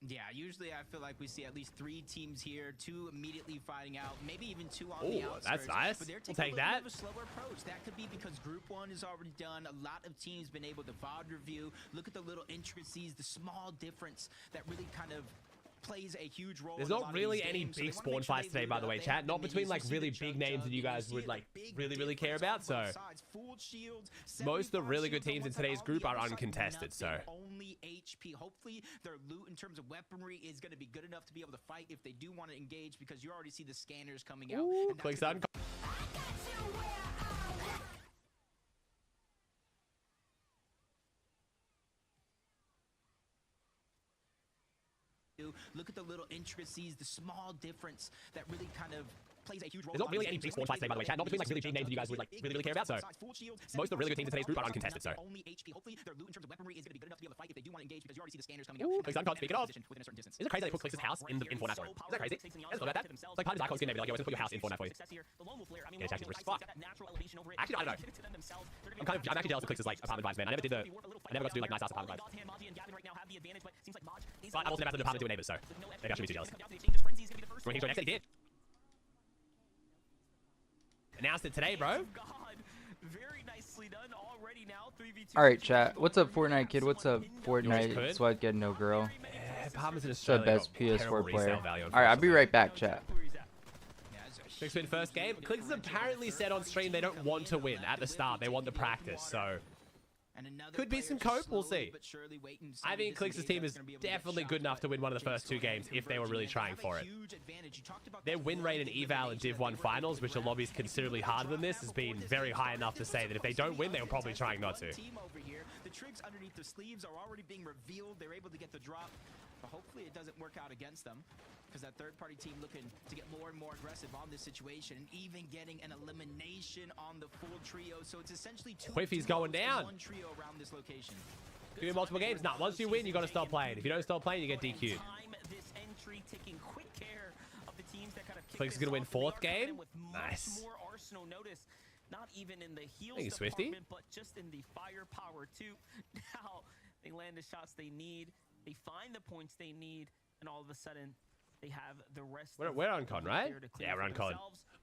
Yeah, usually I feel like we see at least 3 teams here, 2 immediately fighting out, maybe even 2 on the outskirts. That's nice. But they're We'll taking take that. a slower approach. That could be because Group 1 is already done. A lot of teams been able to VOD review. Look at the little intricacies, the small difference that really kind of plays a huge role. There's not really any big spawn fights today, by the way, chat. Not between like really big names that you guys would like really care about. So most of the really good teams in today's group are uncontested. So only HP. Hopefully their loot in terms of weaponry is going to be good enough to be able to fight if they do want to engage, because you already see the scanners coming out. Clix on. Look at the little intricacies, the small difference that really kind of plays a huge role. There's not really any big spawn fights today, by the way, chat. Not between like really big names that you guys would like really care about. So most of the really good teams in today's group are uncontested. So only HP. Hopefully their loot in terms of weaponry is going to be good enough to be able to fight if they do want to engage, because you already see the scanners coming out. Clix on, can't speak it off. Within a certain distance. Isn't it crazy that they put Clix's house in Fortnite story? Is that crazy? I just thought about that. It's like part of his icon skin, maybe like, yo, let's put your house in Fortnite for you. Yeah, chat is rich as fuck. Actually, I don't know. I'm actually jealous of Clix's like apartment vibes, man. I never got to do like nice house apartment vibes. But I've also never had an apartment to a neighbor, so maybe I shouldn't be too jealous. When he next, he did. Announced it today, bro. All right, chat. What's up, Fortnite kid? What's up, Fortnite? Sweat get no girl. Apartments in What's up, Australia. best PS4 player? All right, I'll be right back, chat. Clix win first game. Clix is apparently said on stream they don't want to win at the start. They want the practice, so could be some cope. We'll see. I think Clix's team is definitely good enough to win one of the first 2 games if they were really trying for it. Their win rate in Eval and Div 1 finals, which are lobbies considerably harder than this, has been very high enough to say that if they don't win, they were probably trying not to. The tricks underneath the sleeves are already being revealed. They're able to get the drop, but hopefully it doesn't work out against them, because that third-party team looking to get more and more aggressive on this situation, and even getting an elimination on the full trio. So it's essentially 2 Quiffy's going down. 1 trio around this location. Doing multiple games? Nah, once you win, you got to stop playing. If you don't stop playing, you get DQ'd. Clix is going to win 4th game. Nice. Not even in the heals Thank you, Swifty. department, but just in the firepower too. Now they land the shots they need, they find the points they need, and all of a sudden they have the rest. We're on con, right? Yeah, we're on con.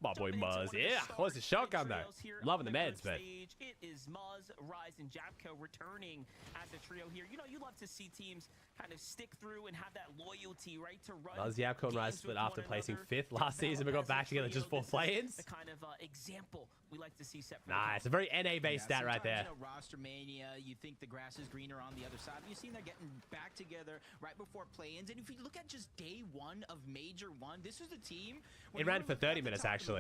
My boy Muzz, yeah. What's the shotgun though? Loving the meds, but it is Muzz, Rise, and Japco returning as a trio here. You know, you love to see teams kind of stick through and have that loyalty, right? To run. Muzz, Japco, and Rise split after placing 5th last season. We got back together just 4 play-ins. The kind of example we like to see set. Nice, a very NA-based stat right there. You know, roster mania, you think the grass is greener on the other side. You've seen they're getting back together right before play-ins, and if you look at just day 1 of Major 1, this is the team. It ran for 30 minutes actually.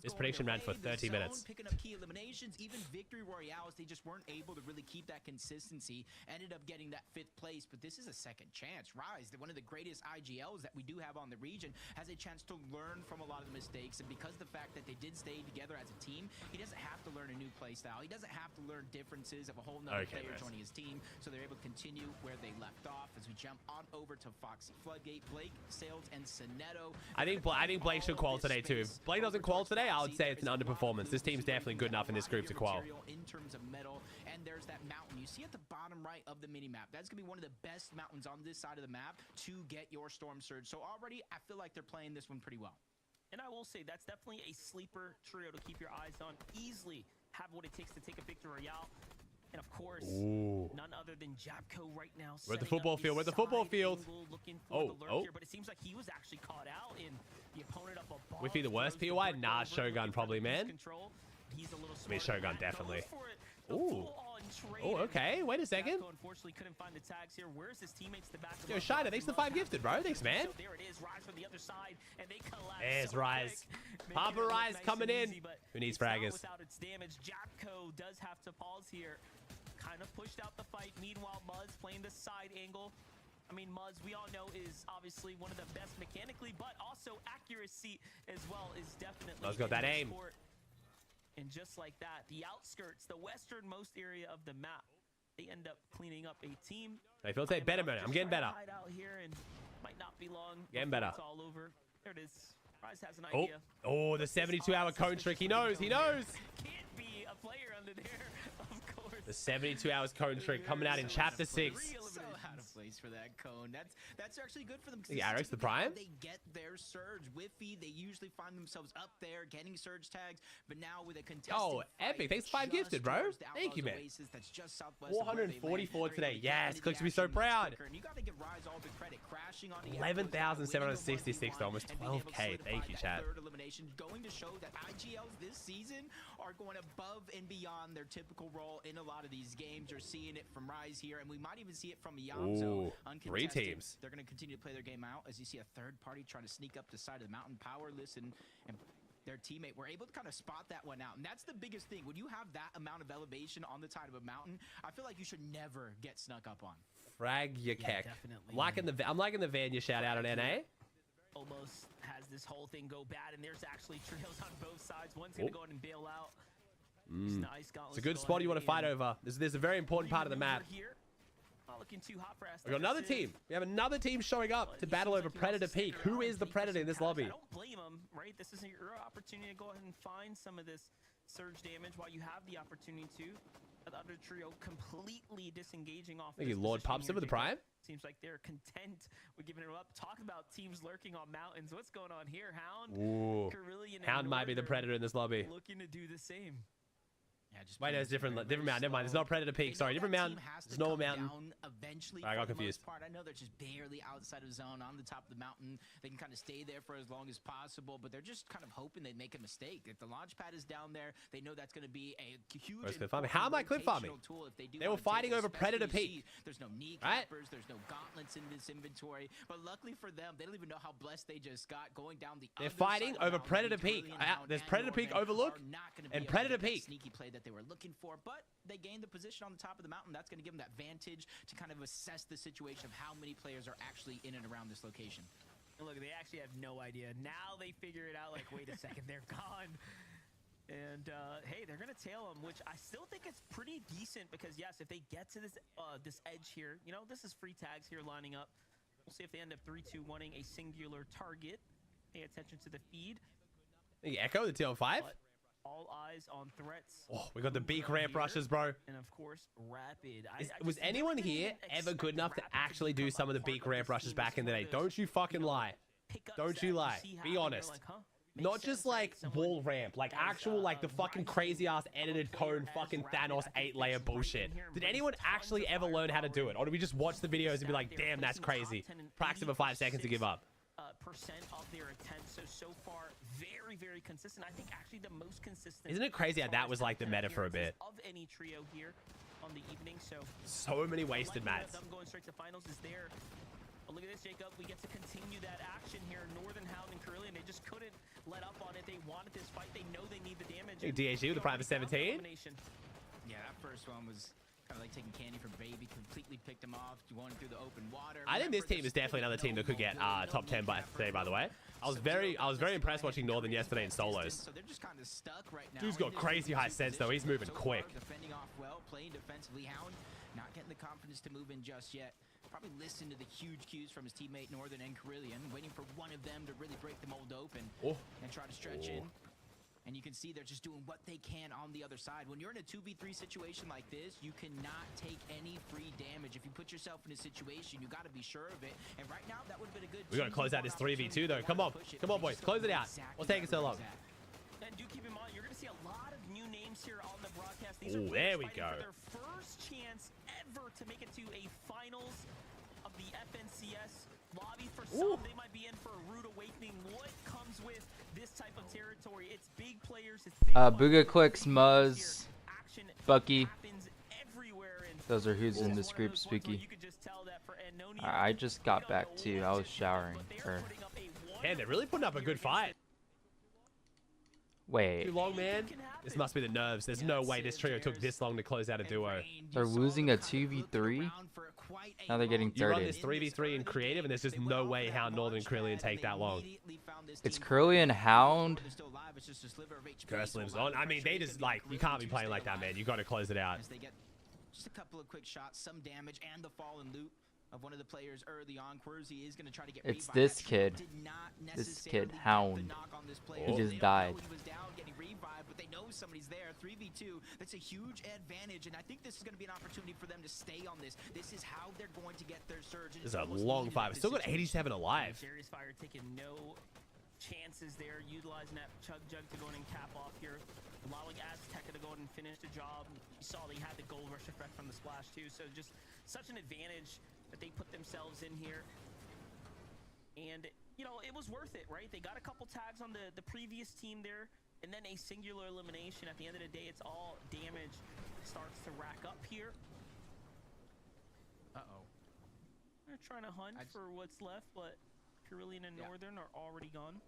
This prediction ran for 30 minutes. Picking up key eliminations, even victory royales, they just weren't able to really keep that consistency. Ended up getting that 5th place, but this is a second chance. Rise, one of the greatest IGLs that we do have on the region, has a chance to learn from a lot of the mistakes, and because the fact that they did stay together as a team, he doesn't have to learn a new play style. He doesn't have to learn differences of a whole nother player joining his team, so they're able to continue where they left off. As we jump on over to Foxy Floodgate, Blake, Sales, and Sinetto. I think Blake should qual today too. If Blake doesn't qual today, I would say it's an underperformance. This team's definitely good enough in this group to qual. In terms of metal, and there's that mountain you see at the bottom right of the mini map. That's gonna be one of the best mountains on this side of the map to get your storm surge. So already I feel like they're playing this one pretty well. And I will say that's definitely a sleeper trio to keep your eyes on. Easily have what it takes to take a victory royale. And of course, none other than Japco right now. We're at the football field. We're at the football field. Here, but it seems like he was actually caught out in the opponent up a ball. Wiffy the worst POI? Nah, Shogun probably, man. He's a little I mean, Shogun definitely. Ooh. Oh, okay. Wait a second. Unfortunately, couldn't find the tags here. Where's his teammates to back? Yo, Shiner, thanks for the 5 gifted, bro. Thanks, man. So there it is. Rise from the other side, and they collapse. There's Rise. Papa Rise coming in. Who needs fraggers? Without its damage, Japco does have to pause here. Kind of pushed out the fight. Meanwhile, Muzz playing the side angle. I mean, Muzz, we all know, is obviously one of the best mechanically, but also accuracy as well is definitely. Muzz got that aim. And just like that, the outskirts, the westernmost area of the map, they end up cleaning up a team. I feel like better, man. I'm getting better. Out here and might not be long. Getting better. It's all over. There it is. Rise has an idea. Oh, the 72-hour cone trick. He knows. He knows. Can't be a player under there, of course. The 72 hours cone trick coming out in chapter 6. So out of place for that cone. That's actually good for them. The Arix, the Prime? They get their surge. Whiffy, they usually find themselves up there getting surge tags, but now with a contested epic. Thanks 5 gifted, bro. Thank you, man. 444 today. Yes, Clix will be so proud. 11,766 to almost 12K. Thank you, chat. Going to show that IGLs this season are going above and beyond their typical role in a lot of these games. You're seeing it from Rise here, and we might even see it from Yamzo. Ooh, 3 teams. They're going to continue to play their game out as you see a third party trying to sneak up the side of the mountain. Powerless and their teammate were able to kind of spot that one out, and that's the biggest thing. When you have that amount of elevation on the side of a mountain, I feel like you should never get snuck up on. Frag your keck. Definitely. I'm liking the van you shout out on NA. Almost has this whole thing go bad, and there's actually trios on both sides. One's gonna go ahead and bail out. Nice. It's a good spot you want to fight over. There's a very important part of the map. Not looking too hot for us. We got another team. We have another team showing up to battle over Predator Peak. Who is the Predator in this lobby? I don't blame him, right? This is your opportunity to go ahead and find some of this surge damage while you have the opportunity to. The other trio completely disengaging off. Thank you, Lord Pumpster with the Prime. Seems like they're content with giving it up. Talk about teams lurking on mountains. What's going on here, Hound? Ooh. Hound might be the Predator in this lobby. Looking to do the same. Yeah, just wait, there's different mountain. Never mind. There's not Predator Peak. Sorry, different mountain. There's normal mountain. Eventually, I got confused. I know they're just barely outside of zone on the top of the mountain. They can kind of stay there for as long as possible, but they're just kind of hoping they make a mistake. If the launch pad is down there, they know that's going to be a huge. How am I clip farming? They were fighting over Predator Peak. There's no kneecappers. There's no gauntlets in this inventory. But luckily for them, they don't even know how blessed they just got going down the. They're fighting over Predator Peak. There's Predator Peak Overlook and Predator Peak. Sneaky play that they were looking for. But they gained the position on the top of the mountain. That's going to give them that vantage to kind of assess the situation of how many players are actually in and around this location. And look, they actually have no idea. Now they figure it out, like, wait a second, they're gone. And, hey, they're going to tail them, which I still think is pretty decent because, yes, if they get to this this edge here, you know, this is free tags here lining up. We'll see if they end up 3-2-1-ing a singular target. Pay attention to the feed. The Echo, the TL5? All eyes on threats. Oh, we got the Beak ramp rushes, bro. And of course, rapid. Was anyone here ever good enough to actually do some of the Beak ramp rushes back in the day? Don't you fucking lie. Don't you lie. Be honest. Not just like wall ramp, like actual like the fucking crazy ass edited cone fucking Thanos 8-layer bullshit. Did anyone actually ever learn how to do it? Or do we just watch the videos and be like, damn, that's crazy. Practice for 5 seconds to give up. Percent of their attempts, so far very consistent. I think actually the most consistent. Isn't it crazy how that was like the meta for a bit? Of any trio here on the evening, so many wasted mats. Them going straight to finals is there. But look at this, Jacob. We get to continue that action here. Northern Hound and Carillion, they just couldn't let up on it. They wanted this fight. They know they need the damage. DHG with the prime of 17. Yeah, that first one was kind of like taking candy from baby. Completely picked him off. Going through the open water. I think this team is definitely another team that could get top 10 by today. By the way, I was very impressed watching Northern yesterday in solos. So they're just kind of stuck right now. Dude's got crazy high sense though. He's moving quick. Defending off well, playing defensively. Hound not getting the confidence to move in just yet. Probably listen to the huge cues from his teammate Northern and Carillion, waiting for one of them to really break the mold open and try to stretch in. And you can see they're just doing what they can on the other side. When you're in a 2v3 situation like this, you cannot take any free damage. If you put yourself in a situation, you got to be sure of it. And right now, that would have been a good. We got to close out this 3v2 though. Come on, boys, close it out. What's taking so long? And do keep in mind, you're going to see a lot of new names here on the broadcast. These are there we go. Their first chance ever to make it to a finals of the FNCS lobby. For some, they might be in for a rude awakening. What comes with this type of territory? It's big players. It's big BUGHA, Clix, Muzz, Bucky. Those are who's in this group, Spooky. I just got back too. I was showering. Man, they're really putting up a good fight. Wait. Too long, man. This must be the nerves. There's no way this trio took this long to close out a duo. They're losing a 2v3. Now they're getting You run thirded. this 3v3 in creative, and there's just no way how Northern and Carillion take that long. It's Carillion, Hound. Curse lives on. I mean, they just like, you can't be playing like that, man. You got to close it out. Just a couple of quick shots, some damage, and the fallen loot. of one of the players early on. Quersy is going to try to get It's revived. this Actually, kid. did not This kid, necessarily get the Hound. knock on this player. He They just don't died. know he was down getting revived, but they know somebody's there. 3v2. That's a huge advantage, and I think this is going to be an opportunity for them to stay on this. This is how they're going to get their surge. This is a long fight. Still got 87 alive. Serious Fire taking no chances there, utilizing that Chug Jug to go in and cap off here, allowing Azteca to go in and finish the job. You saw they had the gold rush effect from the splash too, so just such an advantage that they put themselves in here. And you know, it was worth it, right? They got a couple tags on the previous team there, and then a singular elimination. At the end of the day, it's all damage starts to rack up here. They're trying to hunt for what's left, but Carillion and Northern are already gone.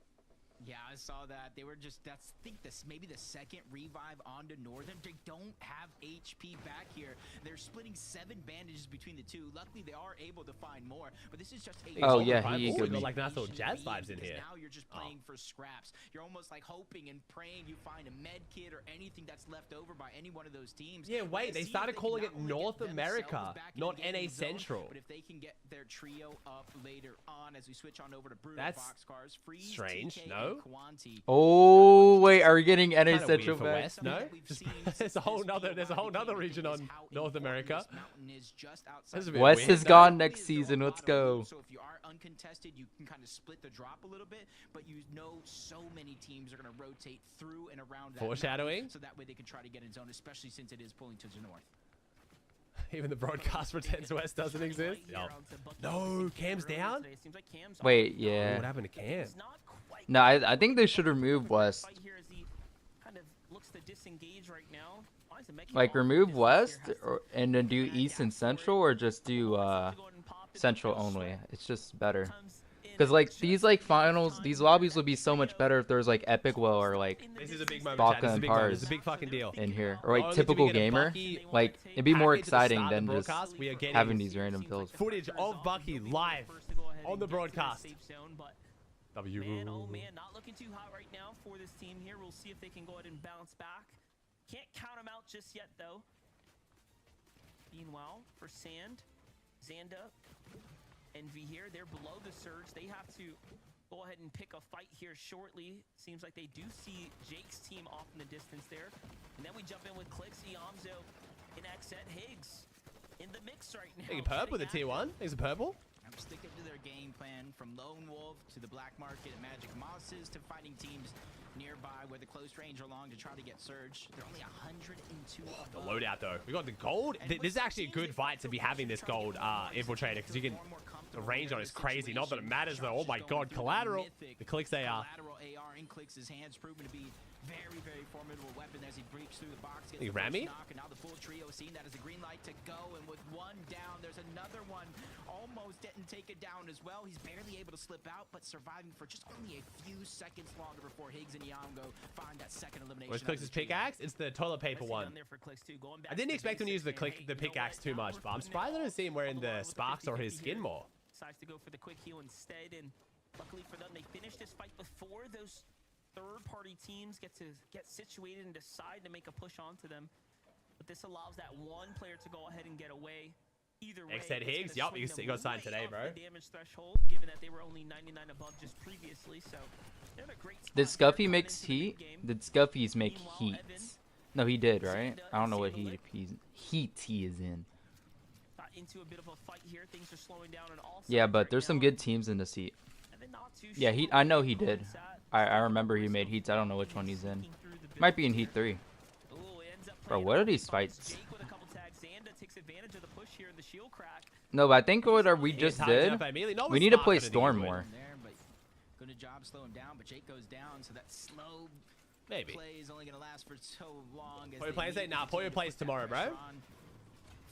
Yeah, I saw that. They were just, I think this maybe the second revive onto Northern. They don't have HP back here. They're splitting 7 bandages between the two. Luckily, they are able to find more, but this is just a... Oh, yeah, he got could be. like nice little jazz vibes in here. Now you're just playing for scraps. You're almost like hoping and praying you find a med kit or anything that's left over by any one of those teams. Yeah, wait, they started calling it North America, not NA Central. But if they can get their trio up later on as we switch on over to Bruno, That's Boxcars, Freeze, strange, TK, no? and Quanti. Oh wait, are we getting NA Kinda weird Central for back? West, no? There's a whole nother region on North America. This is a bit West weird. is gone next season. Let's go. So if you are uncontested, you can kind of split the drop a little bit, but you know so many teams are going to rotate through and around that Foreshadowing. mountain, so that way they can try to get in zone, especially since it is pulling to the north. Even the broadcast pretends West doesn't exist. Yep. No, Cam's down? Wait, yeah. What happened to Cam? No, I think they should remove West. Like remove West and then do East and Central, or just do Central only. It's just better. Because like these like finals, these lobbies would be so much better if there was like Epic Well or like This is a big moment, BUGHA Chad. This is a and big moment. Pars This is a big fucking deal. in here, or like Only typical to be getting gamer. Bucky Like it'd be more package at the exciting start of than the just broadcast. We are getting having these random pills. footage of Bucky live on the broadcast. W. Man, oh man, not looking too hot right now for this team here. We'll see if they can go ahead and bounce back. Can't count them out just yet, though. Meanwhile, for Sand, Xanda, Envy here, they're below the surge. They have to go ahead and pick a fight here shortly. Seems like they do see Jake's team off in the distance there. And then we jump in with Clix, Iamzo, and Xet Higgs in the mix right now. Taking purple with a tier 1. He's a purple. I'm sticking to their game plan, from Lone Wolf to the Black Market and Magic Mosses to finding teams nearby where the close range are long to try to get surge. They're only 102 The loadout though. We got the gold. This is actually a good fight to be having this gold infiltrator, because you can. The range on it is crazy. Not that it matters though. Oh my god, collateral. The Clix AR. Collateral AR in Clix's hands, proven to be very, very formidable weapon as he breaks through the box. He ran me? And now the full trio seeing that as a green light to go. And with one down, there's another one almost didn't take it down as well. He's barely able to slip out, but surviving for just only a few seconds longer before Higgs and Iamgo find that second elimination. Where's Clix's pickaxe? It's the toilet paper one. I didn't expect him to use the pickaxe too much, but I'm surprised I don't see him wearing the sparks or his skin more. Decides to go for the quick heal instead, and luckily for them, they finished this fight before those third-party teams get situated and decide to make a push onto them. But this allows that one player to go ahead and get away. Either way, Xet Higgs, yup, you got signed today, bro. Damage threshold, given that they were only 99 above just previously, so they're in a great spot. Did Scuffy makes heat? Did Scuffies make heats? No, he did, right? I don't know what heat he is in. Into a bit of a fight here. Things are slowing down on all sides. Yeah, but there's some good teams in this heat. Yeah, I know he did. I remember he made heats. I don't know which one he's in. Might be in heat 3. Bro, what are these fights? No, but I think what we just did, we need to play Storm more. Good job slowing down, but Jake goes down, so that slow play is only going to last for so long. Pull your plays, nah, pull your plays tomorrow, bro.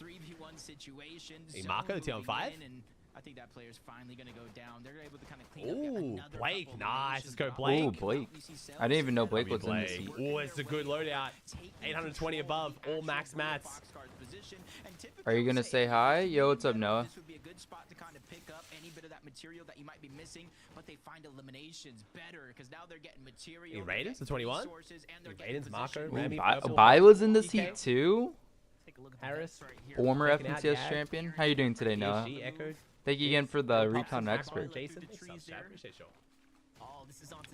3v1 situations. Hey, Marco, the on 5. And I think that player's finally going to go down. They're able to kind of clean up. Ooh, Blake, nice. Let's go, Blake. Ooh, Blake. I didn't even know Blake was in this heat. Oh, it's a good loadout. 820 above, all max mats. Are you going to say hi? Yo, what's up, Noah? This would be a good spot to kind of pick up any bit of that material that you might be missing, but they find eliminations better because now they're getting material. Raidens to 21. Raidens, Marco, Remy, Bai was in this heat too. Harris. Former Taking out FNCS Yag. champion. How you doing today, Noah? PSG echoed. Thank you again for the recon expert. Jason. Appreciate you.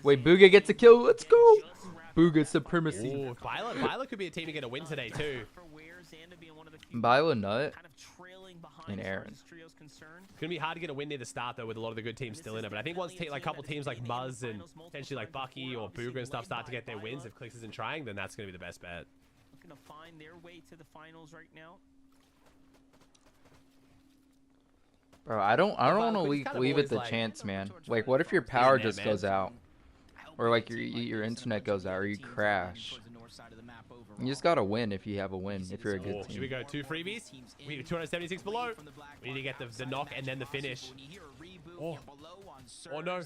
Wait, BUGHA gets a kill. Let's go. BUGHA supremacy. Ooh, Violet could be a team to get a win today too. Violet Nut and Aaron. It's gonna be hard to get a win near the start though, with a lot of the good teams still in it. But I think once like a couple teams like Muzz and potentially like Bucky or BUGHA and stuff start to get their wins, if Clix isn't trying, then that's gonna be the best bet. Looking to find their way to the finals right now. Bro, I don't want to leave it to chance, man. Like, what if your power just goes out, or like your internet goes out, or you crash? You just gotta win if you have a win. If you're a good team. Should we go 2 freebies? We need 276 below. We need to get the knock and then the finish. Oh. Oh no.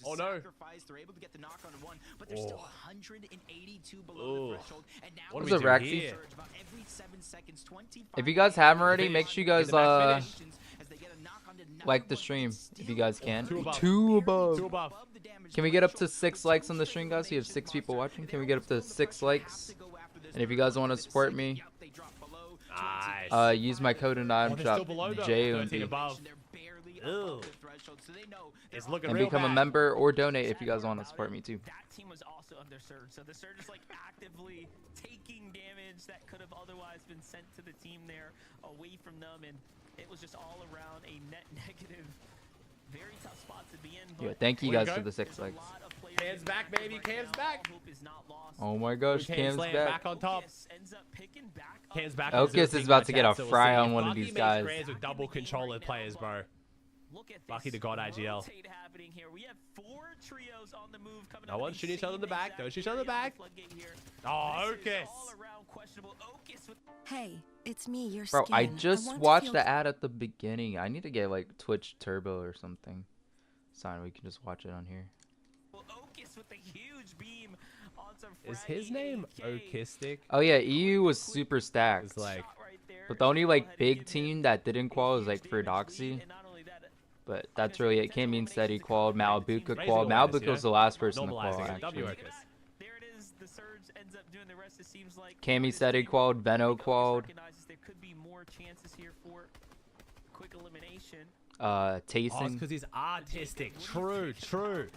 Oh no. They're able to get the knock on one, but they're still 182 below the threshold. And now What's up, Raxy? every 7 seconds, 25 If you guys haven't already, make sure you guys like the stream if you guys can. Two above. Can we get up to 6 likes on the stream, guys? You have 6 people watching. Can we get up to 6 likes? And if you guys want to support me, use my code and item shop JOND. It's looking And real become a bad. member or donate if you guys want to support me too. That team was also under surge, so the surge is like actively taking damage that could have otherwise been sent to the team there away from them, and it was just all around a net negative. Very tough spot to be in. Yeah, thank you guys for the 6 likes. Cam's back, baby. Cam's back. Oh my gosh, Cam's back. on top. Cam's back. Elkis is about to get a fry on one of these guys. With double controller players, bro. Bucky the God IGL. No one shoot each other in the back. Don't shoot each other in the back. Oh, Ocus. Hey, it's me, your Bro, skin. I just watched the ad at the beginning. I need to get like Twitch Turbo or something. Sign, we can just watch it on here. Is his name Okistic? Oh yeah, EU was super stacked. It's like, but the only like big team that didn't qual was like Ferdoxy. But that's really it. Kami said he qualled. Malabuka qualled. Malabuka was the last person to qual, actually. Kami said he qualled. Veno qualled. Tayson. because he's artistic. True, true.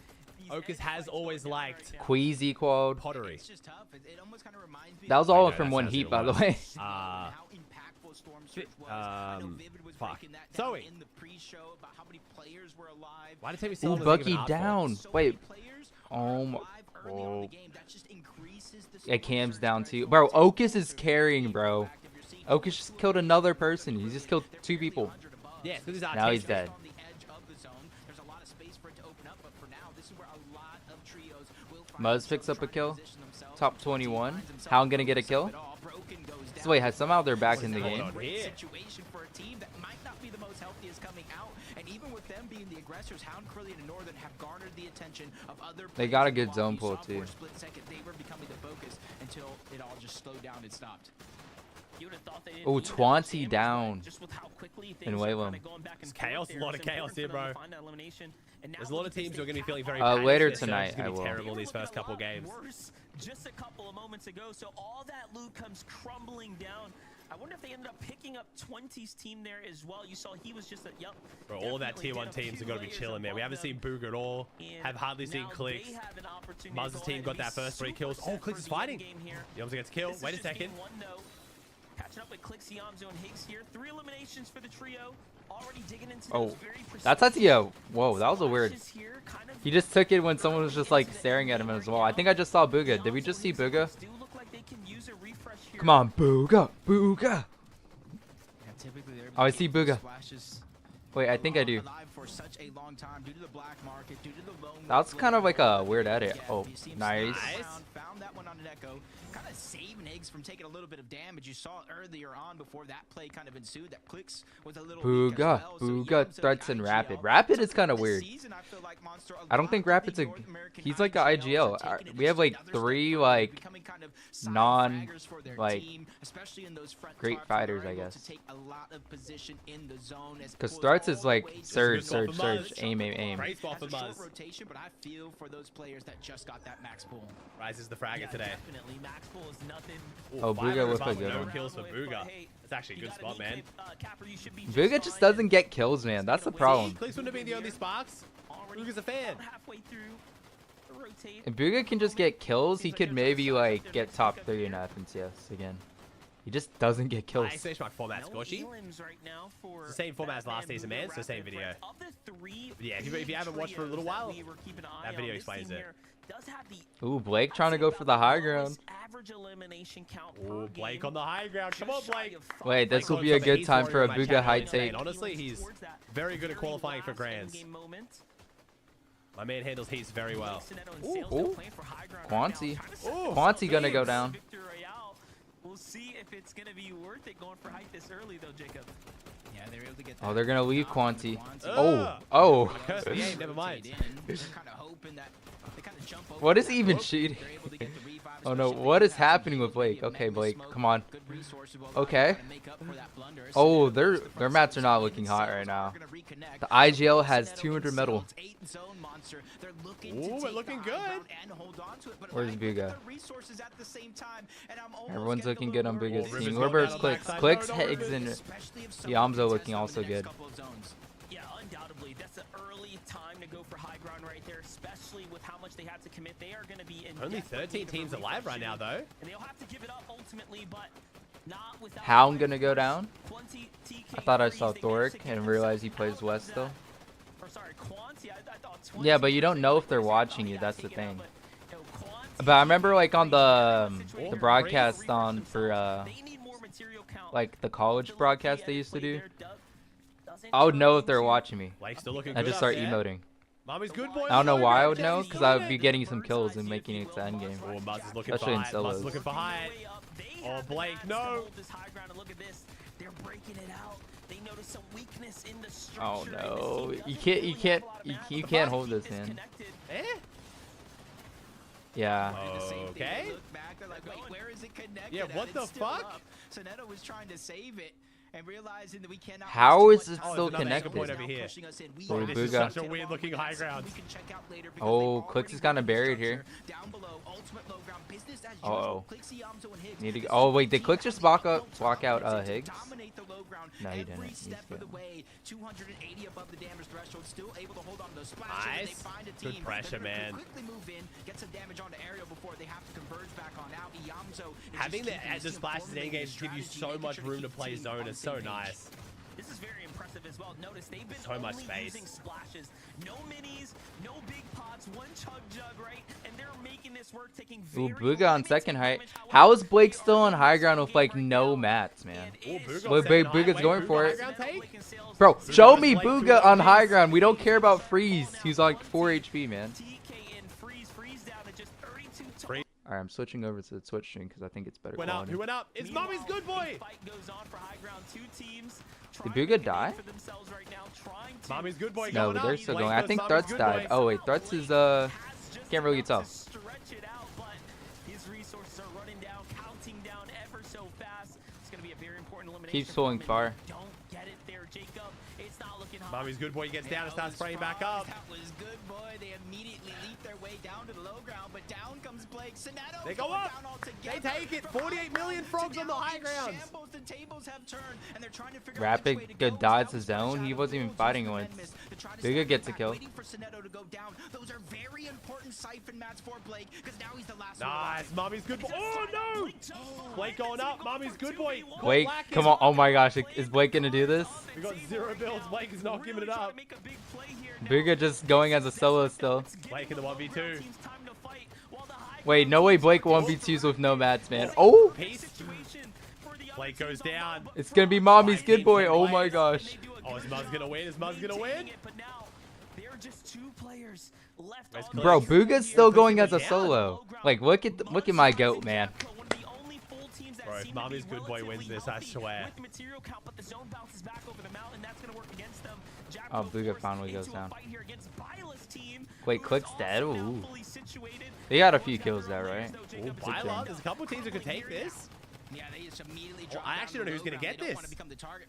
Ocus has always liked Queasy qualled. pottery. That was all Wait, no, from that one sounds heat, even by the worse. way. Fuck. Zoe. Why did it take me so Ooh, long to think of an Bucky art down. form? Wait. Oh my. Whoa. Yeah, Cam's down too. Bro, Ocus is carrying, bro. Ocus just killed another person. He just killed 2 people. Yeah, because he's artistic. Now he's dead. Muzz picks up a kill. Top 21. How I'm gonna get a kill? So wait, somehow they're back in the game. Situation for a team that might not be the most healthiest coming out, and even with them being the aggressors, Hound, Curly, and Northern have garnered the attention of other players. They got a good zone pull too. They were becoming the focus until it all just slowed down and stopped. Oh, 20 down. In Waylon. It's chaos, a lot of chaos here, bro. There's a lot of teams who are going to be feeling very later panicked. tonight, It's going I to be will. terrible these first couple games. Just a couple of moments ago, so all that loot comes crumbling down. I wonder if they ended up picking up 20's team there as well. You saw he was just a, yep. Bro, all that tier 1 teams are going to be chilling, man. We haven't seen BUGHA at all. Have hardly seen Clix. Muzz's team got that first 3 kills. Oh, Clix is fighting. He almost gets killed. Wait a second. Catching up with Clix, Yamzo, and Higgs here. 3 eliminations for the trio. Already digging into Oh, those very that's actually a whoa. That was a weird. here, kind of He just took it when someone was just like staring at him as well. I think I just saw BUGHA. Did we just see BUGHA? do look like they can use a refresh here. Come on, BUGHA, BUGHA. Oh, I see BUGHA. Wait, I think I do. That's kind of like a weird edit. Oh, nice. Found that one on an echo. Kind of saving Higgs from taking a little bit of damage. You saw it earlier on before that play kind of ensued. That Clix was a little weak as BUGHA, well. So BUGHA threats and Rapid. Rapid is kind of weird. I don't think Rapid's a. He's like a IGL. We have like 3 like non like great fighters, I guess. Because threats Quants is like surge, spot for surge, Muzz. aim, aim, aim. Great spot for That's a short Muzz. rotation, but I feel for those players that just got that max pull. Rise is the fragger Yeah, today. definitely. Max pull is nothing. Oh, Five BUGHA in with spot a good no one. kills for But BUGHA. hey, It's actually a you good gotta spot, make man. it, Capper, you should be just BUGHA just fine. doesn't get kills, man. That's the problem. Clix wouldn't have been the only sparks. Already BUGHA's a fan. about halfway through the rotate. If BUGHA can just get kills, he could maybe like get top 3 in FNCS again. He just doesn't get kills. Exclamation mark format No Scorchy. elims right now for It's the same format as Batman, last season, BUGHA, man. It's the same Rapid video. Threats. Of the 3 Yeah, if you haven't watched for a little trios that while, we were keeping an eye that video on, this explains team it. here does have the, Ooh, Blake trying to I'd say go about for the high lowest ground. average elimination count Oh, per Blake game. on the high ground. Come on, Just shy Blake. of 5. Wait, this Blake will going be a the good Heat time for a warrior in my BUGHA chat high earlier today, take. and honestly, he's Towards that very good at very qualifying for last grands. Endgame moment. My man handles heats very well. Ooh. Quanti. Ooh. Quanti gonna go down. Victor Royale. We'll see if it's gonna be worth it going for height this early though, Jacob. Yeah, they're able to get Oh, that they're gonna leave knock Quanti. on Oh, Ugh. oh. Curse the aim, never mind. They're kind of hoping that they kind of jump over What is that. he even They're shooting? able to get the revive, Oh no, especially what if is they have happening some with Blake? maybe a Okay, magma Blake, smoke, come on. good resources, well, Okay. trying to make up for that blunder. Oh, Sinetto their goes for their front mats are not six, looking and hot Sales right now. are gonna reconnect. The IGL has Sinetto 200 in metal. Sales, 8 zone monster. They're looking Ooh, to we're take looking the high good. ground and hold on to it, but Where's I look at BUGHA? the resources at the same time, and I'm almost Everyone's getting a looking little good on worried. BUGHA's Oh, team. Rivers What going about down Clix? the backside. Clix, No, no, Higgs, Rivers. and Especially if someone Yamzo can looking test also them in the good. next couple of zones. Yeah, undoubtedly. That's an early time to go for high ground right there, especially with how much they had to commit. They are going to be in Only desperate 13 need of a teams alive right now, refreshing, though. and they'll have to give it up ultimately, but not without How I'm fight gonna go first. down? Quanti, TK, I thought I Freeze, saw they managed Thoric to get and themselves realized he out plays of West still. that. Or sorry, Quanti. I thought Yeah, but 20 you don't was know the if they're first watching round. you, He got that's the taken out, thing. but, Quanti, But I remember like on Freeze, the situation. broadcast Refresh on for themselves. They need more material count. like the Off college the low broadcast key they edit used to play do, there, doesn't I would turn know if they're into watching me. Blake's still looking I good just up start there. emoting. Mommy's good boy. I don't know on the why I high would ground. know, He's because doing I would be it. getting some kills and making it to endgame. Oh, Muzz is looking Especially in for height. Muzz solos. is looking for height. Oh, Blake, no. They're breaking it out. They notice some weakness in the Oh structure, no, and this team you doesn't can't, really you have can't, a lot of you, mana. you The can't body hold this, is man. connected. Eh? Yeah. Okay. Look back, they're like, wait, where is it connected? Yeah, at? what It's the still fuck? up. Sinetto was trying to save it and realizing that we cannot. How waste is too it much time. still another anchor connected? point over here. Oh, This is BUGHA. such a weird looking high ground. Oh, Clix is kinda buried here. Down below, ultimate low ground, business as Uh-oh. usual. Clixy, Yamzo, and Higgs. Need to. This Oh is wait, did the Clix team just that has block out dominated to Higgs? dominate the low ground No, he every didn't. He's step of the good. way. 280 above the damage threshold, still able to hold on to those splashes. and Nice. They find a Good team pressure, that man. quickly move in, get some damage onto Ariel before they have to converge back on out. Yamzo is Having just the keeping his the team splashes in formulating Endgame his just give you strategy, so making much sure to room to keep play the team zone. on It's the same so page. nice. This is very impressive as well. Notice they've been So much only space. using splashes. No minis, no big pots, one chug jug, right? And they're making this work, taking Ooh, very BUGHA on limited second height. damage. How is However, Blake they still are on in high this ground with game like right no now, mats, man? and Oh, it is BUGHA so on Wait, second BUGHA's height. Wait, going BUGHA for high it. ground take? Blake and Sales Bro, see show this me play BUGHA through on the high gates. ground. We don't care about Ball Freeze. now. He's like 4 Quanti, HP, man. TK and Freeze down at just 32 Freeze. Alright, I'm switching over to the Twitch stream because I think it's better Went up. quality. Who went up? It's Mommy's good boy. Fight goes on for high ground. Two teams Did trying to BUGHA make a name die? for themselves right now, trying to Mommy's good boy No, going but up. they're still Blake going. I goes think Mommy's Threats good died. boy. Oh wait, Threats is has just can't really enough tell. to stretch it out, but his resources are running down, counting down ever so fast. It's going to be a very important elimination. Keeps pulling for him, far. and Don't get it there, Jacob. It's not looking hot. Mommy's good boy gets down and starts spraying back up. That was good, boy. They immediately leap their way down to the low ground, but down comes Blake. Sinetto They go going up. down altogether. They take it. From 48 high million ground frogs to on the down high in grounds. shambles. The tables have turned, and they're trying to figure Rapid out which way to good go. dodge That the was fresh zone. out He of wasn't the even pool, fighting just once. tremendous. They're trying to BUGHA step gets a back, kill. waiting for Sinetto to go down. Those are very important siphon mats for Blake, because now he's the last one Nice. alive. Mommy's good boy. Oh no! Blake going up. Mommy's good boy. Blake, Black come is- on. Oh my gosh, is Blake gonna do this? We got 0 builds. Blake is not giving it up. BUGHA just going as a solo still. Blake in the 1v2. Wait, no way Blake 1v2s with no mats, man. Oh! Peace. Blake goes down. It's gonna be Mommy's good boy. Oh my gosh. Oh, is Muzz gonna win? Is Muzz gonna win? Bro, BUGHA's still going as a solo. Like, look at my goat, man. Bro, if Mommy's good boy wins this, I swear. Oh, BUGHA finally goes down. Wait, Click's dead? Ooh. They got a few kills there, right? Ooh, Byla, there's a couple teams that could take this. Yeah, they just immediately Well, I actually don't know who's gonna get this.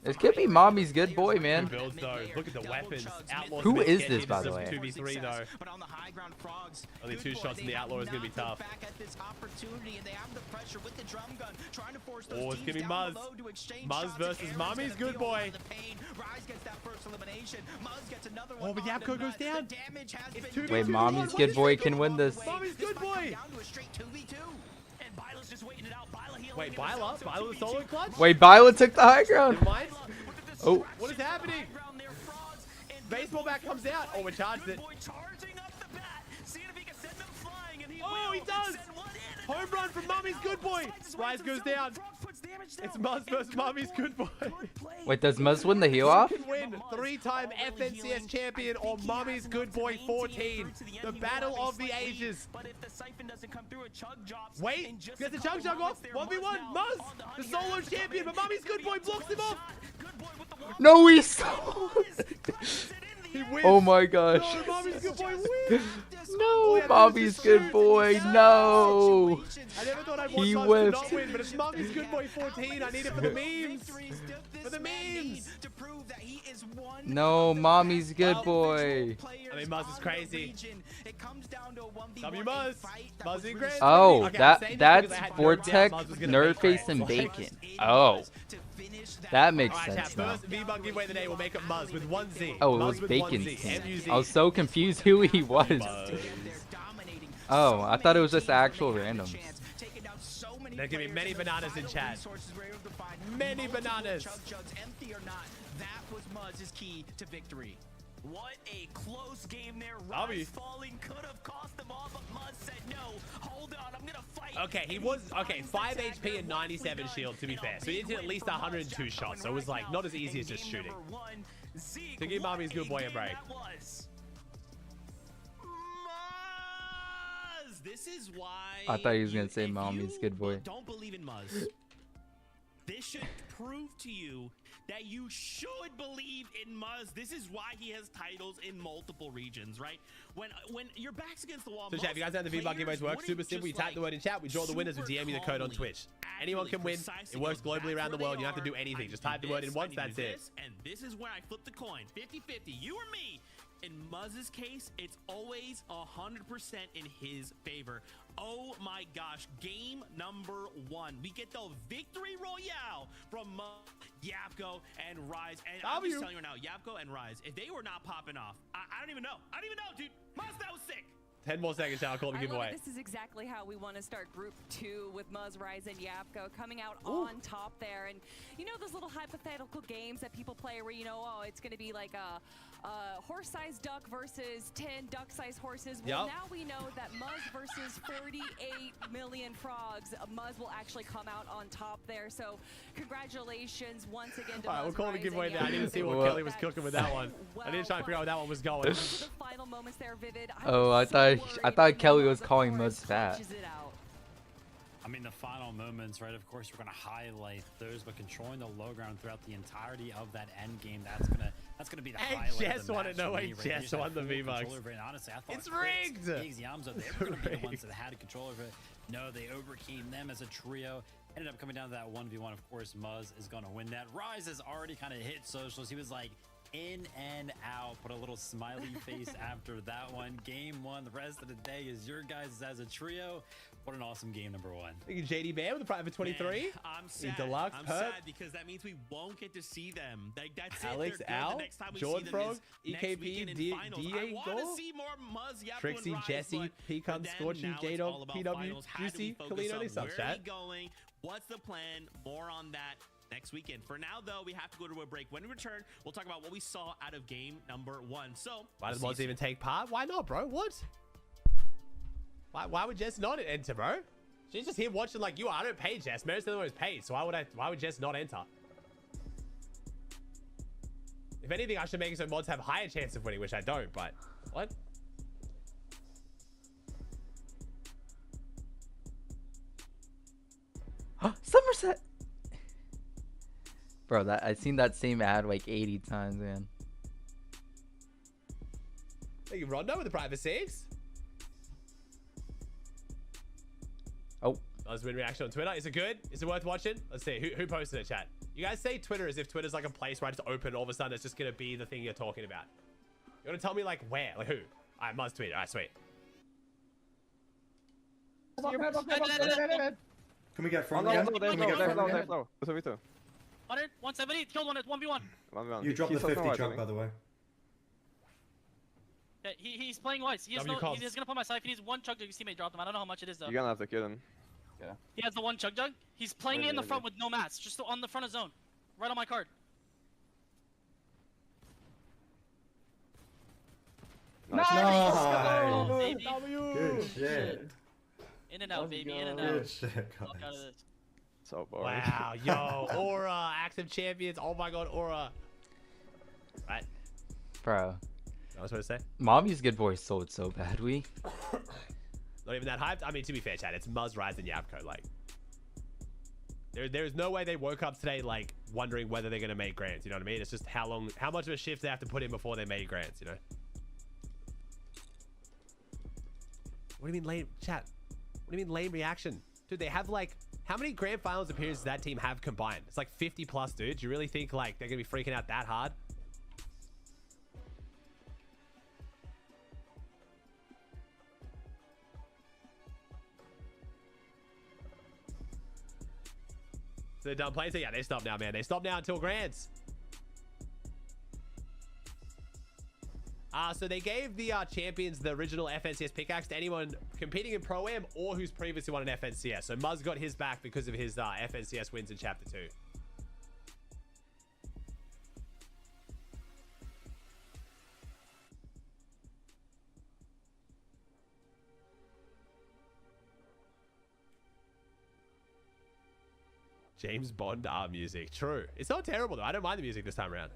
This could be Mommy's good boy, man. Builds though. Look at the weapons. Outlaws Who is get this, into by the some way? 2v3 though. But on the high ground, Frogs, Only good 2 boy, shots and they the Outlaw is gonna be have tough. not looked back at this opportunity, and they have the pressure with the drum gun, trying to force those Oh, it's teams gonna be down Muzz. below to exchange Muzz shots, and versus Aaron's Mommy's gonna good feel a lot boy. of the pain. Rise gets that first elimination. Muzz gets another one. Oh, but on Yapko the goes nut. down. The damage has It's been 2v2. Wait, done. Mommy's What good is boy this? can win this. Mommy's This good might come boy. down to a straight 2v2. And Byla's just waiting it out. Byla healing Wait, in the Byla? zone, so Byla the 2v2. solo clutch? Wait, Byla took the high ground. Never mind. Oh. What is happening? Baseball bat comes out. Oh, we charged it. Oh, he does. Home run from Mommy's good boy. Rise goes down. It's Muzz versus Mommy's good boy. Wait, does Muzz win the heal off? Can win 3-time FNCS champion or Mommy's good boy 14. The battle of the ages. Wait, gets the chug jug off. 1v1. Muzz, the solo champion, but Mommy's good boy blocks him off. No, he stole. He wins. Oh my gosh. No, Mommy's good boy wins. No, Mommy's good boy. No. I never thought I'd He want Muzz to whiffed. not win, but it's Mommy's good boy 14. I need it for the memes. For the memes. No, Mommy's good boy. I mean, Muzz is crazy. W Muzz. Muzz in great. Oh, Okay, I'm saying this that's because I had no doubt Vortex, Muzz was gonna make Nerdface, it. and Bacon. Oh, that makes Alright, chat, sense now. first V-Bug giveaway of the day will make it Muzz with 1Z. Oh, it Muzz was with Bacon's 1Z. team. M-U-Z. I was so confused who he was. Muzz. Oh, I thought it was just actual randoms. There can be many bananas in chat. Many bananas. That was Muzz's key to victory. What a close game there. W. Rise falling could have cost them all, but Muzz said no. Hold on, I'm gonna fight. Okay, he was, okay, 5 HP and 97 shield, to be fair. So he did hit at least 102 shots, so it was like not as easy as just shooting. To give Mommy's good boy a break. Muzz! This is why I thought he was gonna say if Mommy's you good boy. Don't believe in Muzz. This should prove to you that you should believe in Muzz. This is why he has titles in multiple regions, right? When your back's against the wall. So chat, if you guys know how the V-Bug giveaways work, super simple. You type the word in chat, we draw the winners, we DM you the code on Twitch. Anyone can win. It works globally around the world. You don't have to do anything. Just type the word in once, that's it. And this is where I flip the coin. 50-50, you or me. In Muzz's case, it's always 100% in his favor. Oh my gosh, game number 1. We get the victory royale from Muzz, Yapko, and Rise. And I'm just telling you right now, Yapko and Rise, if they were not popping off, I don't even know. I don't even know, dude. Muzz, that was sick. 10 more seconds, chat. I'll call the giveaway. This is exactly how we want to start Group 2 with Muzz, Rise, and Yapko coming out on top there. And you know those little hypothetical games that people play where, you know, oh, it's going to be like a horse-sized duck versus 10 duck-sized horses. Well, now we know that Muzz versus 48 million frogs, Muzz will actually come out on top there. So congratulations once again to Muzz, we'll call the Rise, giveaway and now. I need to see what Yapko. Kelly was cooking with that one. I need to try and figure out where that one was going. The final moments there, Vivid. Oh, I thought Kelly was calling Muzz fat. I mean, the final moments, right? Of course, we're going to highlight those, but controlling the low ground throughout the entirety of that end game, that's gonna be the highlight. Jess of the wanna match know for why me, right? Jess Here's that won the full V-Bucks. control over it. And honestly, I thought It's Clix, rigged! Biggs, Yamza, they were going to be the ones that had control over it. No, they overcame them as a trio. Ended up coming down to that 1v1. Of course, Muzz is going to win that. Rise has already kind of hit socials. He was like, in and out, put a little smiley face after that one. Game 1, the rest of the day is your guys as a trio. What an awesome game number 1. Thank you, JD Bear with the private 23. Man, I'm sad. Deluxe, I'm Perp. sad because that means we won't get to see them. Like, that's Alex, it. They're good. Al, The next time we Jordan see them Frog, is next EKP, weekend in D- finals. DA I want to Goal, see more Muzz, Yapko, Trixie, and Rise, Jesse, but Pecan, for them, Scorchy, now it's J-Dog, all about PW, finals. How do we Juicy, focus Kalino, on they sub where are chat. we going? What's the plan? More on that next weekend. For now, though, we have to go to a break. When we return, we'll talk about what we saw out of game number 1. So, Why does Muzz even take part? Why not, bro? What? Why would Jess not enter, bro? She's just here watching like you. I don't pay Jess. Mary's the one who's paid. So why would Jess not enter? If anything, I should make it so mods have higher chance of winning, which I don't, but what? Somerset. Bro, I've seen that same ad like 80 times, man. Thank you, Rondo, with the private 6. Oh. Let's win reaction on Twitter. Is it good? Is it worth watching? Let's see. Who posted it, chat? You guys say Twitter as if Twitter's like a place where it's open. All of a sudden, it's just going to be the thing you're talking about. You want to tell me like where? Like who? All right, Muzz tweet. All right, sweet. Can we get front again? Can we get front again? 170, killed one, it's 1v1. You dropped the 50 chunk, by the way. Yeah, he's playing wise. He's gonna put my side. He needs one chug jug. His teammate dropped him. I don't know how much it is though. You're gonna have to kill him. Yeah. He has the one chug jug. He's playing it in the front with no mats, just on the front of zone, right on my card. Nice. Good shit. In and out, baby. In and out. Good shit, guys. So boring. Wow, yo, Aura, active champions. Oh my god, Aura. Right. Bro. I was supposed to say. Mommy's Good Boy sold so bad, Not even that hyped. I mean, to be fair, chat, it's Muzz, Rise, and Yapko. Like, there's no way they woke up today like wondering whether they're gonna make grands. You know what I mean? It's just how much of a shift they have to put in before they made grands. You know. What do you mean lame, chat? What do you mean lame reaction, dude? They have like how many grand finals appearances does that team have combined? It's like 50 plus, dude. Do you really think like they're gonna be freaking out that hard? So they're done playing? So yeah, they stop now, man. They stop now until grands. So they gave the champions the original FNCS pickaxe to anyone competing in Pro-Am or who's previously won an FNCS. So Muzz got his back because of his FNCS wins in Chapter 2. James Bond music. True. It's not terrible, though. I don't mind the music this time around.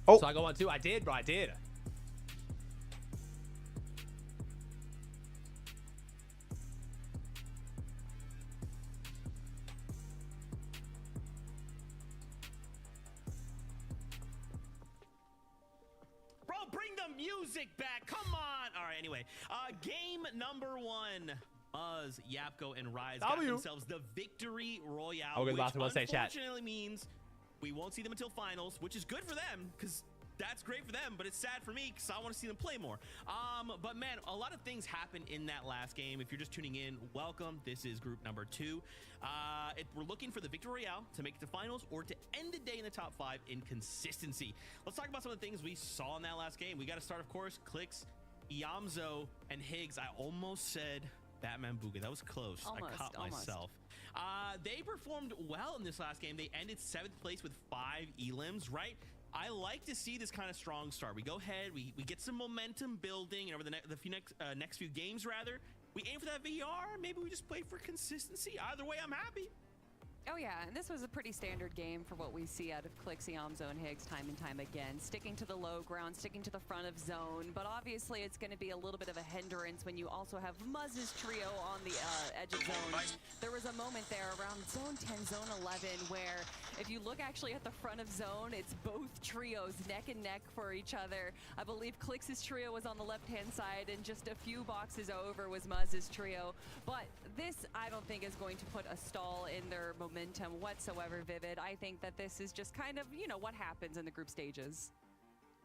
Oh. So I got one too. I did, bro. I did. Bro, bring the music back. Come on. All right, anyway. Game number 1. Muzz, Yapko, and Rise got themselves the victory royale, which unfortunately means we won't see them until finals, which is good for them because that's great for them, but it's sad for me because I want to see them play more. But man, a lot of things happened in that last game. If you're just tuning in, welcome. This is group number 2. We're looking for the victory royale to make it to finals or to end the day in the top 5 in consistency. Let's talk about some of the things we saw in that last game. We got to start, of course, Clix, Iamzo, and HEATS. I almost said Batman BUGHA. That was close. I caught myself. They performed well in this last game. They ended 7th place with 5 elims, right? I like to see this kind of strong start. We go ahead, we get some momentum building, and over the next few games, rather, we aim for that VR. Maybe we just play for consistency. Either way, I'm happy. Oh yeah, and this was a pretty standard game for what we see out of Clix, Iamzo, and HEATS time and time again. Sticking to the low ground, sticking to the front of zone, but obviously it's going to be a little bit of a hindrance when you also have Muzz's trio on the edge of zone. There was a moment there around zone 10, zone 11, where if you look actually at the front of zone, it's both trios neck and neck for each other. I believe Clix's trio was on the left-hand side, and just a few boxes over was Muzz's trio. But this, I don't think, is going to put a stall in their momentum whatsoever, Vivid. I think that this is just kind of, you know, what happens in the group stages.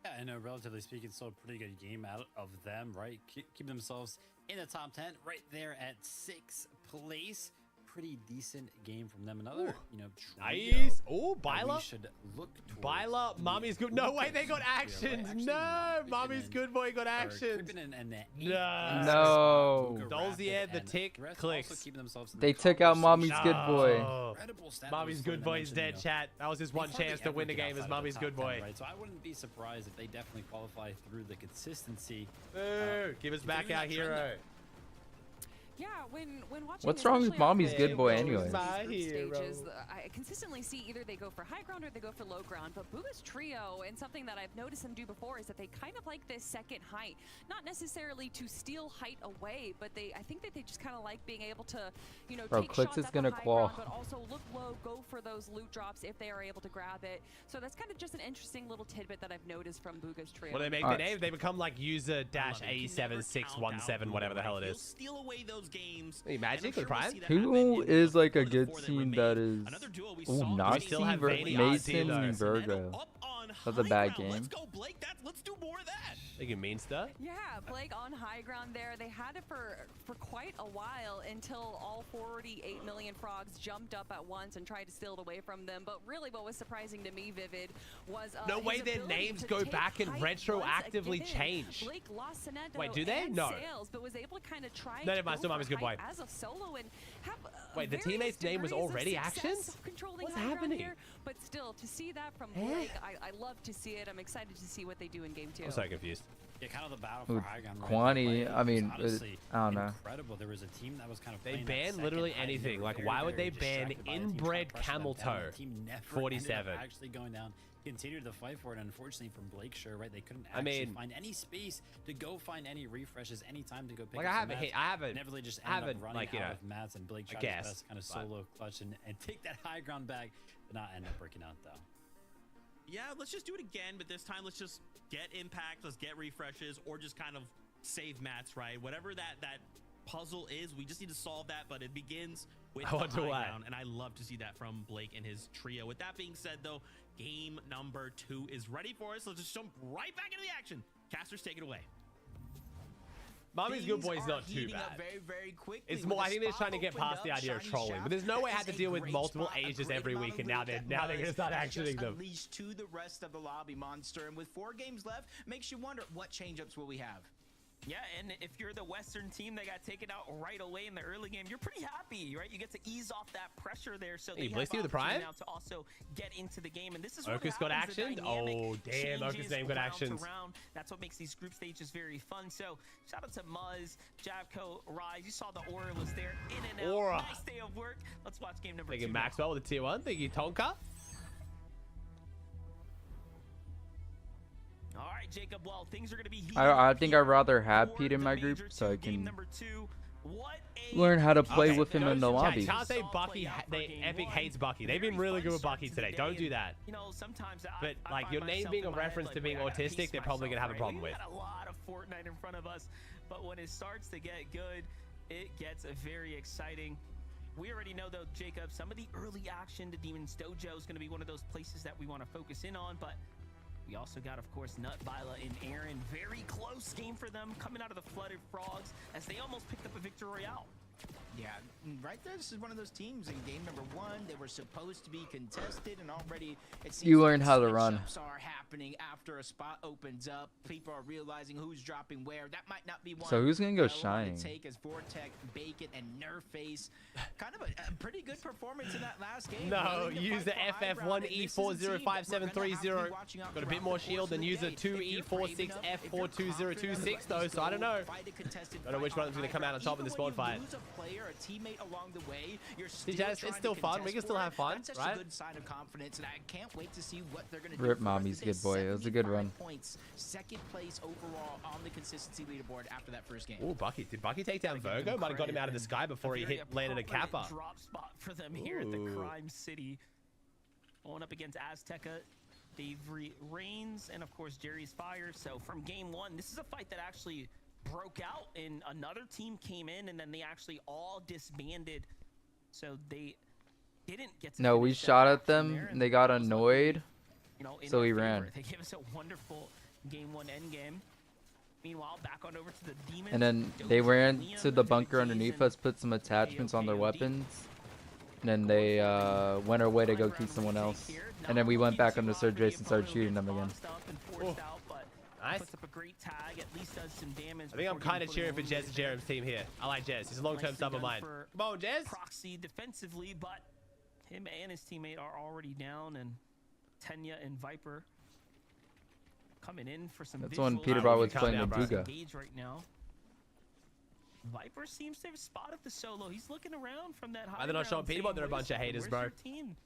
Yeah, I know, relatively speaking, still a pretty good game out of them, right? Keep themselves in the top 10, right there at 6th place. Pretty decent game from them. Another, you know, nice. Oh, Byla. Should look Byla, Mommy's good. No way, they got actions. No, Mommy's good boy got actions. No. Dolzier, the tick, Clix. They took out Mommy's good boy. Mommy's good boy is dead, chat. That was his one chance to win the game as Mommy's good boy. So I wouldn't be surprised if they definitely qualify through the consistency. Give us back our hero. Yeah, when watching. What's wrong with Mommy's good boy anyway? Stages, I consistently see either they go for high ground or they go for low ground. But BUGHA's trio, and something that I've noticed them do before, is that they kind of like this second height. Not necessarily to steal height away, but I think that they just kind of like being able to, you know, take Clix shots is at gonna the high qual. ground, but also look low, go for for those loot drops if they are able to grab it. So that's kind of just an interesting little tidbit that I've noticed from BUGHA's trio. Well, they make the name. They become like user-A7617, whatever the hell it is. Steal away those games. Hey, Magic with Prime? Who is like a good team that is... Ooh, Nazi Mason Virgo. That's a bad game. Let's go, Blake. Let's do more of that. Think you mean stuff? Yeah, Blake on high ground there. They had it for quite a while until all 48 million frogs jumped up at once and tried to steal it away from them. But really what was surprising to me, Vivid, was no way their names go back and retroactively change. Blake lost Sinedo Wait, do they? No. Sales, but was able to kind of try no, my Mama's good boy. As a solo and have wait, the teammate's name was already action? What's happening? Here, but still, to see that from Blake, I love to see it. I'm excited to see what they do in game 2. I'm so confused. Yeah, kind of the battle for high ground. Quantity, I mean, I don't know. Incredible. There was a team that was kind of they ban literally anything. Like, why would they ban inbred camel toe? 47. Actually going down, continued to fight for it. Unfortunately, from Blake's share, right? They couldn't actually find any space to go find any refreshes, any time to go pick. Like, I haven't. Nevertheless, just ended up running like, out of mats, and Blake tried his best kind of solo clutch and take that high ground back, but not end up breaking out though. Yeah, let's just do it again, but this time let's just get impact, let's get refreshes, or just kind of save mats, right? Whatever that puzzle is, we just need to solve that, but it begins with the high ground, and I love to see that from Blake and his trio. With that being said, though, game number 2 is ready for us. Let's just jump right back into the action. Casters, take it away. Mommy's good boy is not too bad. Very quickly. It's more, I think they're trying to get past the idea of trolling, but there's no way I had to deal with multiple ages every week, and now they're gonna start actioning them. Unleashed to the rest of the lobby monster, and with 4 games left, makes you wonder what change-ups will we have. Yeah, and if you're the Western team that got taken out right away in the early game, you're pretty happy, right? You get to ease off that pressure there, so they have the Prime now to also get into the game. And this is Okus got action. Oh damn, Okus name got actions. That's what makes these group stages very fun. So shout out to Muzz, Javco, Rise. You saw the aura was there, in and out. Aura. Nice day of work. Let's watch game number 2. Thank you, Maxwell with the tier 1. Thank you, Tonka. All right, Jacob. Well, things are going to be. I think I'd rather have Pete in my group so I can learn how to play with him in the lobby. Can't say Bucky. Epic hates Bucky. They've been really good with Bucky today. Don't do that. You know, sometimes but like your name being a reference to being autistic, they're probably gonna have a problem with. We got a lot of Fortnite in front of us, but when it starts to get good, it gets very exciting. We already know, though, Jacob, some of the early action to Demon's Dojo is going to be one of those places that we want to focus in on, but we also got, of course, Nut, Vila, and Aaron. Very close game for them, coming out of the Flooded Frogs as they almost picked up a victory royale. Yeah, right there, this is one of those teams in game number 1. They were supposed to be contested, and already it seems you learn how to run. Are happening after a spot opens up. People are realizing who's dropping where. That might not be one. So who's gonna go shining? Take as Vortex, Bacon, and Nerface. Kind of a pretty good performance in that last game. No, user FF1E405730 got a bit more shield than user 2E46F42026 though, so I don't know. Don't know which one is going to come out on top in this spawn fight. A teammate along the way, you're it's still fun. We can still have fun, that's right? A good sign of confidence, and I can't wait to see what they're going to do. Rip Mommy's good boy. It was a good run. Points, 2nd place overall on the consistency leaderboard after that first game. Oh, Bucky! Did Bucky take down Virgo? Might have got him out of the sky before he landed a kappa. Drop spot for them here at the Crime City. Going up against Azteca, Dave Reigns, and of course Jerry's Fire. So from game 1, this is a fight that actually broke out, and another team came in, and then they actually all disbanded, so they didn't get to we shot at them and they got annoyed, so we ran. They gave us a wonderful game 1 endgame. Meanwhile, back on over to the Demons, and then they ran to the bunker underneath us, put some attachments on their weapons, and then they went our way to go kill someone else, and then we went back under Sir Jason and started shooting them again. Nice. Puts up a great tag, at least does some damage. I think I'm kind of cheering for Jez and Jerem's team here. I like Jez. He's a long-term sub of mine. Come on, Jez. Proxy defensively, but him and his teammate are already down, and Tenya and Viper coming in for some. That's when Peter Ball was playing the BUGHA. Right now. Viper seems to have spotted the solo. He's looking around from that high. They're not showing Peter Ball. They're a bunch of haters, bro.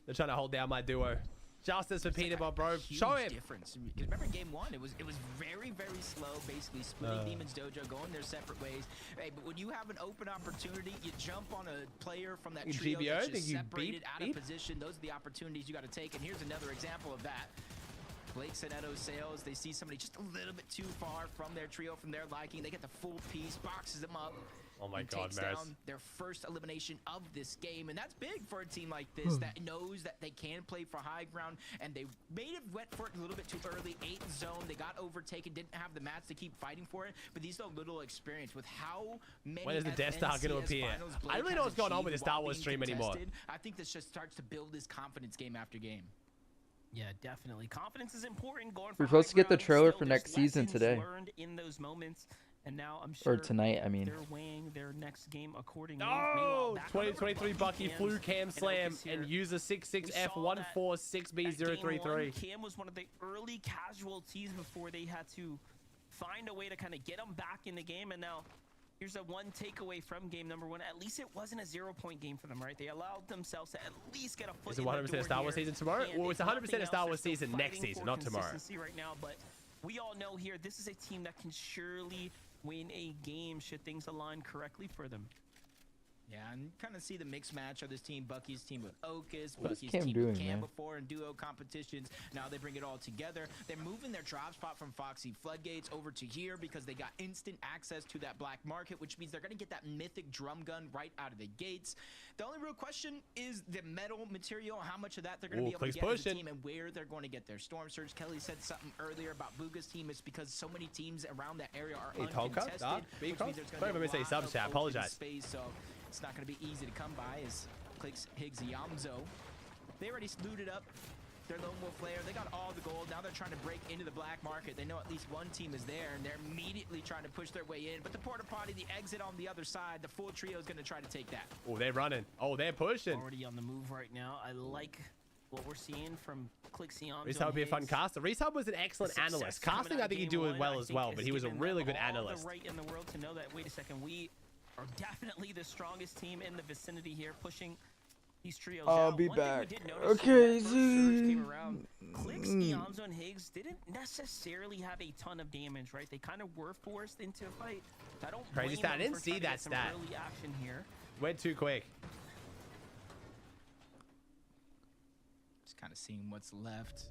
They're trying to hold down my duo. Justice for Peanut, bro. Show him. Difference. Because remember game 1, it was very, very slow, basically splitting Demon's Dojo, going their separate ways. Hey, but when you have an open opportunity, you jump on a player from that trio that's just separated out of position. Those are the opportunities you got to take. And here's another example of that. Blake Soneto sails. They see somebody just a little bit too far from their trio, from their liking. They get the full piece, boxes them up. Oh my God, takes down their first elimination of this game, and that's big for a team like this that knows that they can play for high ground, and they may have went for it a little bit too early. 8th zone, they got overtaken, didn't have the mats to keep fighting for it, but these are little experience with how many. When is the Death Star going to appear? I don't really know what's going on with the Star Wars stream anymore. I think this just starts to build this confidence game after game. Yeah, definitely. Confidence is important. Going We're supposed to get the trailer for next season today. Learned in those moments, and now I'm sure or tonight, I mean. They're weighing their next game accordingly. No! 2023 Bucky flew Cam Slam and user 66F146B033. Cam was one of the early casualties before they had to find a way to kind of get them back in the game, and now here's a one takeaway from game number 1. At least it wasn't a 0-point game for them, right? They allowed themselves to at least get a foot in the door. Is it 100% Star Wars season tomorrow? Well, it's 100% Star Wars season next season, not tomorrow. Right now, but we all know here this is a team that can surely win a game should things align correctly for them. Yeah, and kind of see the mixed match of this team. Bucky's team with Ocus, what Bucky's Cam team doing, with Cam man? before in duo competitions. Now they bring it all together. They're moving their drop spot from Foxy Floodgates over to here because they got instant access to that black market, which means they're going to get that mythic drum gun right out of the gates. The only real question is the metal material, how much of that they're going to be able to get as a team and where they're going to get their Storm Surge. Kelly said something earlier about BUGHA's team. It's because so many teams around that area are uncontested, which means there's going to be a lot of open space, so it's not going to be easy to come by as Clix, Higgs, Yamzo. They already looted up their Lone Wolf Lair. They got all the gold. Now they're trying to break into the black market. They know at least one team is there, and they're immediately trying to push their way in. But the porta potty, the exit on the other side, the full trio is going to try to take that. Oh, they're running. Oh, they're pushing. Already on the move right now. I like what we're seeing from Clix, Yamzo. Rehab would be a fun caster. Rehab was an excellent analyst. Casting, I think he'd do it well as well, but he was a really good analyst. Right in the world to know that. Wait a second, we are definitely the strongest team in the vicinity here, pushing these trios I'll out. be One thing back. we did notice Okay, when that first surge came around, Clix, Yamzo, and Higgs didn't necessarily have a ton of damage, right? They kind of were forced into a fight. I don't Crazy stat. I didn't see that stat. Early action here. Went too quick. Just kind of seeing what's left.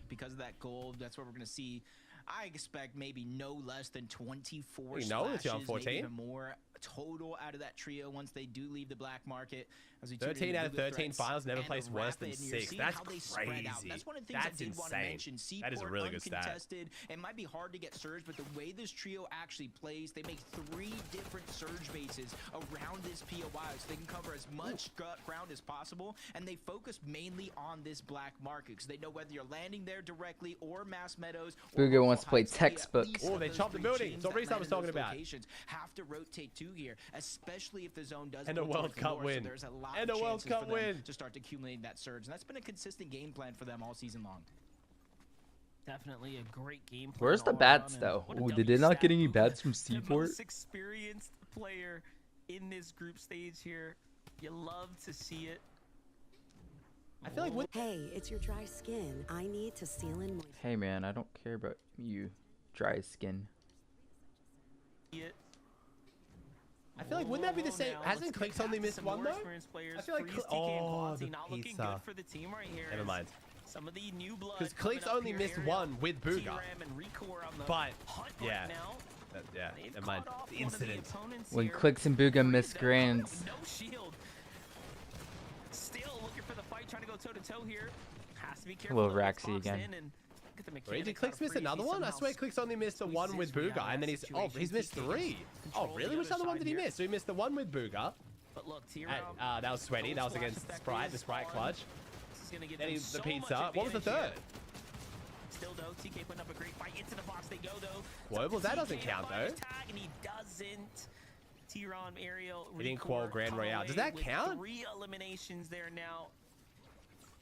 Because of that gold, that's what we're going to see. I expect maybe no less than 24 slashes, maybe even more total out of that trio once they do leave the black market. As we 13 out of 13 finals never placed worse than 6. That's crazy. That's one of the things I did want to mention. That is a really good stat. It might be hard to get surge, but the way this trio actually plays, they make 3 different surge bases around this POI so they can cover as much ground as possible, and they focus mainly on this black market because they know whether you're landing there directly or Mass Meadows. BUGHA wants to play textbook. Oh, they chopped the building. So Reese was talking about. Have to rotate to here, especially if the zone does. And a World Cup win. So there's a lot and a World Cup win to start accumulating that surge, and that's been a consistent game plan for them all season long. Definitely a great game plan. Where's the bats though? Ooh, did they not get any bats from Seaport? The most experienced player in this group stage here. You love to see it. I feel like hey, it's your dry skin. I need to seal in. Hey man, I don't care about you, dry skin. I feel like wouldn't that be the same? Hasn't Clix only missed one though? I feel like the pizza. Never mind. Some of the new blood. Because Clix only missed one with BUGHA. But yeah, yeah. Never mind. The incident. When Clix and BUGHA miss grands. No shield. Still looking for the fight, trying to go toe to toe here. Has to be careful. Little Raxi again. Wait, did Clix miss another one? I swear Clix only missed the one with BUGHA, and then he's missed 3. Oh really? Which other one did he miss? So he missed the one with BUGHA. But look, that was sweaty. That was against Sprite, the Sprite clutch. Then the pizza. What was the third? Still though, TK putting up a great fight. Into the box they go though. Well, that doesn't count though. And he doesn't. T-Ron, Ariel, he didn't qual Grand Royale. Does that count? 3 eliminations there now.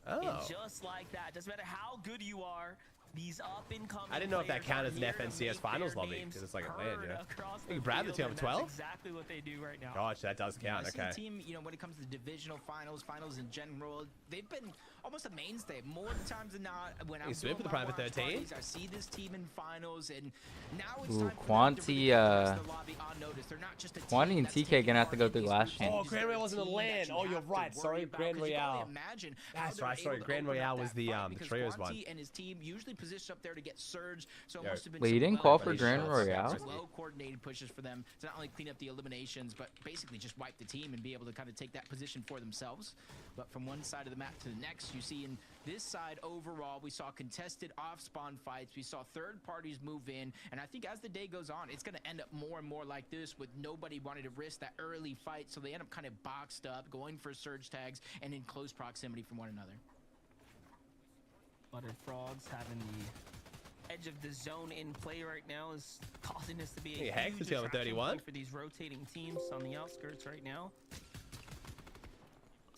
Oh. And just like that, doesn't matter how good you are, these up-and-coming I didn't know if that counted as an FNCS finals lobby because it's like a land, yeah. You can grab the team of 12. That's exactly what they do right now. Gosh, that does count. Okay. Team, when it comes to divisional finals in general, they've been almost a mainstay. More times than not, when I'm He's doing for the my private watch 13. parties, I see this team in finals, and now it's Ooh, time for them to Quanti, really get the rest of the lobby on notice. They're not just a Quanti team and that's TK taking gonna have to part go in through these last group chance. Oh, stages. Grand They're Royale a wasn't a team that land. you Oh, have you're to right. worry Sorry, about, Grand 'cause you can only Royale. imagine how That's they're right. Sorry, able to Grand open up Royale that was the fight, because Trios one. Quanti and his team usually positioned up there to get surge, so it Yo. must have been Wait, you some didn't call for Buddy Grand shots. Royale? well-coordinated pushes for them to not only clean up the eliminations, but basically just wipe the team and be able to kind of take that position for themselves. But from one side of the map to the next, you see in this side overall, we saw contested off-spawn fights. We saw third parties move in, and I think as the day goes on, it's going to end up more and more like this, with nobody wanting to risk that early fight, so they end up kind of boxed up, going for surge tags, and in close proximity from one another. Buttered Frogs having the edge of the zone in play right now is causing this to be a Hey, Hex huge is here with attraction 31. point for these rotating teams on the outskirts right now.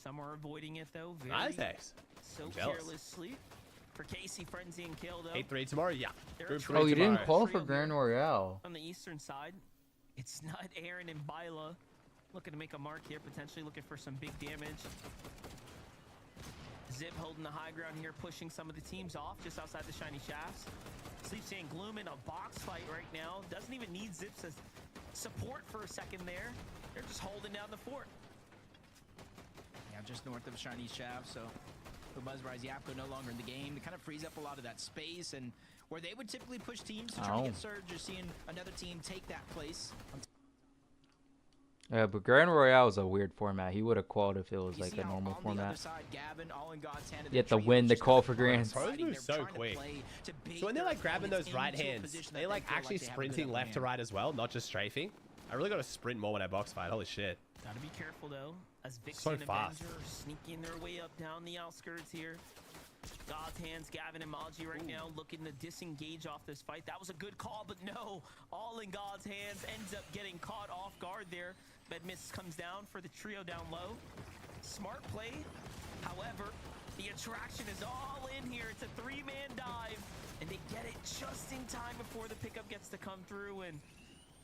Some are avoiding it though. Very Nice Hex. so Jealous. carelessly. For Casey, Frenzy, and Kill though. 8-3 tomorrow. Yeah. They're Group trying Oh, 3 you didn't tomorrow. call for Grand Royale. On the eastern side, it's not Aaron and Byla looking to make a mark here, potentially looking for some big damage. Zip holding the high ground here, pushing some of the teams off just outside the shiny shafts. Sleeps and Gloom in a box fight right now. Doesn't even need Zip's support for a second there. They're just holding down the fort. Yeah, just north of Shiny Shaft, so the Buzzrise Yapko no longer in the game. It kind of frees up a lot of that space, and where they would typically push teams to try to get surge, you're seeing another team take that place. Yeah, but Grand Royale is a weird format. He would have qualled if it was You like see a how normal on the format. other side, Gavin, all in God's hand, and You have the to trio win the just call kinda for Grand. Pros fighting. move They're so trying to quick. play to bait So when they're their like grabbing opponents those right into a hands, position they that like feel actually they have a good sprinting upper left to hand. right as well, not just strafing. I really got to sprint more when I box fight. Holy shit. Gotta be careful though, as Vixie So and fast. Avenger are sneaking their way up down the outskirts here. God's hands, Gavin and Maji right now looking to disengage off this fight. That was a good call, but no, all in God's hands, ends up getting caught off guard there. Bedmiss comes down for the trio down low. Smart play, however, the attraction is all in here. It's a three-man dive, and they get it just in time before the pickup gets to come through, and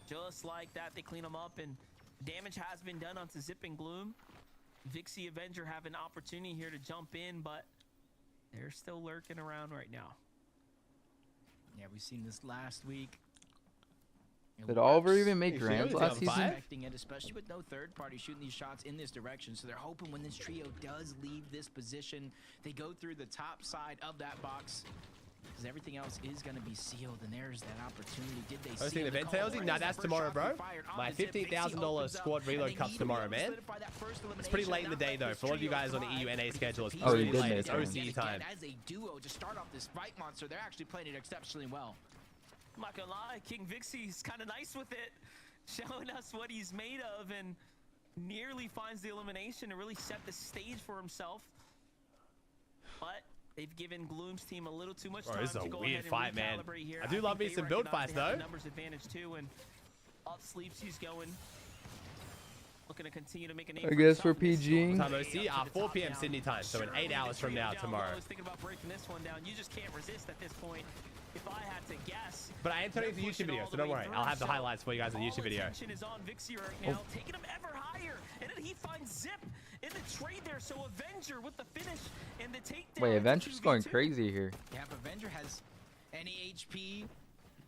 just like that, they clean them up, and damage has been done onto Zip and Gloom. Vixie Avenger have an opportunity here to jump in, but they're still lurking around right now. Yeah, we've seen this last week. It Did Oliver works. even make Hey, grands Shield, last you on season? Expecting it, especially with no third party shooting these shots in this direction. So they're hoping when this trio does leave this position, they go through the top side of that box, because everything else is going to be sealed, and there's that opportunity. Did they Hosting seal the the event call? sales? Where Nah, is the that's first tomorrow, shot bro. being fired My onto Zip? Vixie $15,000 opens up, squad and reload they cups need to be tomorrow, able to man. solidify that first It's pretty late in the elimination, day, not though. let For all of you this guys on the trio EU NA thrive, schedule, it's because Oh, pretty you did late. miss It's that one. OC again, time. as a duo to start off this fight monster, they're actually playing it exceptionally well. I'm not gonna lie, King Vixie's kind of nice with it, showing us what he's made of, and nearly finds the elimination to really set the stage for himself. But they've given Gloom's team a little too much time Bro, this is to a go weird ahead and fight, man. recalibrate here. I do love me think some they build recognize fights, they have though. the numbers advantage too, and up sleeps he's going. Looking to continue to make a name I for guess himself for in this PG. storm. Time OC, 4 p.m. Sydney time, so in 8 hours from now, tomorrow. I was thinking about breaking this one down. You just can't resist at this point. If I had to guess. But I am turning to the YouTube video, so don't worry. I'll have the highlights for you guys in the YouTube video. All attention is on Vixie right now, taking him ever higher, and then he finds Zip in the trade there. So Avenger with the finish and the takedown. Wait, It's a Avenger's going 2v2. crazy here. Yeah, if Avenger has any HP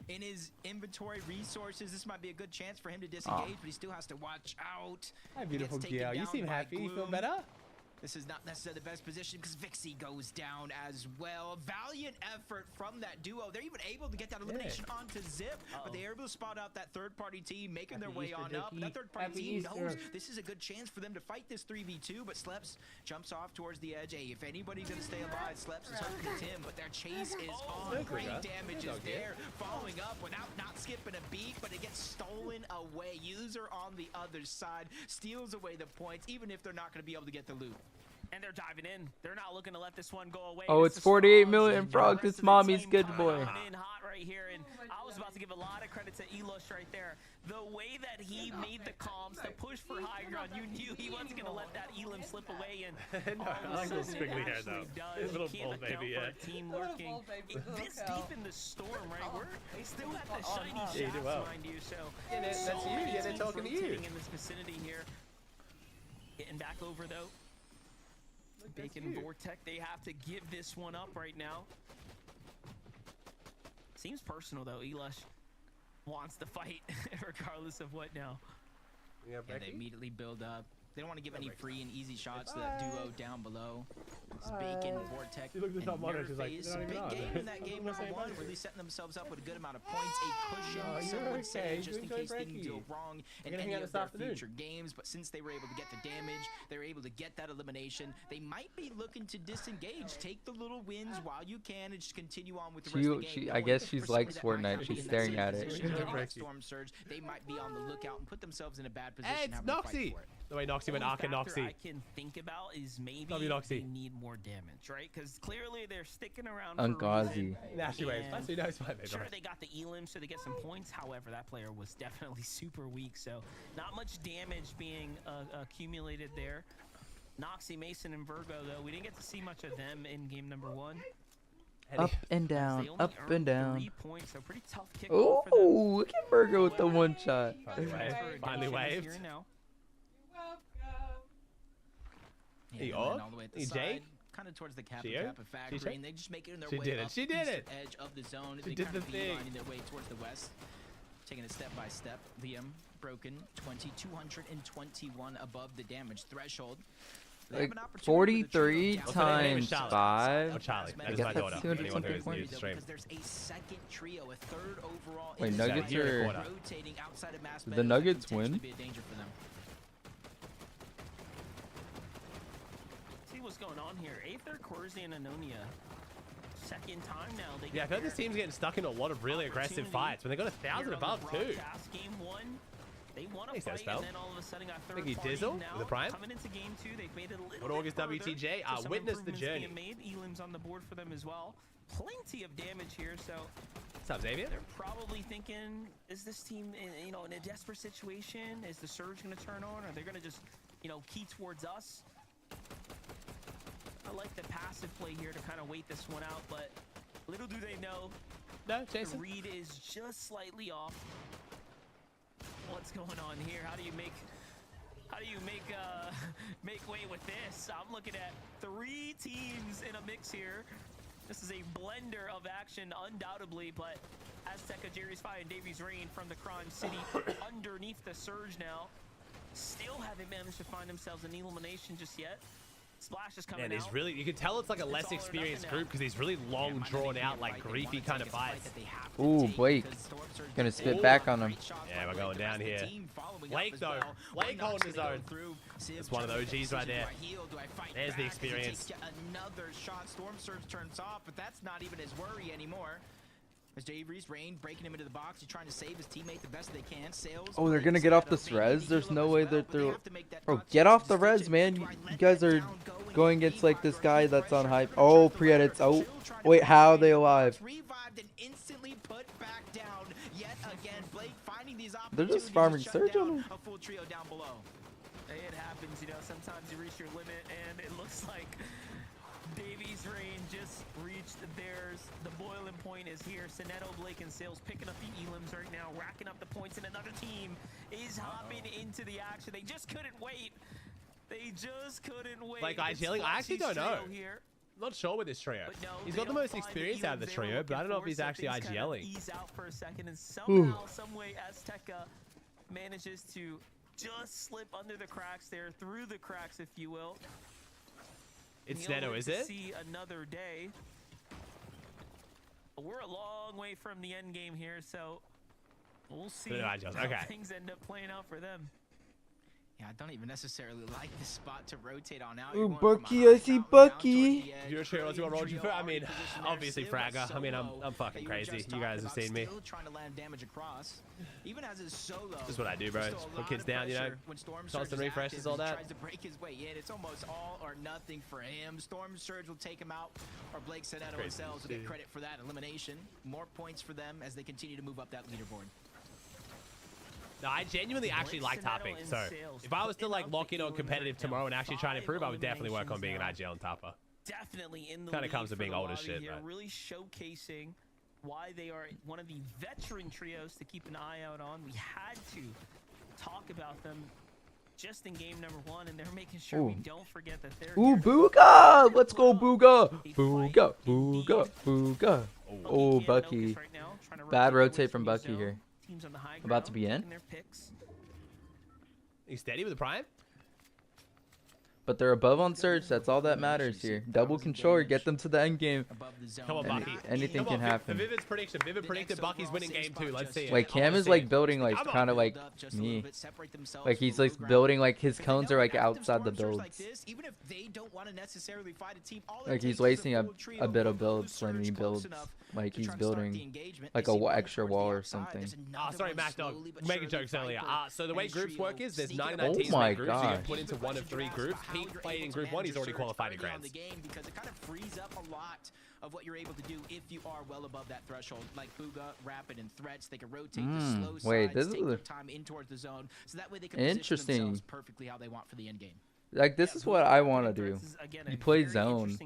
in his inventory resources, this might be a good chance for him to disengage, but he still has to watch out. Hi, He beautiful gets taken girl. You down seem by happy. You feel Gloom. better? This is not necessarily the best position because Vixie goes down as well. Valiant effort from that duo. They're even able to get that elimination onto Zip, but they're able to spot out that third-party team, making their way on up. And that third-party team knows this is a good chance for them to fight this 3v2, but Sleps jumps off towards the edge. Hey, if anybody's going to stay alive, Sleps is hoping it's him, but their chase is on. Great damage is there. Following up without not skipping a beak, but it gets stolen away. User on the other side steals away the points, even if they're not going to be able to get the loot. And they're diving in. They're not looking to let this one go away. Oh, This it's is 48 Frogs million and the frogs. rest It's of the mommy's team good coming boy. in hot right here, and I was about to give a lot of credit to Elush right there. The way that he made the comms to push for high ground, you knew he wasn't going to let that Elim slip away. And No, all I of a like little sudden it squiggly hair, actually though. does. Little You ball can't account baby, for yeah. a team lurking this deep in the storm, right? We're still at the shiny Yeah, you shafts, do well. mind you. So Yeah, that's so you. many Yeah, they're teams talking to you. rotating in this vicinity here. Getting back over though. Beak and Vortec, they have to give this one up right now. Seems personal though. Elish wants to fight regardless of what now. Yeah, they immediately build up. They don't want to give any free and easy shots to that duo down below. It's Beak and Vortec and Mirrorface. Big game in that game number 1, really setting themselves up with a good amount of points, a cushion, some would say, just in case things go wrong in any of their future games. But since they were able to get the damage, they were able to get that elimination, they might be looking to disengage, take the little wins while you can, and just continue on with the rest of the game. I guess she likes Fortnite. She's staring at it. Storm Surge, they might be on the lookout and put themselves in a bad position. Hey, it's Noxy! The way Noxy went Arc and Noxy. I can think about is maybe they need more damage, right? Because clearly they're sticking around Ungazi. Sure, they got the elim, so they get some points. However, that player was definitely super weak, so not much damage being accumulated there. Noxy, Mason, and Virgo, though, we didn't get to see much of them in game number 1. Up and down, up and down. 3 points, so pretty tough kick. Oh, look at Virgo with the one shot. Finally waved. Hey, all the way at the side, kind of towards the Kappa factory, and they just make it in their way up the edge of the zone. They kind of beelining their way towards the west, taking it step by step. Liam broken 2,221 above the damage threshold. Like 43 times 5. Oh, Charlie, that is my daughter. 200 something points. Because there's a second trio, a third overall. Wait, Nuggets are rotating outside of mass. The Nuggets win. Be a danger for them. What's going on here? Aether, Corsi, and Anonia. Second time now. Yeah, I feel like this team's getting stuck in a lot of really aggressive fights. When they got 1,000 above too. Game 1, they want to fight, and then all of a sudden got third party Dizzle now. with the prime. Coming into game 2, they've made it a little What August bit WTJ? so Witness the journey. made. Elim's on the board for them as well. Plenty of damage here, so. What's up, Xavier? They're probably thinking, is this team in a desperate situation? Is the surge going to turn on? Or are they going to just, key towards us? I like the passive play here to kind of wait this one out, but little do they know, Jason. the read is just slightly off. What's going on here? How do you make make way with this? I'm looking at 3 teams in a mix here. This is a blender of action, undoubtedly, but Azteca, Jerry's Fire, and Davies Rain from the Crime City underneath the surge now. Still haven't managed to find themselves an elimination just yet. Splash is coming out. He's really, you can tell it's like a less experienced group because these really long, drawn out, like griefy kind of fights. Ooh, Blake. Gonna spit back on him. Yeah, we're going down here. Blake though. Blake holding his own. That's one of the OGs right there. There's the experience. Another shot. Storm Surge turns off, but that's not even his worry anymore. As Davies Rain breaking him into the box, he's trying to save his teammate the best they can. Sales. Oh, they're gonna get off this res? There's no way that they're... Bro, get off the res, man. You guys are going against, like, this guy that's on hype. Oh, pre-edits. Oh, wait, how are they alive? They're just farming Surge on him. A full trio down below. It happens, sometimes you reach your limit, and it looks like Davies Rain just reached theirs. The boiling point is here. Sinetto, Blake, and Sales picking up the elims right now, racking up the points, and another team is hopping into the action. They just couldn't wait. They just couldn't wait. Like, I actually don't know. Not sure with this trio. No, he's got the most experience out of the trio, but I don't know if he's actually IGLing. Ease out for a second, and somehow, someway, Azteca manages to just slip under the cracks there, through the cracks, if you will. It's Neto, is it? See another day. We're a long way from the end game here, so we'll see how things end up playing out for them. Yeah, I don't even necessarily like this spot to rotate on out. Ooh, Bucky, I see Bucky. You're sure let's go Roger. I mean, obviously Fragga. I mean, I'm fucking crazy. You guys have seen me. Trying to land damage across. Even as his solo. This is what I do, bro. Just put kids down, constant refreshes, all that. Tries to break his way in. It's almost all or nothing for him. Storm Surge will take him out, or Blake Sinetto and Cells will get credit for that elimination. More points for them as they continue to move up that leaderboard. No, I genuinely actually like topping. So if I was to like lock in on competitive tomorrow and actually try to improve, I would definitely work on being an IGL and topper. Definitely in the kind of comes to being old as shit. But really showcasing why they are one of the veteran trios to keep an eye out on. We had to talk about them just in game number 1, and they're making sure we don't forget that they're Ooh, BUGHA! Let's go, BUGHA! BUGHA, BUGHA, BUGHA. Oh, Bucky. Bad rotate from Bucky here. About to be in. He's steady with the prime. But they're above on Surge. That's all that matters here. Double control, get them to the end game. Come on, Bucky. Anything can happen. Vivid's prediction. Vivid predicted Bucky's winning game 2. Let's see it. Like Cam is like building like kind of like me. Like he's like building like his cones are like outside the builds. Like he's wasting a bit of builds when he builds. Like he's building like a extra wall or something. Oh, sorry, Mac Dog. Making jokes earlier. So the way groups work is there's 99 teams my in groups. You gosh. get put into one of 3 groups. Peak played in group 1. He's already qualified in grands. Because it kind of frees up a lot of what you're able to do if you are well above that threshold. Like BUGHA, Rapid, and Threats, they can rotate the slow wait, sides, this take is their time in towards the zone, so that way they can position interesting. themselves perfectly how they want for the end game. Like this is what I want to do. You play zone,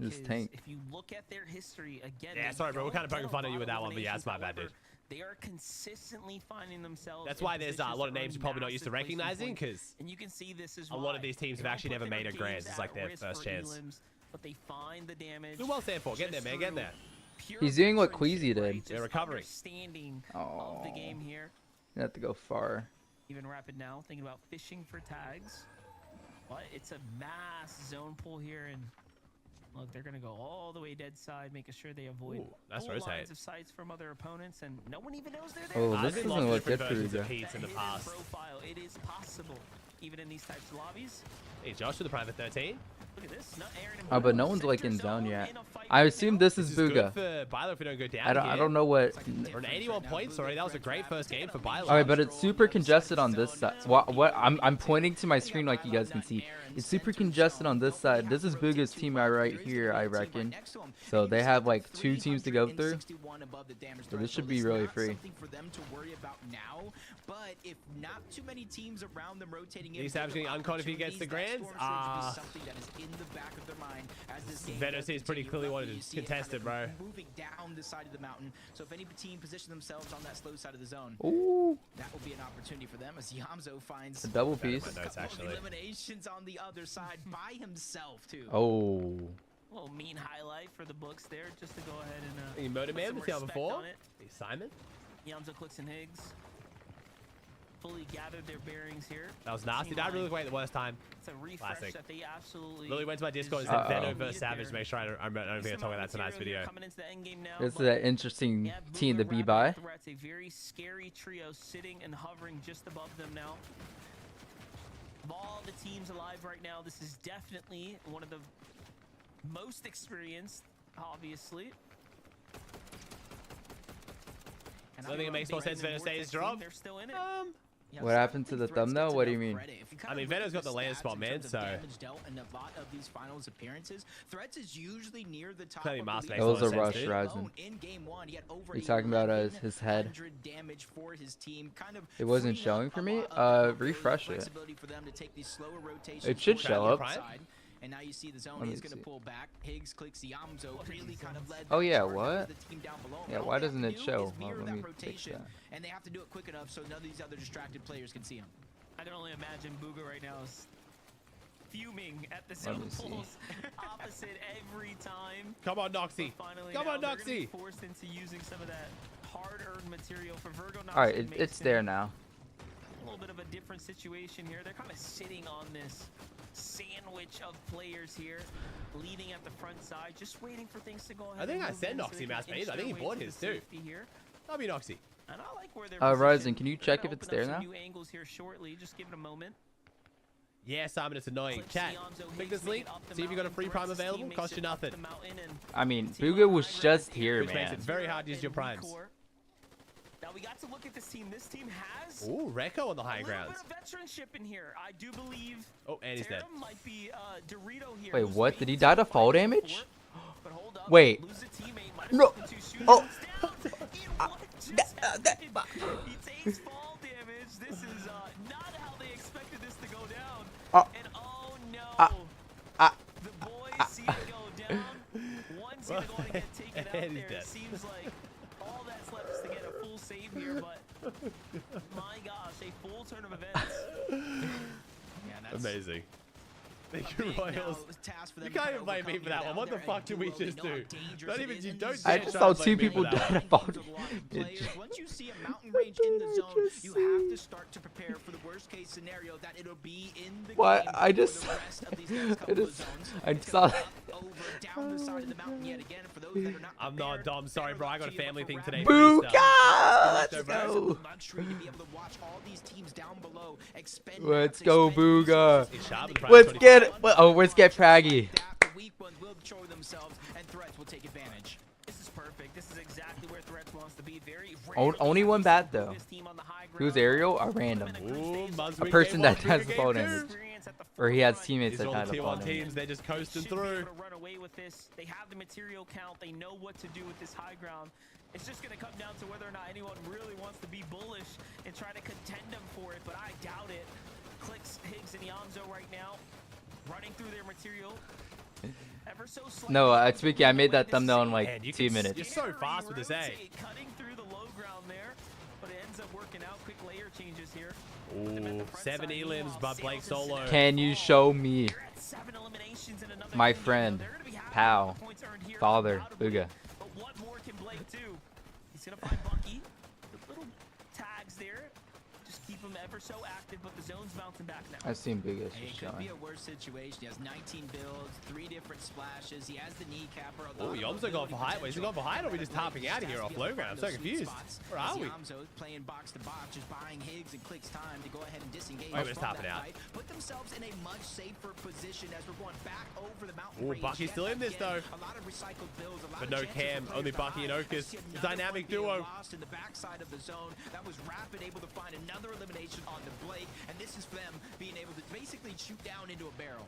just tank. If you look at their history again, Yeah, sorry, bro. We're kind of poking fun at you with that one, but yeah, it's my bad, dude. They are consistently finding themselves. That's why there's a lot of names you're probably not used to recognizing, because a lot of these teams have actually never made a grands. It's like their first chance. But they find the damage. Do well, Sanford. Get there, man. Get there. He's doing what Queasy did. They're recovering. Of the game here. You have to go far. Even Rapid now thinking about fishing for tags. But it's a mass zone pull here, and look, they're gonna go all the way dead side, making sure they avoid lines of sights from other opponents, and no one even knows they're there. Oh, this doesn't look good for you. HEATS in the past. Profile, it is possible, even in these types of lobbies. Hey, Josh with the private 13. Look at this. Oh, but no one's like in zone yet. I assume this is BUGHA. For Bilo if we don't go down I don't know what. We're at 81 points. Sorry, that was a great first game for Bilo. Alright, but it's super congested on this side. What I'm pointing to my screen like you guys can see. It's super congested on this side. This is BUGHA's team right here, I reckon. So they have like 2 teams to go through. So this should be really free. But if not too many teams around them rotating in, he's having uncon if he gets the grands. Venos is pretty clearly wanted to contest it, bro. Moving down the side of the mountain. So if any team position themselves on that slow side of the zone, that will be an opportunity for them as Yamzo finds a double piece. Eliminations on the other side by himself too. Oh. A little mean highlight for the books there, just to go ahead and he motor man with the before. Hey, Simon. Yamzo, Clix, and Higgs fully gathered their bearings here. That was nasty. That really went the worst time. It's a refresh that they absolutely. Lily went to my Discord and said Veno versus Savage. Make sure I don't think I talk about that tonight's video. This is an interesting team to be by. It's a very scary trio sitting and hovering just above them now. Of all the teams alive right now, this is definitely one of the most experienced, obviously. I think it makes more sense Veno stays drop. They're still in it. What happened to the thumbnail? What do you mean? I mean, Veno's got the land spot, man, so. In a lot of these finals appearances, Threats is usually near the top. That was a rush, Ryzen. You're talking about his head. It wasn't showing for me? Refresh it. It should show up. And now you see the zone is going to pull back. Higgs, Clix, Yamzo really kind of led. Oh yeah, what? Yeah, why doesn't it show? Well, let me fix that. And they have to do it quick enough so none of these other distracted players can see him. I can only imagine BUGHA right now is fuming at the zone pulls opposite every time. Come on, Noxy. Come on, Noxy. Forced into using some of that hard-earned material for Virgo. All right, it's there now. A little bit of a different situation here. They're kind of sitting on this sandwich of players here, leading at the front side, just waiting for things to go ahead. I think I said Noxy mouse made. I think he bought his too. That'll be Noxy. And I like where they're Ryzen, can you check if it's there now? New angles here shortly. Just give it a moment. Yeah, Simon, it's annoying. Chat, click this link. See if you got a free prime available. Cost you nothing. I mean, BUGHA was just here, Which makes it very hard to use your primes. Now we got to look at this team. This team has ooh, Rekko on the high grounds. A little bit of veteranship in here. I do believe. Oh, and he's dead. Might be, Dorito here. Wait, what? Did he die to fall damage? Wait. No. Oh. He takes fall damage. This is not how they expected this to go down. And oh no, the boys see it go down. One's gonna go and get taken out there. It seems like all that's left is to get a full save here, but my gosh, a full turn of events. Amazing. Thank you, Royals. You can't even blame me for that one. What the fuck did we just do? Not even you don't. I just saw 2 people dead about it. Once you see a mountain range in the zone, you have to start to prepare for the worst case scenario that it'll be in the What? game I for just the rest of these next couple of zones. I It's saw gonna that. be up, over, down the side of the mountain yet again. For those that are not I'm not dumb. Sorry, bro. I got a family thing today. BUGHA! Let's go. Let's go, BUGHA. Let's get it. Oh, let's get Praggy. This is perfect. This is exactly where Threats wants to be. Very Only one bad though. Who's Ariel? A random. Ooh, A person that has the phone ended. Or he has teammates that have the phone teams, ended. they're just coasting through. Run away with this. They have the material count. They know what to do with this high ground. It's just going to come down to whether or not anyone really wants to be bullish and try to contend them for it, but I doubt it. Clix, Higgs, and Yamzo right now running through their material. Ever so slightly. No, speaking, I made that thumbnail in like Man, 2 minutes. You're so fast with this A. Cutting through the low ground there, but it ends up working out. Quick layer changes here. Ooh, 7 elims, but Blake solo. Can you show me? My friend, pal, father, BUGHA. But what more can Blake do? He's gonna find Bucky. The little tags there. Just keep him ever so active, but the zone's bouncing back now. I've seen BUGHA It just could be showing. a worse situation. He has 19 builds, 3 different splashes. He has the kneecapper. Oh, Yamzo going for height. Wait, is he going for height or are we just topping out of here off low ground? I'm so confused. Where are we? Yamzo playing box to box, just buying Higgs and Clix time to go ahead and disengage. Wait, we're just topping out. Put themselves in a much safer position as we're going back over the mountain Ooh, range. Bucky's still in this though. A lot of recycled builds, a lot But of no chances Cam, for only players to Bucky and hide. Okus. See The another dynamic one being duo. lost in the backside of the zone. That was Rapid able to find another elimination on the Blake, and this is for them being able to basically shoot down into a barrel.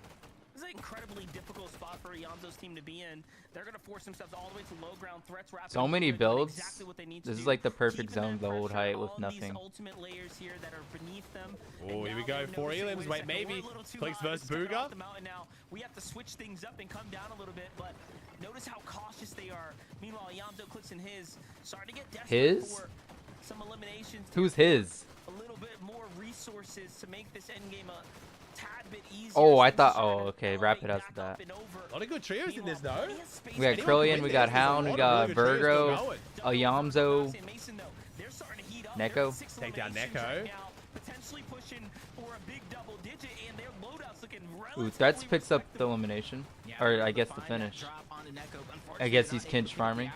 This is an incredibly difficult spot for Yamzo's team to be in. They're going to force themselves all the way to low ground. Threats Rapid. So many builds. Exactly what they need to This is do. like the perfect Keeping zone that to hold pressure height with on these nothing. ultimate layers here that are beneath them. Oh, here we go. 4 elims. Wait, maybe. Clix versus BUGHA. Now we have to switch things up and come down a little bit, but notice how cautious they are. Meanwhile, Yamzo, Clix, and his starting to get desperate His? for some eliminations. Who's his? A little bit more resources to make this endgame a tad bit easier. Oh, I thought. Oh, okay. Rapid has that. A lot of good trios in this though. We got Krillian, we got Hound, we got Virgo, a Yamzo, Neko. Take down Neko. Potentially pushing for a big double digit, and their loadout's looking Ooh, Threats picks up the elimination. Or I guess the finish. I guess he's Kinch farming.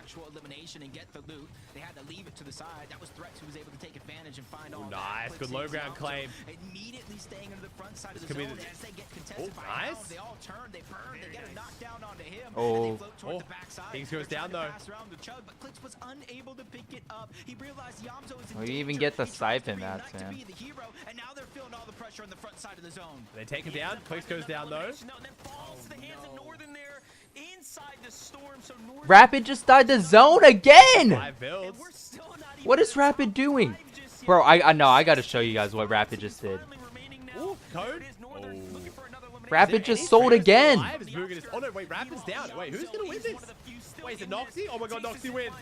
They had to leave it to the side. That was Threats who was able to take advantage and find all Nice, that. good low ground claim. Immediately staying into the front side of the Could be zone the- as they get contested by Hound. nice. They all turn, they burn, they get a knockdown onto him. Oh. And they float towards Oh. the backside. Things goes They're down, trying to though. pass around the Chug, but Clix was unable to pick it up. He realized Yamzo is in We even danger. get the He tries to siphon reunite mats, to man. be the hero, and now they're feeling all the pressure on the front side of the zone. They take him down. Clix goes down though. And then falls to the hands of Northern there inside the storm. So Northern Rapid just died the zone again! 5 builds. we're still not even What is Rapid doing? Bro, I know, I gotta show you guys what Rapid just did. Ooh, code. Rapid just sold again! Live is BUGHA just- Oh no, wait, Rapid's down. Wait, who's gonna win this? Wait, is it Noxy? Oh my god, Noxy wins.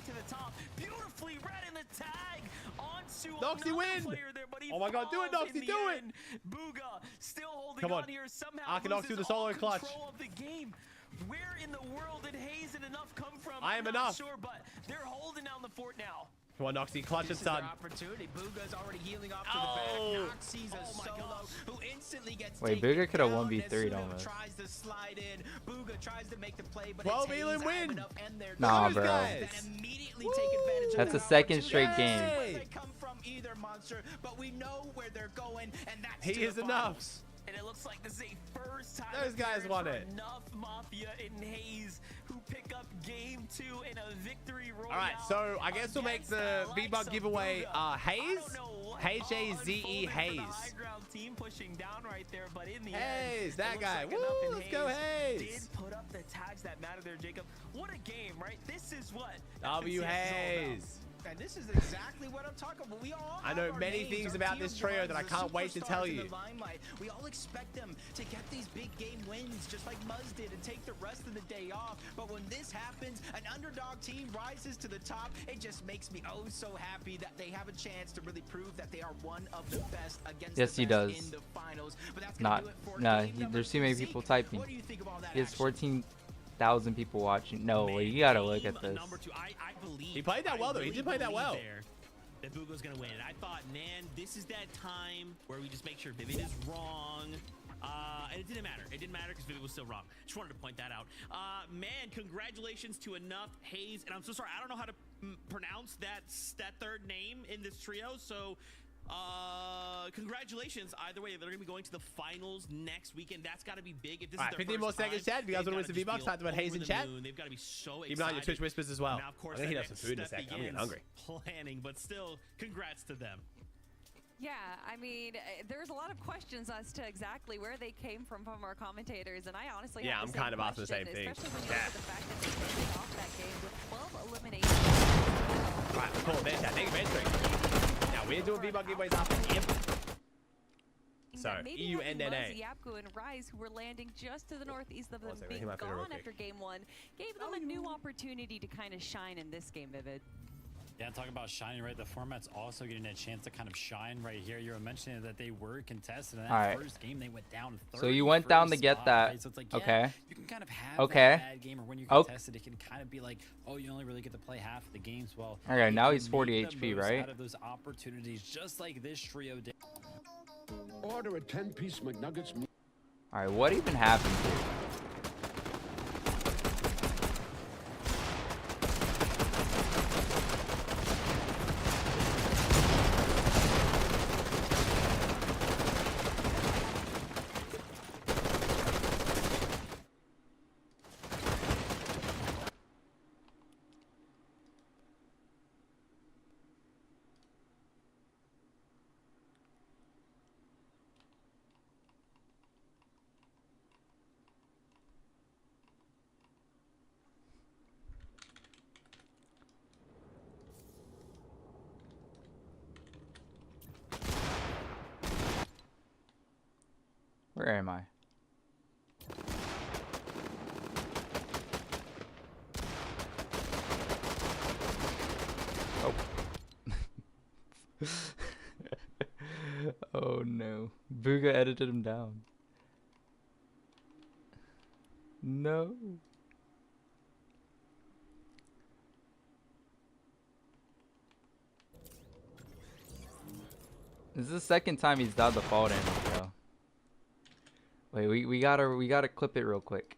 Beautifully read in the tag onto Noxy another win. player there, but he Oh my god, do it, falls Noxy, in the do it. end. BUGHA still holding Come on. here, somehow I can Noxy loses the solo all clutch. control of the game. Where in the world did Hayes and enough come from? I am I'm not enough. sure, but they're holding down the fort now. Come on, Noxy, clutch This it, is their son. opportunity. BUGHA's already healing off to Oh. the back. Noxy's a Oh my solo gosh. who instantly gets Wait, taken BUGHA coulda down. 1v3'd Nesuno almost. tries to slide in. BUGHA tries to make the play, but 12 it's elim Hayes, win. Ivanov, and their Nah, teams bro. that immediately take advantage of That's that a second opportunity. straight Not game. sure where they come from either, Monster, but we know where they're going, and that's He to the is enough. finals. And it looks like this is a first time Those guys appearance won for it. Enough Mafia and Hayes who pick up game 2 in a victory royale. All right, so I guess we'll make the VBUG giveaway Hayes. H-A-Z-E Hayes. Team pushing down right there, but in the Hayes, end, that it looks guy. like Woo, enough in let's go Hayes. Did put up the tags that matter there, Jacob. What a game, right? This is what W FNCS is all about. Hayes. And this is exactly what I'm talking about. We all I know have our many names, things our about tier this trio that I ones, the can't wait to superstars tell in you. the limelight. We all expect them to get these big game wins, just like Muzz did, and take the rest of the day off. But when this happens, an underdog team rises to the top. It just makes me oh so happy that they have a chance to really prove that they are one of the best against Yes, the he best does. in the finals. But that's Not. gonna do it for Nah, game number there's too 2. many Zeke, people typing. what do you think of all that He has action? 14,000 people watching. No, Man, you gotta look game at this. number 2. I believe. He played that well, though. He did play that well. That BUGHA's gonna win. I thought, man, this is that time where we just make sure Vivid is wrong. And it didn't matter. It didn't matter because Vivid was still wrong. Just wanted to point that out. Man, congratulations to Enough, HEATS, and I'm so sorry. I don't know how to pronounce that third name in this trio. So, congratulations. Either way, they're gonna be going to the finals next weekend. That's got to be big. If this is their 15 more first seconds, time, chat. If you guys want to win some they've V-Bucks, gotta type them at just HEATS in be over chat. the moon. They've got to be so excited. Keep an eye on your Twitch whispers as well. Now, of course, I'm gonna that heat up some food in a next sec. step I'm getting begins hungry. Planning, but still, congrats to them. Yeah, I mean, there's a lot of questions as to exactly where they came from our commentators, and I honestly Yeah, have I'm the kind of asking the question, same thing. especially when you Yeah. look at the fact that they started off that game with 12 eliminations. Right, cool. There's that. Thank you, Venturing. Now, we're doing V-Buck giveaways after him. So, maybe EUNNA. Yapko and Rise, who were landing just to the northeast of them, second, being he might be real gone quick. after game 1, gave them a new opportunity to kind of shine in this game, Vivid. Yeah, talking about shining, right? The format's also getting a chance to kind of shine right here. You were mentioning that they were contested in that first game. They went down 30. So you went down to get that. Right? So it's like, yeah, okay. you can kind of have okay. that bad game, or when you contested, it can kind of be like, oh, you only really get to play half of the games. Well, okay, now he's make 40 the HP, most right? Out of those opportunities, just like this trio did. Order a 10-piece McNuggets. All right, what even happened here? Where am I? Oh. Oh no. BUGHA edited him down. No. This is the second time he's done the fall damage, bro. Wait, we gotta clip it real quick.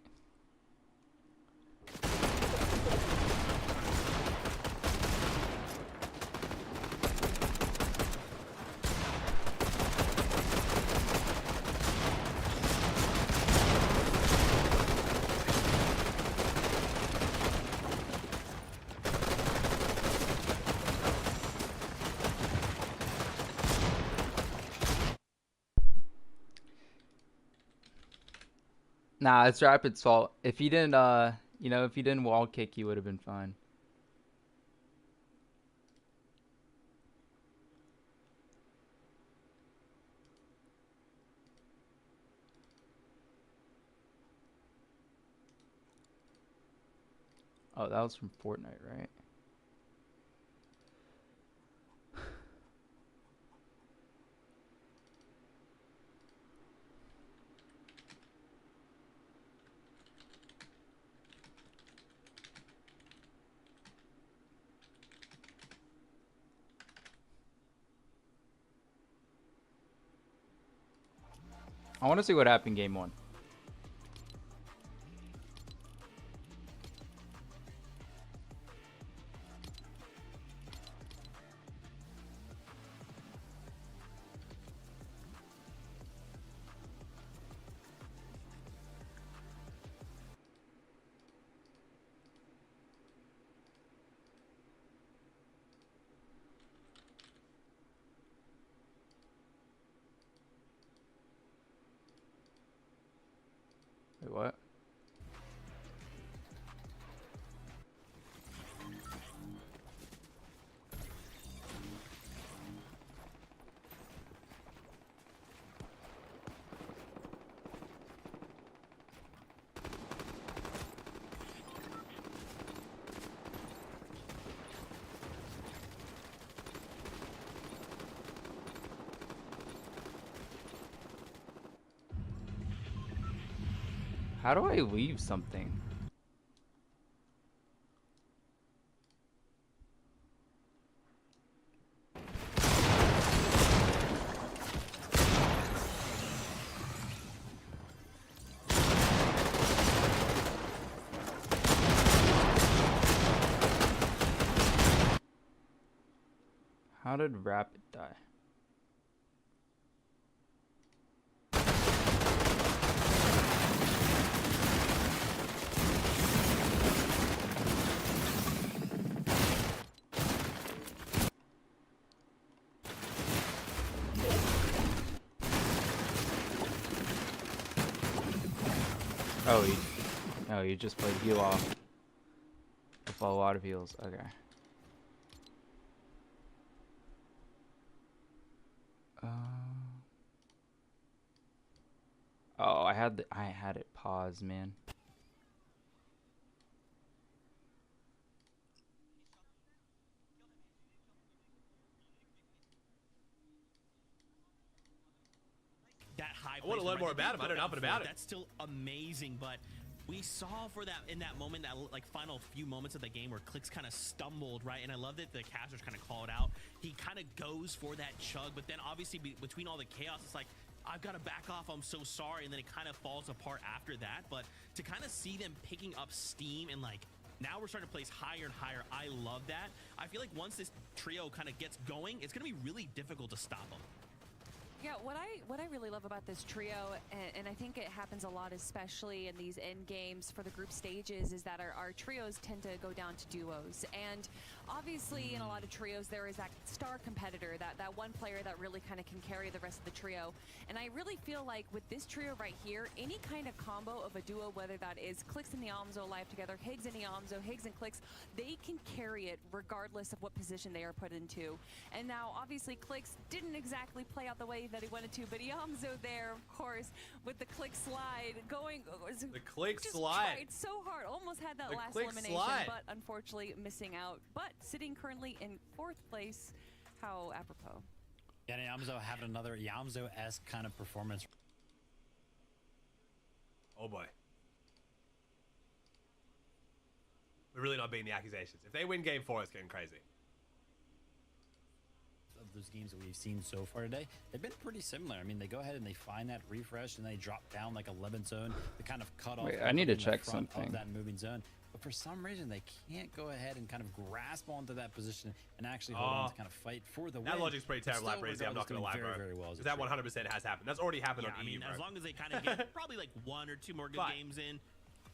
Nah, it's Rapid's fault. If he didn't, you know, if he didn't wall kick, he would have been fine. Oh, that was from Fortnite, right? I want to see what happened game 1. Wait, what? How do I leave something? How did Rapid die? Oh, you just played heal off with a lot of heals. Okay. Oh, I had it paused, man. That high. I want to learn more about him. I know nothing about it. That's still amazing, but we saw for that in that moment, that like final few moments of the game where Clix kind of stumbled, right? And I love that the casters kind of call it out. He kind of goes for that chug, but then obviously between all the chaos, it's like, I've got to back off, I'm so sorry, and then it kind of falls apart after that. But to kind of see them picking up steam and like now we're starting to place higher and higher, I love that. I feel like once this trio kind of gets going, it's going to be really difficult to stop them. Yeah, what I really love about this trio, and I think it happens a lot, especially in these end games for the group stages, is that our trios tend to go down to duos. And obviously in a lot of trios there is that star competitor, that one player that really kind of can carry the rest of the trio. And I really feel like with this trio right here, any kind of combo of a duo, whether that is Clix and Iamzo live together, Higgs and Iamzo, Higgs and Clix, they can carry it regardless of what position they are put into. And now obviously Clix didn't exactly play out the way that he wanted to, but Iamzo there, of course, with the Clix slide going. The Clix just slide. Tried so hard, almost had that The last Clix elimination, slide. but unfortunately missing out. But sitting currently in 4th place. How apropos. Yeah, Iamzo having another Iamzo-esque kind of performance. Oh boy. We're really not beating the accusations. If they win game 4, it's getting crazy. Of those games that we've seen so far today, they've been pretty similar. I mean, they go ahead and they find that refresh and they drop down like 11 zone to kind of cut off. Wait, I need to check something. Of that moving zone. But for some reason, they can't go ahead and kind of grasp onto that position and actually hold on to kind of fight for the win. That logic's pretty terrible, Breezy. I'm not going to lie, bro. Very well, that 100% has happened. That's already happened on I mean, EU, bro. as long as they kind of get probably like 1 or 2 more good games in,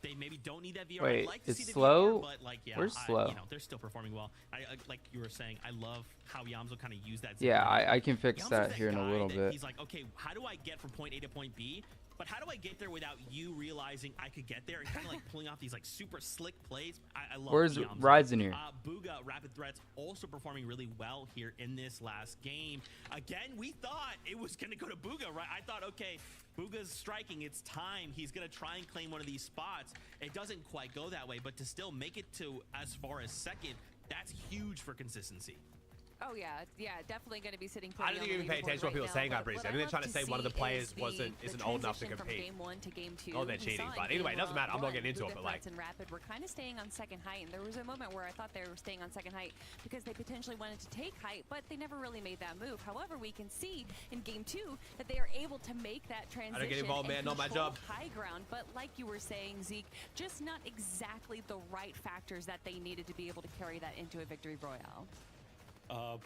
they maybe don't need that VR. Wait, I'd like to it's see the slow? VR, but like, yeah, Where's slow? You know, they're still performing well. I like you were saying, I love how Iamzo kind of used that. Yeah, I can fix Iamzo's that here in a little bit. He's like, okay, how do I get from point A to point B? But how do I get there without you realizing I could get there and kind of like pulling off these like super slick plays? I love Where's Iamzo. Rides in here? BUGHA, Rapid Threats, also performing really well here in this last game. Again, we thought it was going to go to BUGHA, right? I thought, okay, BUGHA's striking. It's time. He's going to try and claim one of these spots. It doesn't quite go that way, but to still make it to as far as second, that's huge for consistency. Oh yeah, definitely going to be sitting. I don't think you even pay attention to what people are saying, Breezy. I think they're trying to say one of the players isn't old enough to compete. From game 1 to game 2. Oh, they're cheating, but either way, it doesn't matter. I'm not getting into it, but like. And Rapid were kind of staying on second height, and there was a moment where I thought they were staying on second height because they potentially wanted to take height, but they never really made that move. However, we can see in game 2 that they are able to make that transition. I don't get involved, man. Not my job. High ground, but like you were saying, Zeke, just not exactly the right factors that they needed to be able to carry that into a victory royale.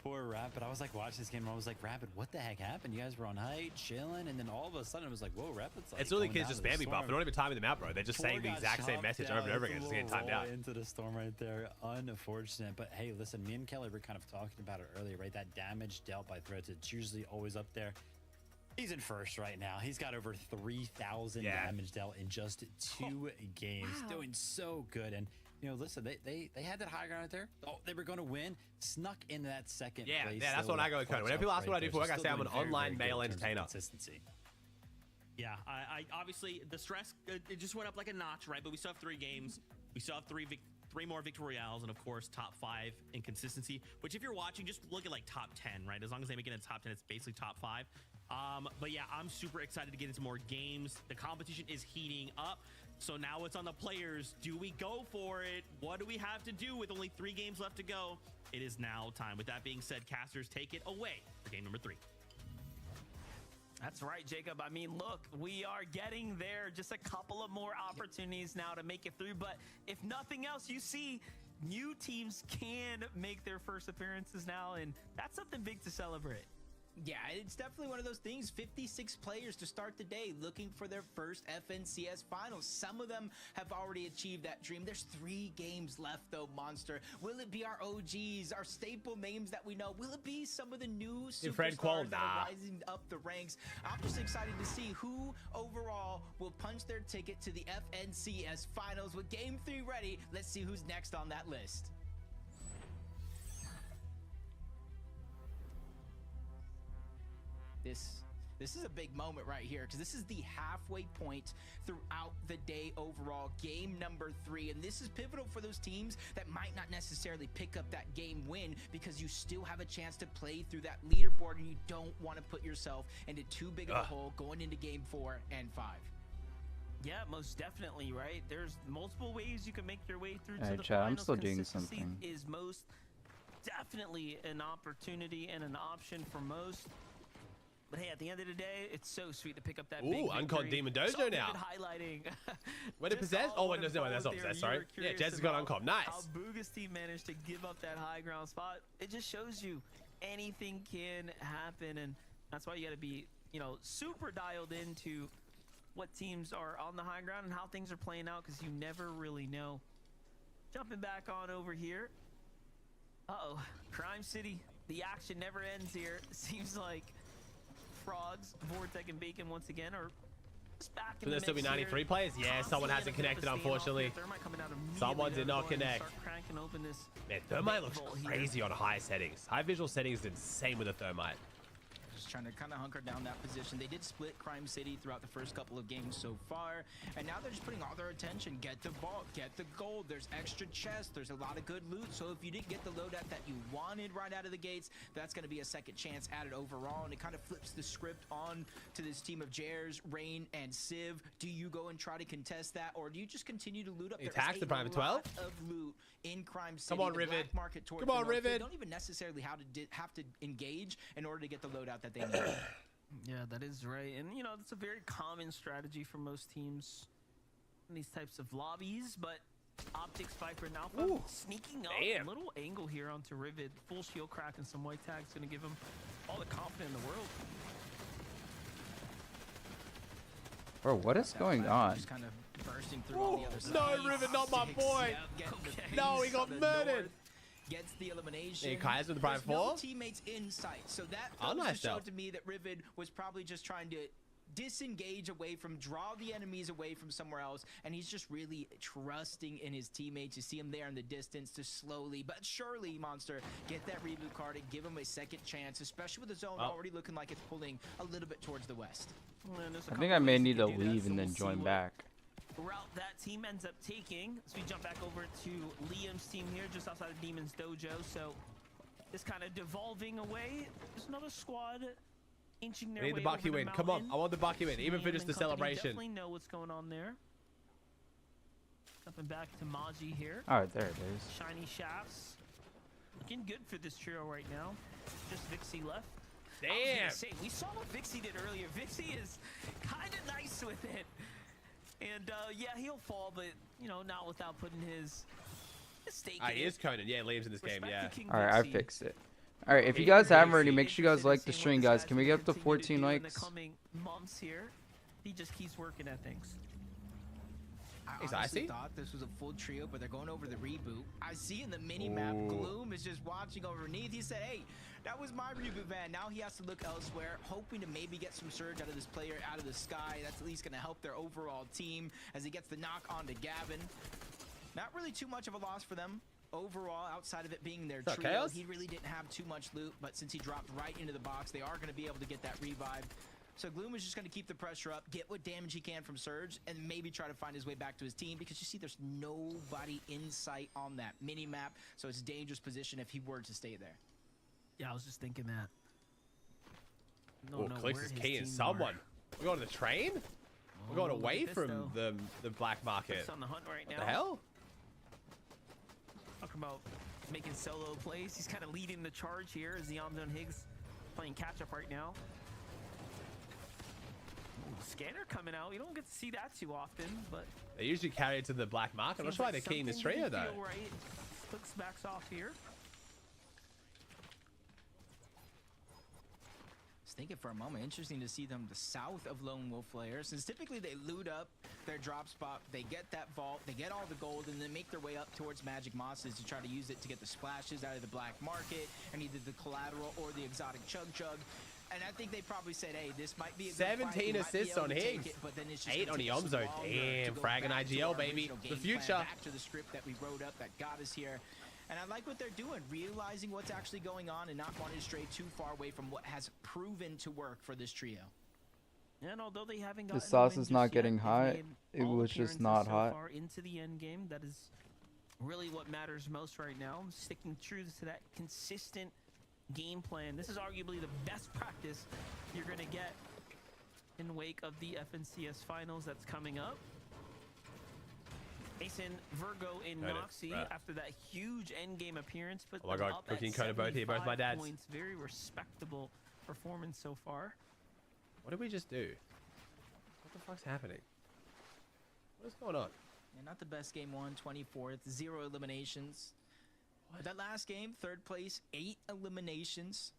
Poor Rapid. I was like watching this game and I was like, Rapid, what the heck happened? You guys were on height, chilling, and then all of a sudden it was like, whoa, Rapid's like. It's really kids just spamming buff. They're not even timing them out, bro. They're just saying the exact same message over and over again, just getting timed out. Into the storm right there. Unfortunate. But hey, listen, me and Kelly were kind of talking about it earlier, right? That damage dealt by threats, it's usually always up there. He's in first right now. He's got over 3,000 damage dealt in just 2 games. Wow. Doing so good. And you know, listen, they had that high ground right there. Oh, they were going to win. Snuck into that second place. Yeah, that's what I go with Cody. Whenever people ask what I do for work, I say I'm an online male entertainer. Consistency. Yeah, I obviously the stress it just went up like a notch, right? But we still have 3 games. We still have 3 more victory royales, and of course top 5 in consistency. Which, if you're watching, just look at like top 10, right? As long as they make it in the top 10, it's basically top 5. But yeah, I'm super excited to get into more games. The competition is heating up. So now it's on the players. Do we go for it? What do we have to do with only 3 games left to go? It is now time. With that being said, casters, take it away for game number 3. That's right, Jacob. I mean, look, we are getting there. Just a couple of more opportunities now to make it through. But if nothing else, you see new teams can make their first appearances now, and that's something big to celebrate. Yeah, it's definitely one of those things. 56 players to start the day looking for their first FNCS finals. Some of them have already achieved that dream. There's 3 games left, though, Monster. Will it be our OGs, our staple names that we know? Will it be some of the new superstars that are rising up the ranks? I'm just excited to see who overall will punch their ticket to the FNCS finals. With game 3 ready, let's see who's next on that list. This is a big moment right here, because this is the halfway point throughout the day overall, game number 3, and this is pivotal for those teams that might not necessarily pick up that game win, because you still have a chance to play through that leaderboard, and you don't want to put yourself into too big of a hole going into game 4 and 5. Yeah, most definitely, right? There's multiple ways you can make your way through to the chat, finals. I'm still doing Consistency something. is most definitely an opportunity and an option for most. But hey, at the end of the day, it's so sweet to pick up that big Uncon Demon Dojo so now. Highlighting. When it possessed? Oh, wait, no, that's not possessed, sorry. Yeah, Jez has got Uncon. Nice. How BUGHA's team managed to give up that high ground spot. It just shows you anything can happen, and that's why you got to be, you know, super dialed into what teams are on the high ground and how things are playing out, because you never really know. Jumping back on over here. Uh-oh, Crime City. The action never ends here. Seems like Frogs, Vortec, and Bacon once again are just back in the mix. Will there still be 93 players? Yeah, someone hasn't connected, unfortunately. Someone did not connect. Man, Thermite looks crazy on high settings. High visual settings is insane with a Thermite. Just trying to kind of hunker down that position. They did split Crime City throughout the first couple of games so far, and now they're just putting all their attention. Get the ball, get the gold. There's extra chests. There's a lot of good loot. So if you didn't get the loadout that you wanted right out of the gates, that's going to be a second chance added overall, and it kind of flips the script on to this team of Jers, Rain, and Civ. Do you go and try to contest that, or do you just continue to loot up? He attacks the Private 12. Of loot in Crime City. Come on, Rivet. Come on, Rivet. They don't even necessarily have to engage in order to get the loadout that they need. Yeah, that is right. And, you know, that's a very common strategy for most teams in these types of lobbies. But Optics, Viper, and Alpha sneaking up. A little angle here onto Rivet. Full shield crack and some white tags going to give him all the confidence in the world. Bro, what is going on? Just kind of bursting through on the other side. No, Rivet, not my boy. No, he got murdered. Gets the elimination. Hey, Kai's with the Private 4. No teammates in sight, so that nice showed to me that Rivet was probably just trying to disengage away from, draw the enemies away from somewhere else, and he's just really trusting in his teammates. You see him there in the distance to slowly but surely, Monster, get that reboot card and give him a second chance, especially with the zone already looking like it's pulling a little bit towards the west. I think I may need to leave and then join back. Route that team ends up taking. So we jump back over to Liam's team here, just outside of Demon's Dojo. So it's kind of devolving away. There's another squad inching their way over the mountain. Need the Bucky win. Come on, I want the Bucky win. Even finish the celebration. Definitely know what's going on there. Jumping back to Maji here. All right, there it is. Shiny Shafts. Looking good for this trio right now. Just Vixie left. Damn. Say, we saw what Vixie did earlier. Vixie is kind of nice with it. And yeah, he'll fall, but you know, not without putting his stake in he is Conan. Yeah, Liam's in this game. Yeah. All right, I fixed it. All right, if you guys haven't already, make sure you guys like the stream, guys. Can we get up to 14 likes? In the coming months here, he just keeps working at things. I honestly thought this was a full trio, but they're going over the reboot. I see in the mini-map, Gloom is just watching underneath. He said, hey, that was my reboot van. Now he has to look elsewhere, hoping to maybe get some surge out of this player out of the sky. That's at least going to help their overall team as he gets the knock onto Gavin. Not really too much of a loss for them overall, outside of it being their trio. He really didn't have too much loot, but since he dropped right into the box, they are going to be able to get that revive. So Gloom is just going to keep the pressure up, get what damage he can from Surge, and maybe try to find his way back to his team, because you see there's nobody in sight on that mini-map, so it's a dangerous position if he were to stay there. Yeah, I was just thinking that. Clix is keying someone. We going to the train? We're going Oh, look away at this, from though. the black market. Clix on the hunt right What now. the hell? Talking about making solo plays. He's kind of leading the charge here as Yamzo and Higgs playing catch up right now. Ooh, scanner coming out. You don't get to see that too often, but They usually carry it to the black market. I'm not sure why they're keying this trio though. Right. Clix backs off here. Just thinking for a moment, interesting to see them the south of Lone Wolf Lair, since typically they loot up their drop spot, they get that vault, they get all the gold, and then make their way up towards Magic Mosses to try to use it to get the splashes out of the black market, and either the collateral or the exotic chug. And I think they probably said, hey, this might be a good 17 assists on Higgs. 8 on Yomzo. Damn, fragging IGL, baby. The future. Back to the script that we wrote up that got us here. And I like what they're doing, realizing what's actually going on and not wanting to stray too far away from what has proven to work for this trio. And although they haven't The gotten sauce win is not just getting yet, hot. they've made It all was just appearances not so hot. far into the end game. That is really what matters most right now. Sticking true to that consistent game plan. This is arguably the best practice you're going to get in wake of the FNCS finals that's coming up. Mason, Virgo, and Noxy after that huge endgame appearance. Put Oh my god, up cooking at code both here, both my 75 dads. points. Very respectable performance so far. What did we just do? What the fuck's happening? What is going on? And not the best game won, 24th, 0 eliminations. But that last game, 3rd place, 8 eliminations.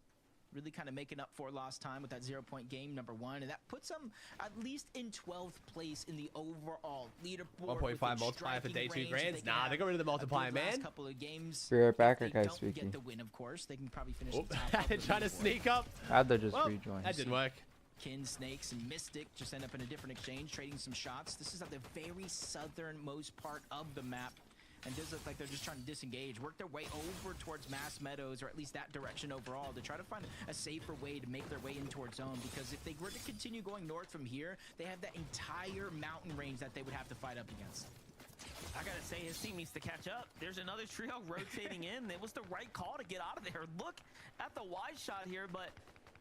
Really kind of making up for lost time with that 0-point game, number 1. And that puts them at least in 12th place in the overall leaderboard. 1.5 multiplier for day 2 grands? Nah, they got rid of the multiplier, man. Couple of games. Be right back, If guys. they don't Speaking. get the win, of course. They can probably finish Oh, the top of the trying to leaderboard. sneak up. How'd they just Well, rejoin? that didn't work. Kin, Snakes, and Mystic just end up in a different exchange, trading some shots. This is at the very southernmost part of the map. And does look like they're just trying to disengage, work their way over towards Mass Meadows, or at least that direction overall, to try to find a safer way to make their way in towards zone. Because if they were to continue going north from here, they have that entire mountain range that they would have to fight up against. I gotta say, his team needs to catch up. There's another trio rotating in. It was the right call to get out of there. Look at the wide shot here, but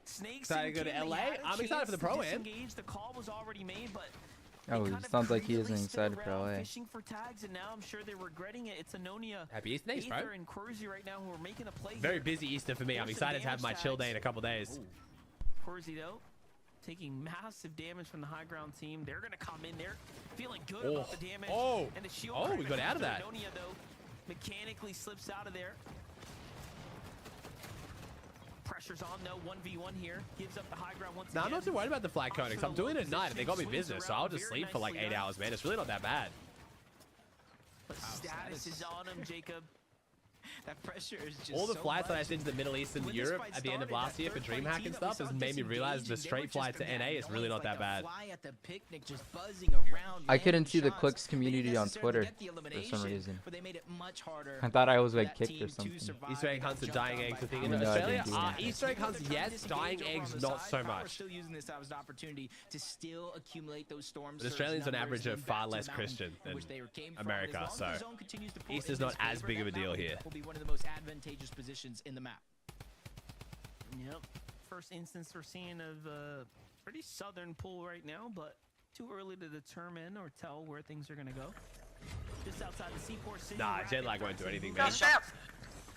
Snakes Excited to go to LA? I'm excited for the Pro-Am. The call was already made, but Oh, kind it of sounds like he creatively isn't stood excited for around LA. Fishing for tags, and now I'm sure they're regretting it. It's Anonia, Happy Easter days, bro. Aether, and Corsi right now who are making a play. Very here. busy Easter for me. I'm Force some excited to have my damage chill day tags. in a couple days. Corsi though, taking massive damage from the high ground team. They're gonna come in there, feeling good Oh. about the damage. Oh. And the shield. Oh, crack we got out of after that. Anonia though, mechanically slips out of there. Pressure's on though, 1v1 here. Gives up the high ground once Nah, I'm again. not too worried about the flag coding, 'cause I'm doing it at night and they got me Swings business, so around I'll just very sleep for like nicely 8 there. hours, man. It's really not that bad. But status is on him, Jacob. That pressure is just All the so flights that I much. did to the Middle East and When this Europe fight at the end of started, last that year for third-party DreamHack team and that we stuff has saw made me realize the disengaging, they straight were just flight to yeah, NA is really not like that a bad. fly at the picnic, just buzzing around, I couldn't landing see the shots. Clix They community didn't on necessarily Twitter get the for some elimination, reason. but they made it much harder I thought I was for like that kicked team or to something. survive. Easter egg They got hunts and jumped dying on eggs by a thing Power. in No, I Australia? didn't do that. Easter egg hunts, They're trying to yes. disengage Dying over on eggs, the not side. so Power much. still using this as an opportunity to still accumulate those storm But surge Australians on numbers average are and far back to less the mountain Christian in than which they came from. America, As long as so the zone continues to pull Easter's in not his as favor, big of that a deal mountain here. will be one of the most advantageous positions in the map. Yep. First instance we're seeing of a pretty southern pool right now, but too early to determine or tell where things are going to go. Just outside the Seaport City. Nah, rapid jet lag won't do pressing anything, move. man.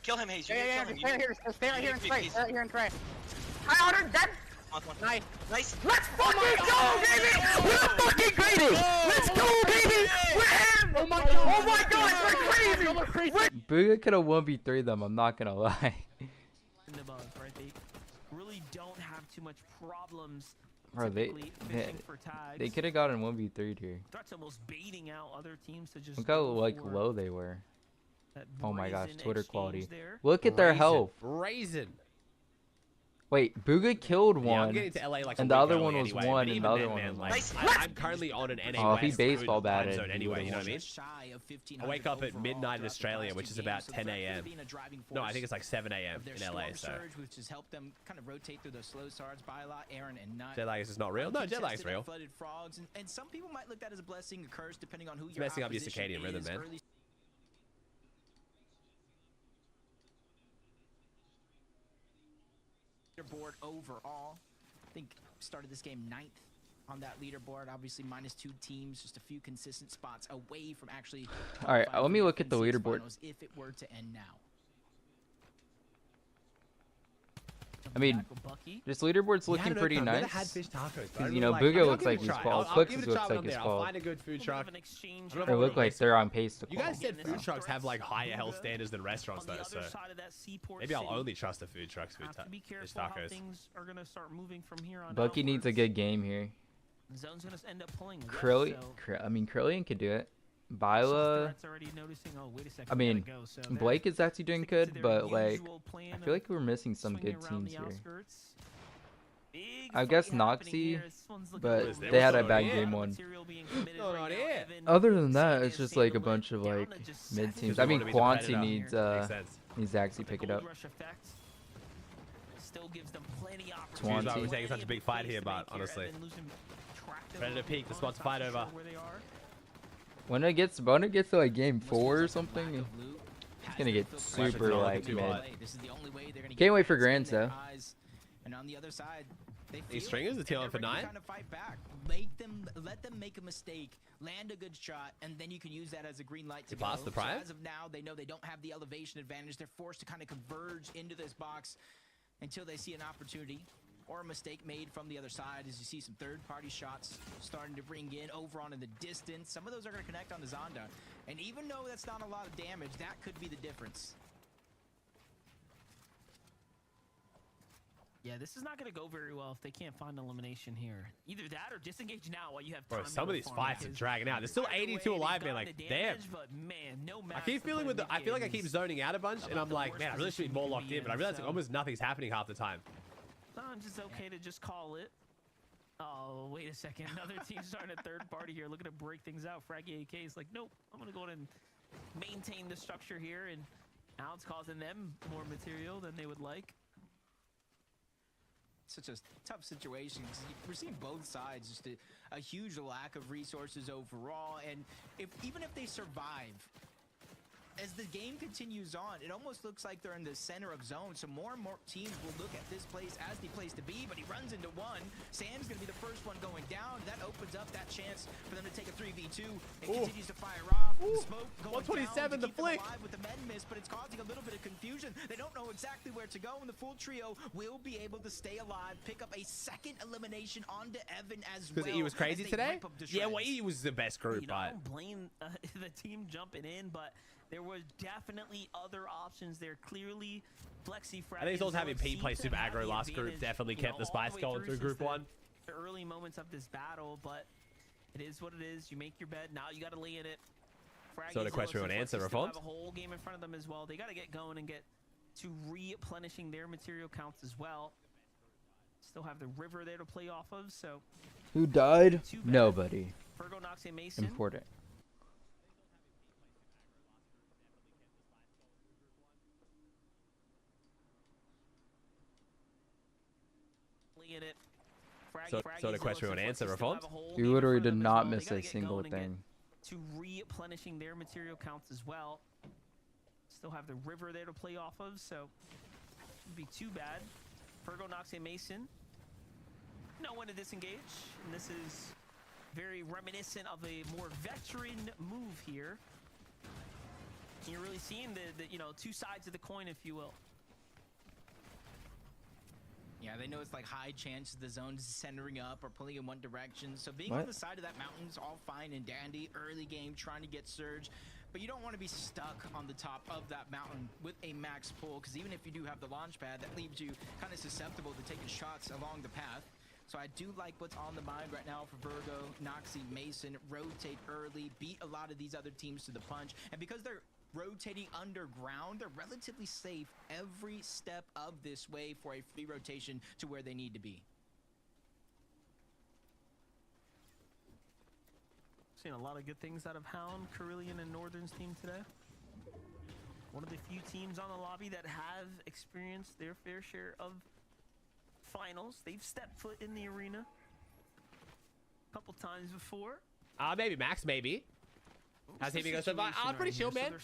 Kill him, Hayes. Yeah, Kill him. stay right here. Stay right here and try. Hayes. Stay right here and try. Hi, Honor, dead. Nice. Nice. Let's fucking go, baby! We're fucking greedy! Let's go, baby! We're him! Oh my god! Oh my god! We're crazy! BUGHA could have 1v3 them, I'm not gonna lie. And above, right? They really don't have too much problems. Bro, typically fishing for tags. they could have gotten 1v3'd here. Threats almost baiting out other teams to just Look how go like for low they were. that Oh my gosh, brazen Twitter exchange quality. there. Look at their Brazen. health. Brazen. Wait, BUGHA killed Yeah, I'm one, getting to LA like and a the week other early one was anyway, one, but and even the other then, one man, was like, one. I'm currently on an NA Oh, if he West baseball time batted, zone he anyway, you know what I mean? Just shy of 1500 I wake up at overall midnight in throughout the Australia, last which two is about games, so 10 the fact that a.m. being a driving No, I force think it's like 7 a.m. of their in LA, storm so. surge, which has helped them kind of rotate through those slow starts. Byla, Aaron, and Nut. Jet lag is just not real? No, jet lag is Contested real. at Flooded Frogs, and some people might look at as a blessing, a curse, depending on who It's your messing up your opposition circadian rhythm, is. man. Early board overall. I think started this game 9th on that leaderboard. Obviously, -2 teams, just a few consistent spots away from actually. All right, let me look at the leaderboard. If it were to end now. I mean, this leaderboard's looking pretty nice. Never had fish tacos, because you know, BUGHA looks like he's qual. Clix looks like he's qual. Find a good food truck. They look like they're on pace to You qual. guys said food trucks have like higher health standards than restaurants, though. So maybe I'll only trust the food trucks fish tacos. Bucky needs a good game here. Zone's gonna end up pulling. I mean, Krillian could do it. Byla. I mean, Blake is actually doing good, but like, I feel like we're missing some good teams here. I guess Noxy, but they had a bad game one. Other than that, it's just like a bunch of like mid teams. I mean, Quanti needs to actually pick it up. We're taking such a big fight here, but honestly, ready to peak. The spot's fight over. When it gets to like game 4 or something, it's gonna get super like mid. Can't wait for Grands though. And on the other side, these stringers, the TL for 9. Let them make a mistake, land a good shot, and then you can use that as a green light to pass the prime. So as of now, they know they don't have the elevation advantage. They're forced to kind of converge into this box until they see an opportunity or a mistake made from the other side. As you see some third-party shots starting to bring in over on in the distance. Some of those are going to connect on the Zonda. And even though that's not a lot of damage, that could be the difference. Yeah, this is not going to go very well if they can't find elimination here. Either that or disengage now while you have time. Bro, some of these fights are dragging out. There's still 82 alive, man. Like, damn. But man, no I keep feeling with the, I feel like I keep zoning out a bunch, and I'm like, man, I really should be more locked in. But I realize like almost nothing's happening half the time. Sometimes it's okay to just call it. Oh, wait a second. Another team starting a third party here, looking to break things out. Fraggy AK is like, nope, I'm going to go ahead and maintain the structure here. And now it's causing them more material than they would like. Such a tough situation because we're seeing both sides just a huge lack of resources overall. And even if they survive, as the game continues on, it almost looks like they're in the center of zone. So more and more teams will look at this place as the place to be, but he runs into one. Sam's going to be the first one going down. That opens up that chance for them to take a 3v2 and continues to fire off. The smoke going 127, down the flick. with the med miss, but it's causing a little bit of confusion. They don't know exactly where to go, and the full trio will be able to stay alive, pick up a second elimination onto Evan as well. Because he was crazy today? Yeah, well, he was the best group, You know, I don't blame the team jumping in, but there were definitely other options there. Clearly, Flexi I think it's also having Pete play super aggro last group definitely kept the spice going through group 1. The early moments of this battle, but it is what it is. You make your bed. Now you got to lay in it. So the question we want to answer, Rafon? Have a whole game in front of them as well. They got to get going and get to replenishing their material counts as well. Still have the river there to play off of, so. Who died? Nobody. Fergo, Noxy, Mason. Important. So the question we want to answer, Rafon? You literally did not miss a single thing. To replenishing their material counts as well. Still have the river there to play off of, so wouldn't be too bad. Fergo, Noxy, Mason. Know when to disengage, and this is very reminiscent of a more veteran move here. You're really seeing the you know, two sides of the coin, if you will. Yeah, they know it's like high chance the zone's centering up or pulling in one direction. So being on the side of that mountain's all fine and dandy. Early game, trying to get surge. But you don't want to be stuck on the top of that mountain with a max pull, because even if you do have the launch pad, that leaves you kind of susceptible to taking shots along the path. So I do like what's on the mind right now for Virgo, Noxy, Mason. Rotate early, beat a lot of these other teams to the punch. And because they're rotating underground, they're relatively safe every step of this way for a free rotation to where they need to be. Seen a lot of good things out of Hound, Carillion, and Northern's team today. One of the few teams on the lobby that have experienced their fair share of finals. They've stepped foot in the arena a couple times before. Maybe Max, maybe. How's he going so far? I'm pretty chill, man. So they're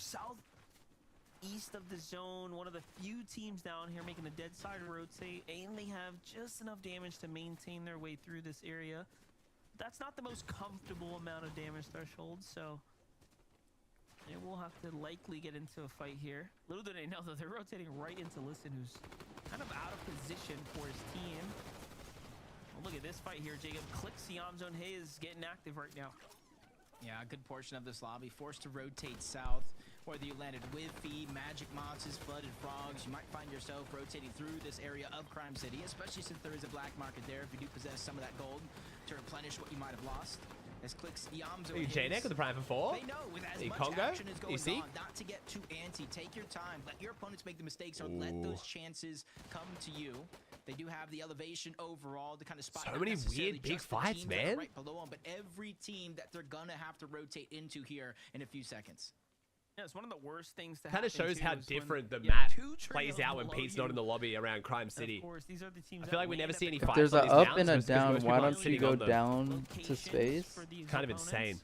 southeast of the zone, one of the few teams down here making a dead side rotate, and they have just enough damage to maintain their way through this area. that's not the most comfortable amount of damage threshold, so they will have to likely get into a fight here. Little do they know that they're rotating right into Listen, who's kind of out of position for his team. Well, look at this fight here, Jacob. Clix, Yamzo, and Hay is getting active right now. Yeah, a good portion of this lobby forced to rotate south. Whether you landed with feed, magic monsters, flooded frogs, you might find yourself rotating through this area of Crime City, especially since there is a black market there if you do possess some of that gold to replenish what you might have lost. As Clix, Yamzo, J-Neck with the Prime for 4. They know with as much Congo, action is going on, not to get too antsy. Take your time. Let your opponents make the mistakes or let those chances come to you. They do have the elevation overall to kind of spot. So many weird big fights, man. Right below them, but every team that they're gonna have to rotate into here in a few seconds. Yeah, it's one of the worst things to kind of shows how when, different the yeah, map two plays out when Pete's not in the lobby around Crime City. Of course, these are the teams I feel like we never see any If fights. there's on an these up downs, and a because down, most why people are don't you sitting go on them. down to space? Kind of insane.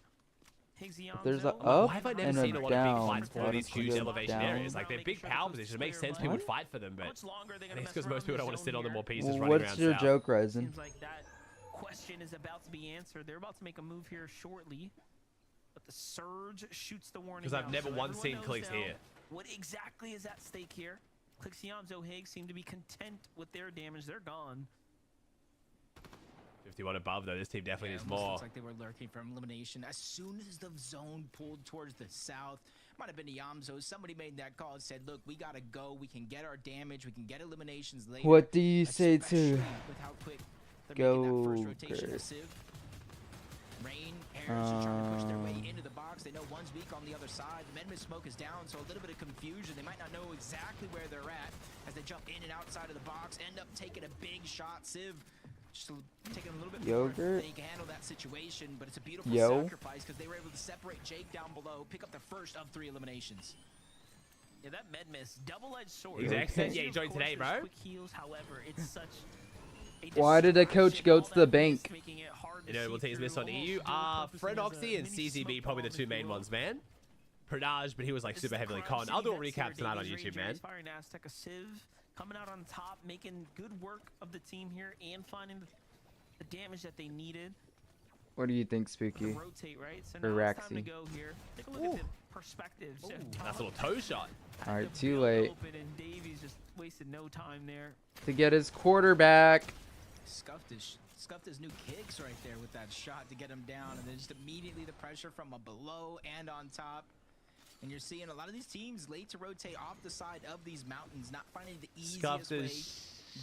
If there's an Why up have I never and seen a a lot of big down, fights for why these don't you huge go elevation down? areas? Like, they're big power positions. It makes sense people would fight for them, but I think it's because most people don't want to sit on them more pieces Well, running what's around your south. joke, Ryzen? Seems like that question is about to be answered. They're about to make a move here shortly. But the surge shoots the warning. Because I've never so once seen everyone Clix knows now here. What exactly is at stake here? Clix, Yamzo, Higgs seem to be content with their damage. They're gone. 51 above, though. This team definitely needs more. Looks like they were lurking from elimination. As soon as the zone pulled towards the south, might have been Yamzo. Somebody made that call and said, look, we got to go. We can get our damage. We can get eliminations later. What do you say to Especially with how quick they're making that first rotation of Civ. Rain, Harris are trying to push their way into the box. They know one's weak on the other side. The Medmist smoke is down, so a little bit of confusion. They might not know exactly where they're at as they jump in and outside of the box, end up taking a big shot. Civ just taking a little bit more than he can handle that situation, but it's a beautiful sacrifice because they were able to separate Jake down below, pick up the first of 3 eliminations. Yeah, that Medmist, double-edged sword. He's excellent. Yeah, he joined today, bro. Quick heals, however, it's such Why did a coach go to the bank? You know, we'll take his miss on EU. Fred Oxy and CZB probably the 2 main ones, man. Pradaj, but he was like super heavily con. I'll do a recap tonight on YouTube, man. Firing Aztec, a Civ coming out on top, making good work of the team here and finding the damage that they needed. What do you think, Spooky? Rotate, right? So Or now it's time to Raxi? go here. Take a look at the perspectives. Nice little toe shot. All right, too late. And Davies just wasted no time there. To get his quarterback. Scuffed his new kicks right there with that shot to get him down, and then just immediately the pressure from a below and on top. And you're seeing a lot of these teams late to rotate off the side of these mountains, not finding the easiest way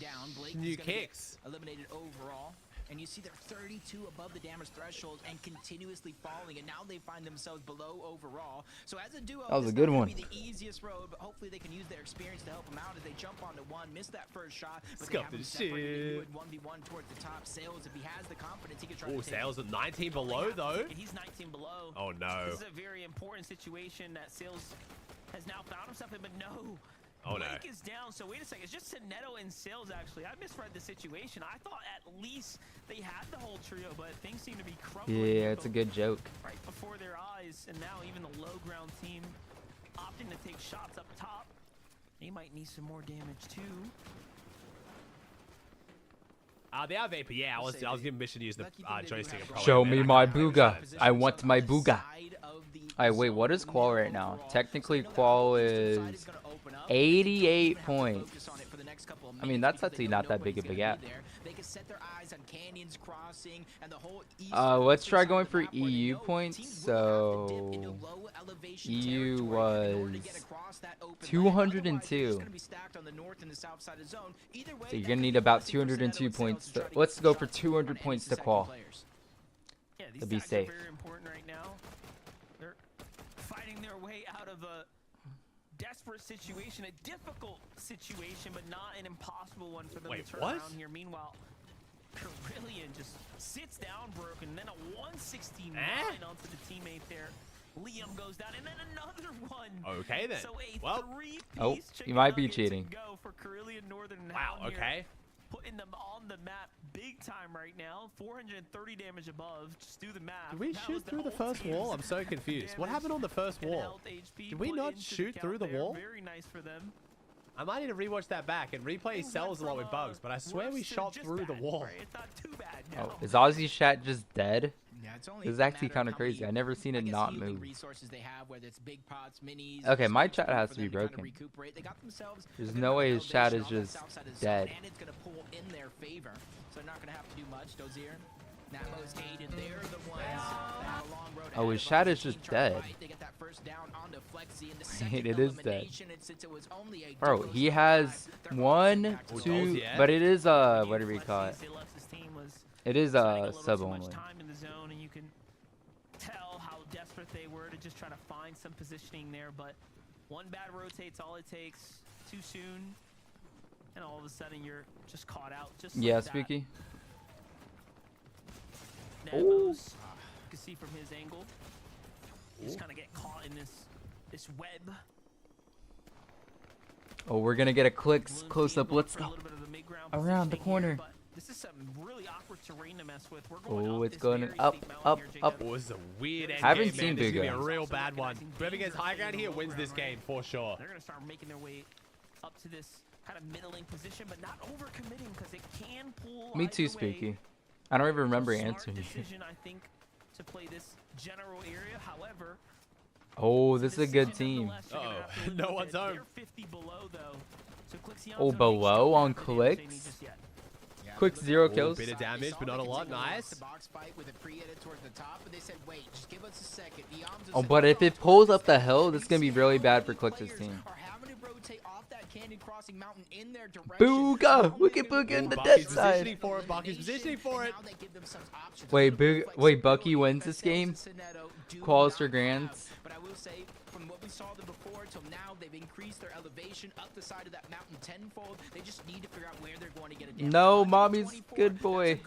down. Blake new is gonna kicks get eliminated overall. And you see they're 32 above the damage threshold and continuously falling, and now they find themselves below overall. So as a duo, that was a good one. Be the easiest road, but hopefully they can use their experience to help them out as they jump onto one, miss that first shot, but they have them separated 1v1 towards the top. Sales, if he has the confidence, he can try to take Sales at 19 below, though. He's 19 below. Oh, no. This is a very important situation that Sales has now found himself in, but no. Oh, no. Blake is down, so wait a second. It's just Sinetto and Sales, actually. I misread the situation. I thought at least they had the whole trio, but things seem to be crumbling. Yeah, it's a good joke. Right before their eyes, and now even the low ground team opting to take shots up top. They might need some more damage, too. They are Vapor. Yeah, I was given permission to use the joystick. Show me my BUGHA. I want my BUGHA. Alright, wait, what is qual right now? Technically, qual is 88 points. I mean, that's actually not that big of a gap. Let's try going for EU points. So, EU was 202. So you're gonna need about 202 points. Let's go for 200 points to qual. To be safe. Very important right now. They're fighting their way out of a desperate situation, a difficult situation, but not an impossible one for them to turn around here. Meanwhile, Carillion just sits down broken, then a 169 onto the teammate there. Liam goes down, and then another one. Okay, then. So a well, you might be cheating. Go for Carillion Northern. Wow, okay. Putting them on the map big time right now. 430 damage above. Just do the math. Did we shoot through the first wall? I'm so confused. What happened on the first wall? Did we not shoot through the wall? Very nice for them. I might need to rewatch that back, and replay sells a lot with bugs, but I swear we shot through the wall. It's not too bad. Oh, is Aussie's chat just dead? Yeah, it's only This is a actually matter kind of of how crazy. many, I never seen I it guess, not healing move. resources they have, whether it's big pots, minis, Okay, or my something chat has for to be them kind of broken. recuperate. They got themselves There's a good no amount way of his chat elevation is on that just south side of the dead. zone, and it's gonna pull in their favor, so they're not gonna have to do much. Dozier, Natmos, Aiden, they're the ones that have a long road Oh, ahead his of chat them. is just Try to dead. fight. They get that first down onto Flexi in the second It is dead. elimination, and since it was only a Bro, duo he squad, has they're one, also back to two, yeah. but it is what do we call it? It is sub only. Time in the zone, and you can tell how desperate they were to just try to find some positioning there, but one bad rotate's all it takes. Too soon, and all of a sudden you're just caught out. Just Yeah, like that. Spooky. Nemos, you can see from his angle, you just kind of get caught in this web. Oh, we're gonna get a Clix close up. Let's go. Around the corner. This is some really awkward terrain to mess with. We're Oh, up it's this going very up, steep mountain up, here, up. Jacob. Oh, this is a weird endgame, Haven't man. seen This is gonna be BUGHA. a real bad one. Whoever gets high ground here wins this game for sure. They're gonna start making their way up to this kind of middling position, but not overcommitting because it can pull. Me too, either way. Spooky. I don't even remember Smart answering you. decision, I think, to play this general area. However, Oh, this is a good team. Uh-oh. No one's home. they're 50 below though. So Clixian's Oh, don't below make on the damage they need Clix? just yet. Quick 0 Oh, kills. bit of damage, but not a lot. Nice. Oh, but if it pulls up the hill, this is gonna be really bad for Clix's team. BUGHA! Look at BUGHA in the dead Bucky's side. positioning for it. Bucky's positioning for it. Wait, Bucky wins this game? Quals or grands? But I will say, from what we saw them before till now, they've increased their elevation up the side of that mountain tenfold. They just need to figure out where they're going to get it down. No, mommy's good boy.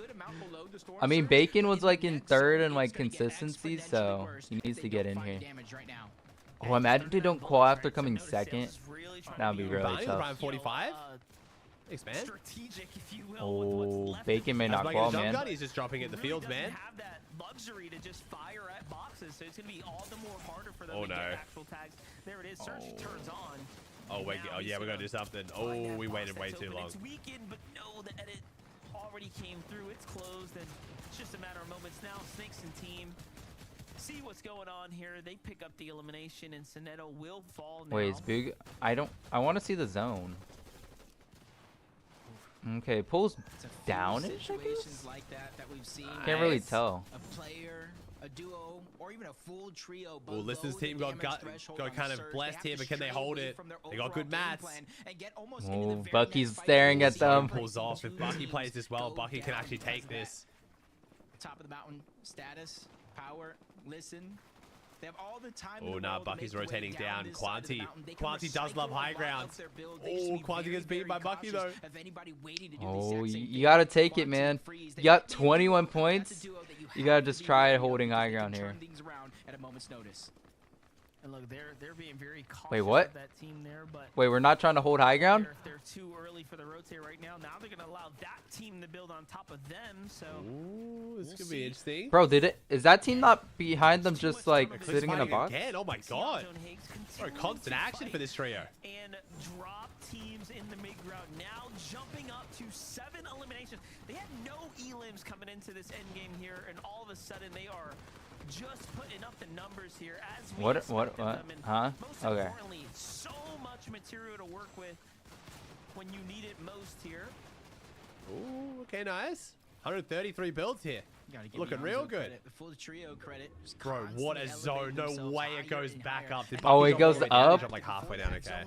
I mean, Bacon was like in third in like consistency, so he needs to get in here. Oh, imagine they don't qual after coming second. That would be really tough. 45. Expand. Strategic, if you will, with what's Oh, left Bacon may As not Bucky qual, the jump man. gun, he's just dropping at the really fields, doesn't man. have that luxury to just fire at boxes, so it's gonna be all the more harder for them Oh, to no. get actual tags. There it is. Search turns on. Oh wait, Now oh he's yeah, we're gonna gonna do something. find Oh, that we box waited way that's too open. long. It's weakened, but no, the edit already came through. It's closed, and it's just a matter of moments now. Snakes and team see what's going on here. They pick up the elimination, and Soneto will fall now. Wait, is Bug? I want to see the zone. Okay, pulls down-ish, I guess? Like that we've seen. Can't really tell. A player, a duo, or even a full trio. Well, Listen's team got kind of blessed here, but can they hold it? They got good mats. Oh, Bucky's staring at them. Pulls off. If Bucky plays this well, Bucky can actually take this. Top of the mountain, status, power, listen. They have all the time. Oh, nah, Bucky's rotating down. Quanti does love high ground. Oh, Quanti gets beaten by Bucky, though. Oh, you gotta take it, man. You got 21 points. You gotta just try holding high ground here. And look, they're being very cautious. Wait, what? Of that team there, but Wait, we're not trying to hold high ground? if they're too early for the rotate right now, now they're gonna allow that team to build on top of them. So Ooh, this could be interesting. Bro, is that team not behind them just like sitting in a box? Again? Oh my god. Bro, constant action for this trio. And drop teams in the mid-ground, now jumping up to 7 eliminations. They had no elims coming into this endgame here, and all of a sudden they are just putting up the numbers here as we expected them. And Huh? most Okay. importantly, so much material to work with when you need it most here. Ooh, okay, nice. 133 builds here. Looking real good. The full trio credit. Bro, what a zone. No way it goes back up. Did Oh, Bucky it drop all goes the way down? He up? dropped like halfway down, okay.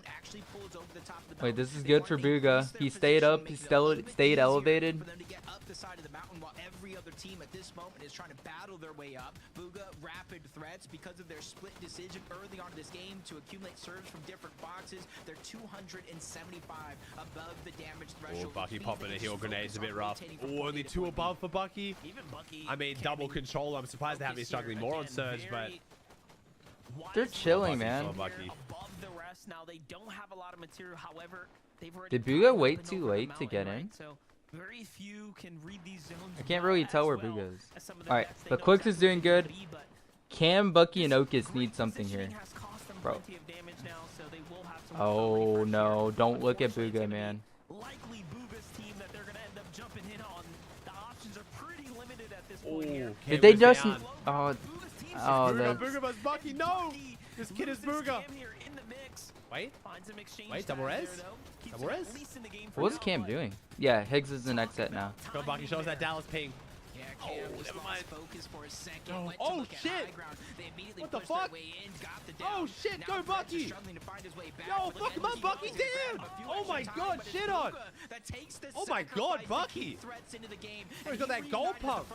Wait, this is good for BUGHA. He stayed up. He stayed elevated. For them to get up the side of the mountain while every other team at this moment is trying to battle their way up. BUGHA rapid threats because of their split decision early on in this game to accumulate serves from different boxes. They're 275 above the damage threshold. Oh, Bucky popping a heal grenade's a bit rough. Oh, only 2 above for Bucky. Even Bucky, I mean, double control. I'm surprised they haven't been struggling more on Surge, but They're chilling, Bucky man. for Bucky. above the rest. Now they don't have a lot of material. However, they've already Did BUGHA gotten wait up and too over the late to get mountain, in? right? So very few can read these zones. I can't well really tell as where well BUGHA is. as some of the Alright, vets. They the know Clix is exactly doing where good. to be, but Cam, Bucky, and this Okus great need something here. positioning has cost them Bro. plenty of damage now, so they will have Oh no, don't look at BUGHA, man. Likely BUGHA's team that they're going to end up jumping in on. The options are pretty limited at this point here. Did they just... Oh, BUGHA was Bucky. No! This kid is BUGHA. Wait. Double res? Double res? what's Cam doing? Yeah, Higgs is the next set now. Go, Bucky. Show us that Dallas ping. Oh, never mind. Focus for a second. Oh shit! What the fuck? Oh shit! Go Bucky! Yo, fuck him up, Bucky! Damn! Oh my god, shit on! Oh my god, Bucky! Oh, he's got that gold pump.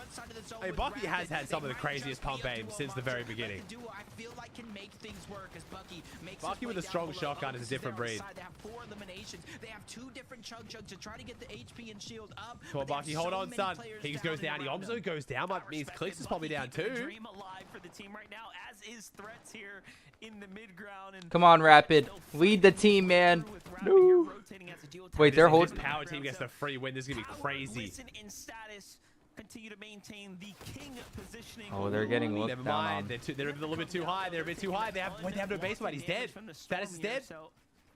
Hey, Bucky has had some of the craziest pump aims since the very beginning. Bucky with a strong shotgun is a different breed. They have 4 eliminations. They have 2 different chug to try to get the HP and shield up. Come on, Bucky, hold on, son. Higgs goes down. Yomzo goes down. That means Clix is probably down too. Come on, Rapid. Lead the team, man. No. Wait, they're holding. This power team gets the free win. This is going to be crazy. Continue to maintain the king positioning. Oh, they're getting looked Never down mind. on. They're a little bit too high. They're a bit too high. They have no base fight. He's dead. Status is dead.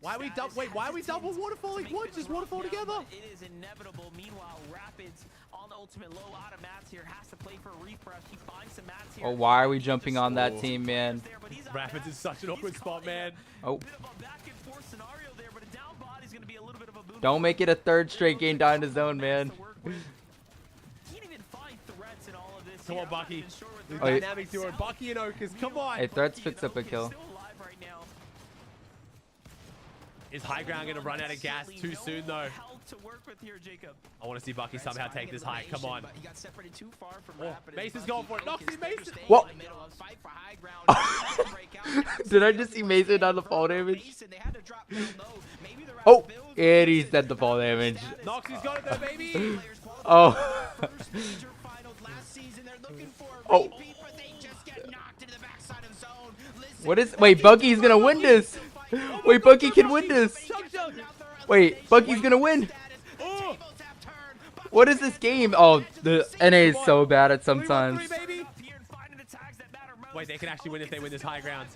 Why are we double? Wait, why are we double waterfalling? What? Just waterfall together? It is inevitable. Meanwhile, Rapids on the ultimate low out of mats here has to play for a refresh. He finds some mats here. Oh, why are we jumping on that team, man? Rapids is such an awkward spot, man. Oh. Don't make it a 3rd straight game down the zone, man. Come on, Bucky. Oh, yeah. Dynamic duo. Bucky and Oakers. Come on. Hey, Threats picks up a kill. Is High Ground going to run out of gas too soon, though? I want to see Bucky somehow take this high. Come on. Oh, Mason's going for it. Noxy, Mason. What? Did I just see Mason on the fall damage? Oh, and he's dead the fall damage. Noxy's got it though, baby. Oh. Oh. What is... Wait, Bucky's going to win this. Wait, Bucky can win this. Wait, Bucky's going to win. What is this game? Oh, the NA is so bad at sometimes. Wait, they can actually win if they win this high ground.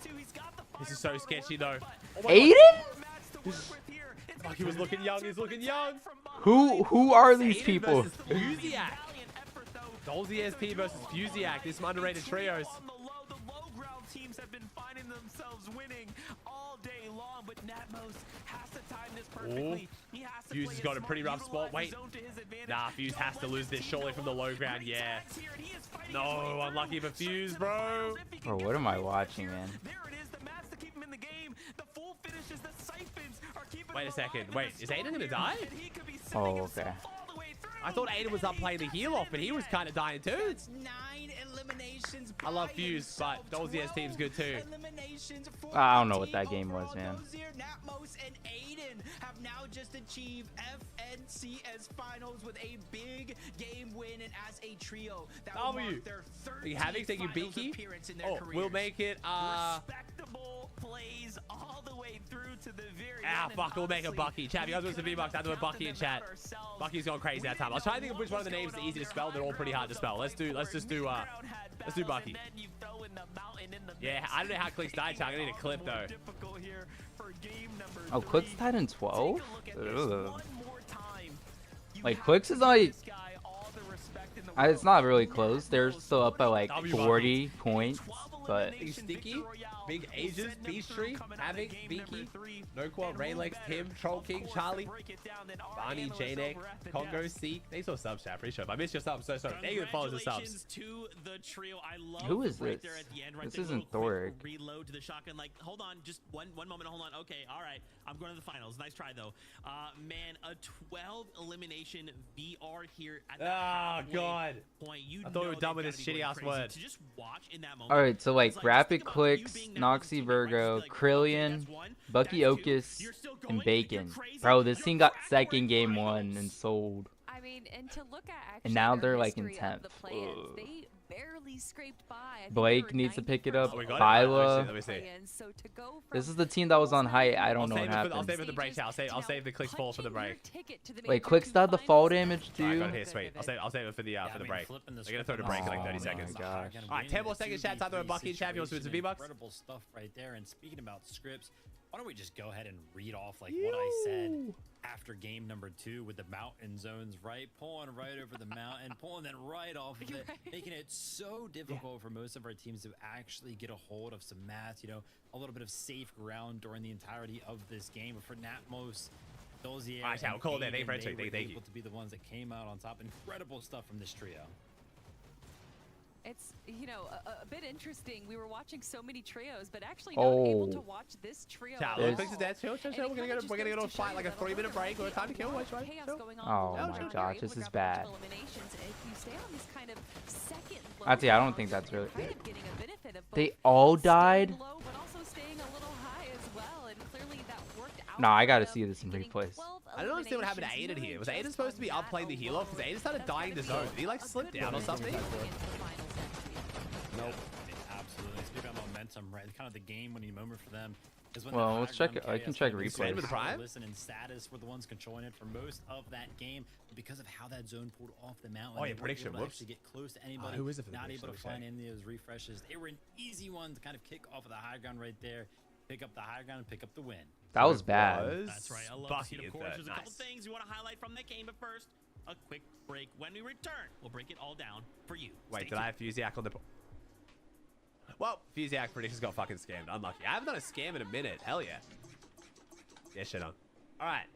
This is so sketchy, though. Aiden? Bucky was looking young. He's looking young. Who are these people? Fusiac. Dolzy SP versus Fusiac. This underrated trios. Teams have been finding themselves winning all day long, but Natmos has to time this perfectly. He has to Fuse has got a pretty rough spot. Wait. Nah, Fuse has to lose this surely from the low ground. Yeah. No, unlucky for Fuse, bro. Bro, what am I watching, man? Wait a second. Wait, is Aiden going to die? Oh, okay. I thought Aiden was up playing the heal off, but he was kind of dying too. That's 9 eliminations. I love Fuse, but Dolzy's team's good too. I don't know what that game was, man. Natmos and Aiden have now just achieved FNCS finals with a big game win, and as a trio, that will mark their 13th Havoc, thank you, Beaky. appearance in their careers. We'll make it. Respectable plays all the way through to the very end. Fuck, we'll make a Bucky. Chat, you guys want some V-Bucks? I'll do a Bucky in chat. Bucky's going crazy that time. I was trying to think of which one of the names is easy to spell. They're all pretty hard to spell. Let's do Bucky. Yeah, I don't know how Clix died, chat. I need a clip though. Oh, Clix died in 12? Ugh. Like, Clix is like... It's not really close. They're still up by like 40 points, but... Sticky, Big Ages, Beastry, Havoc, Beaky, No Qual, Raylex, Tim, Troll King, Charlie, Barney, J-Neck, Congo, Seek. They saw subs, chat. Pretty sure. If I missed your subs, so sorry. Thank you for following the subs. Who is this? This isn't Thoric. Reload to the shotgun. Like, hold on, just one moment. Hold on. Okay, all right. I'm going to the finals. Nice try though. Man, a 12 elimination VR here at the God. point. I thought we were done with this shitty ass word. To just watch in that moment. All right, so like Rapid Clix, Noxy Virgo, Krillian, Bucky Okus, and Bacon. Bro, this team got second game 1 and sold. I mean, and to look at actually and now they're like in 10th. They barely scraped by. Blake needs to pick it up. Oh, Bila. Let me see. So to go This is the team that was on height. I don't know what happened. I'll save it for the break. I'll save the Clix fall for the break. Wait, Clix had the fall damage too? I got it here, sweet. I'll save it for the break. They're gonna throw the break in like 30 seconds. Gosh. All right, 10 more seconds. Chat time to Bucky and Champions with some V-Bucks. Incredible stuff right there. And speaking about scripts, why don't we just go ahead and read off like what I said after game number 2 with the mountain zones, right? Pulling right over the mountain, pulling that right off of it, making it so difficult for most of our teams to actually get a hold of some mats, you know, a little bit of safe ground during the entirety of this game. But for Natmos, Dozier, and I'll call that. Aiden, Thank they were you. able to be the ones that came out on top. Incredible stuff from this trio. It's, you know, a bit interesting. We were watching so many trios, but actually not able to watch this trio. We're gonna go to a fight like a 3-minute break or a time to kill. Oh my gosh, this is bad. Actually, I don't think that's really. They all died. No, I gotta see this in replays. I don't understand what happened to Aiden here. Was Aiden supposed to be up playing the healer? Because Aiden started dying in the zone. Did he like slip down or something? Nope. Absolutely. Speaking of momentum, right? Kind of the game winning moment for them is when well, let's check. I can check replays. With Prime? Listen and status were the ones controlling it for most of that game, but because of how that zone pulled off the mountain. Oh yeah, prediction. Able to actually get close to anybody. Who is it for the not able to find any of those refreshes. They were an easy one to kind of kick off of the high ground right there. Pick up the high ground and pick up the win. That was bad. That's right. I love to see it, of course. There's a couple things we want to highlight from the game, but first, a quick break. When we return, we'll break it all down for you. Wait, did I have Fusiak on the... Well, Fusiak predictions got fucking scammed. Unlucky. I haven't done a scam in a minute. Hell yeah. Yeah, shit on. Alright.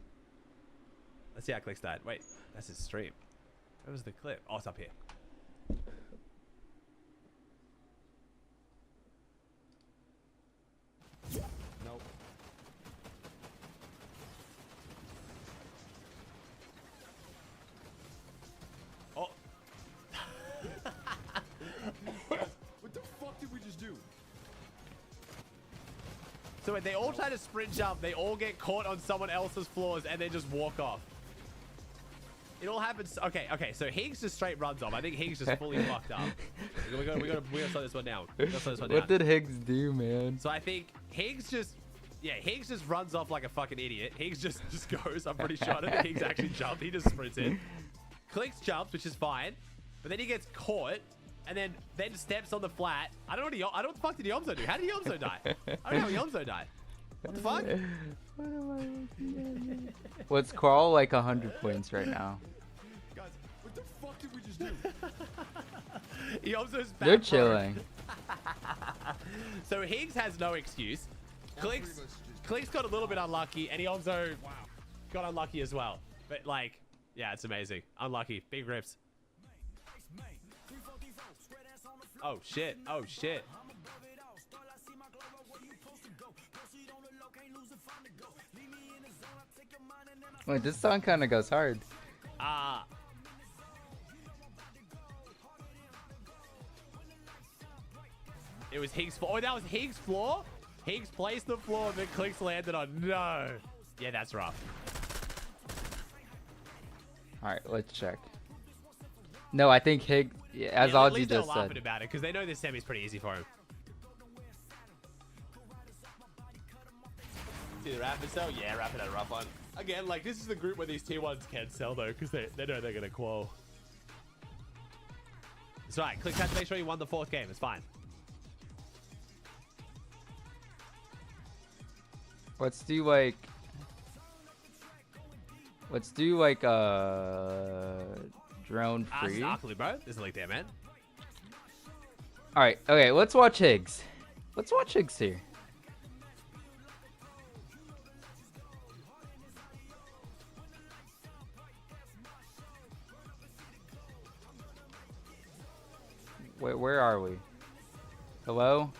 Let's see how Clix died. Wait, that's his stream. Where was the clip? Oh, it's up here. Nope. Oh. What the fuck did we just do? So when they all try to sprint jump, they all get caught on someone else's floors and then just walk off. It all happens. Okay, so Higgs just straight runs off. I think Higgs just fully fucked up. We gotta slow this one down. What did Higgs do, man? So I think Higgs just, Higgs just runs off like a fucking idiot. Higgs just goes. I'm pretty sure. I don't think Higgs actually jumped. He just sprints in. Clix jumps, which is fine, but then he gets caught and then steps on the flat. I don't know what the fuck did Yomzo do? How did Yomzo die? I don't know how Yomzo died. What the fuck? What's qual like 100 points right now? Guys, what the fuck did we just do? Yomzo's back. They're chilling. So Higgs has no excuse. Clix got a little bit unlucky, and Yomzo got unlucky as well. But like, yeah, it's amazing. Unlucky. Big rips. Oh shit. Oh shit. Wait, this song kind of goes hard. It was Higgs' floor. Oh, that was Higgs' floor? Higgs placed the floor and then Clix landed on. No. Yeah, that's rough. Alright, let's check. No, I think Higgs, as Ozzy just they're said. laughing about it because they know this semi's pretty easy for him. See the Rapid sell? Yeah, Rapid had a rough one. Again, like, this is the group where these tier 1s can sell, though, because they know they're going to qual. It's right. Clix has to make sure he won the 4th game. It's fine. Let's do like drone free. Exactly, bro. There's a link there, man. Alright, okay, let's watch Higgs. Let's watch Higgs here. Where are we? Hello?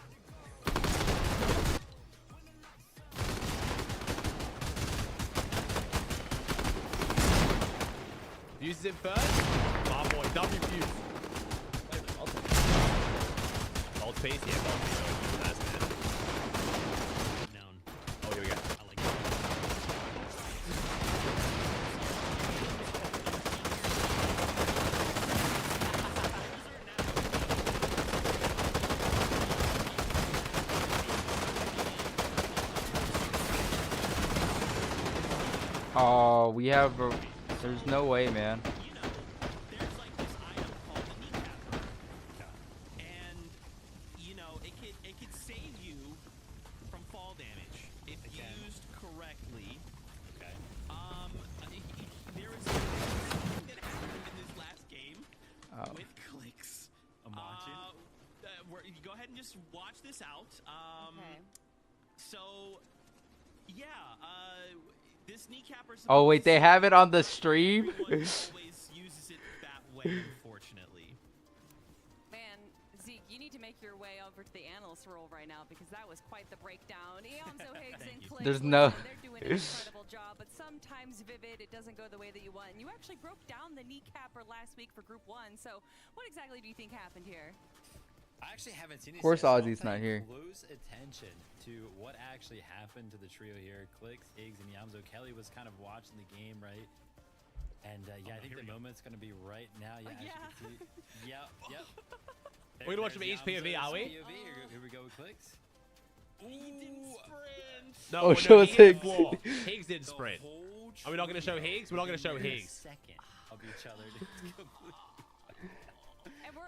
Fuses it first. Oh boy, W fuse. Old piece, yeah, old piece. That's good. Oh, here we go. I like it. Oh, we have there's no way, man. There's like this item called the kneecap, and you know it could save you from fall damage if you just watch this out. Okay. So, yeah, this kneecapper. Oh wait, they have it on the stream. Always uses it that way, unfortunately. Man, Zeke, you need to make your way over to the analyst role right now because that was quite the breakdown. Eonzo, Higgs, and Clix, There's no. they're doing an incredible job, but sometimes Vivid, it doesn't go the way that you want. And you actually broke down the kneecapper last week for Group 1. So, what exactly do you think happened here? I actually haven't seen it. Of course, yet, so Ozzy's I'm not paying here. Close attention to what actually happened to the trio here. Clix, Higgs, and Yamzo. Kelly was kind of watching the game, right? And yeah, I think the moment's gonna be right now. Yeah, as you can see. Yep. We're gonna watch some each POV, are we? POV. Here we go with Clix. He didn't sprint. No, Oh, no, show us he hit Higgs. the floor. Higgs didn't sprint. Are we not gonna show Higgs? We're not gonna show Higgs. Second of each other. And we're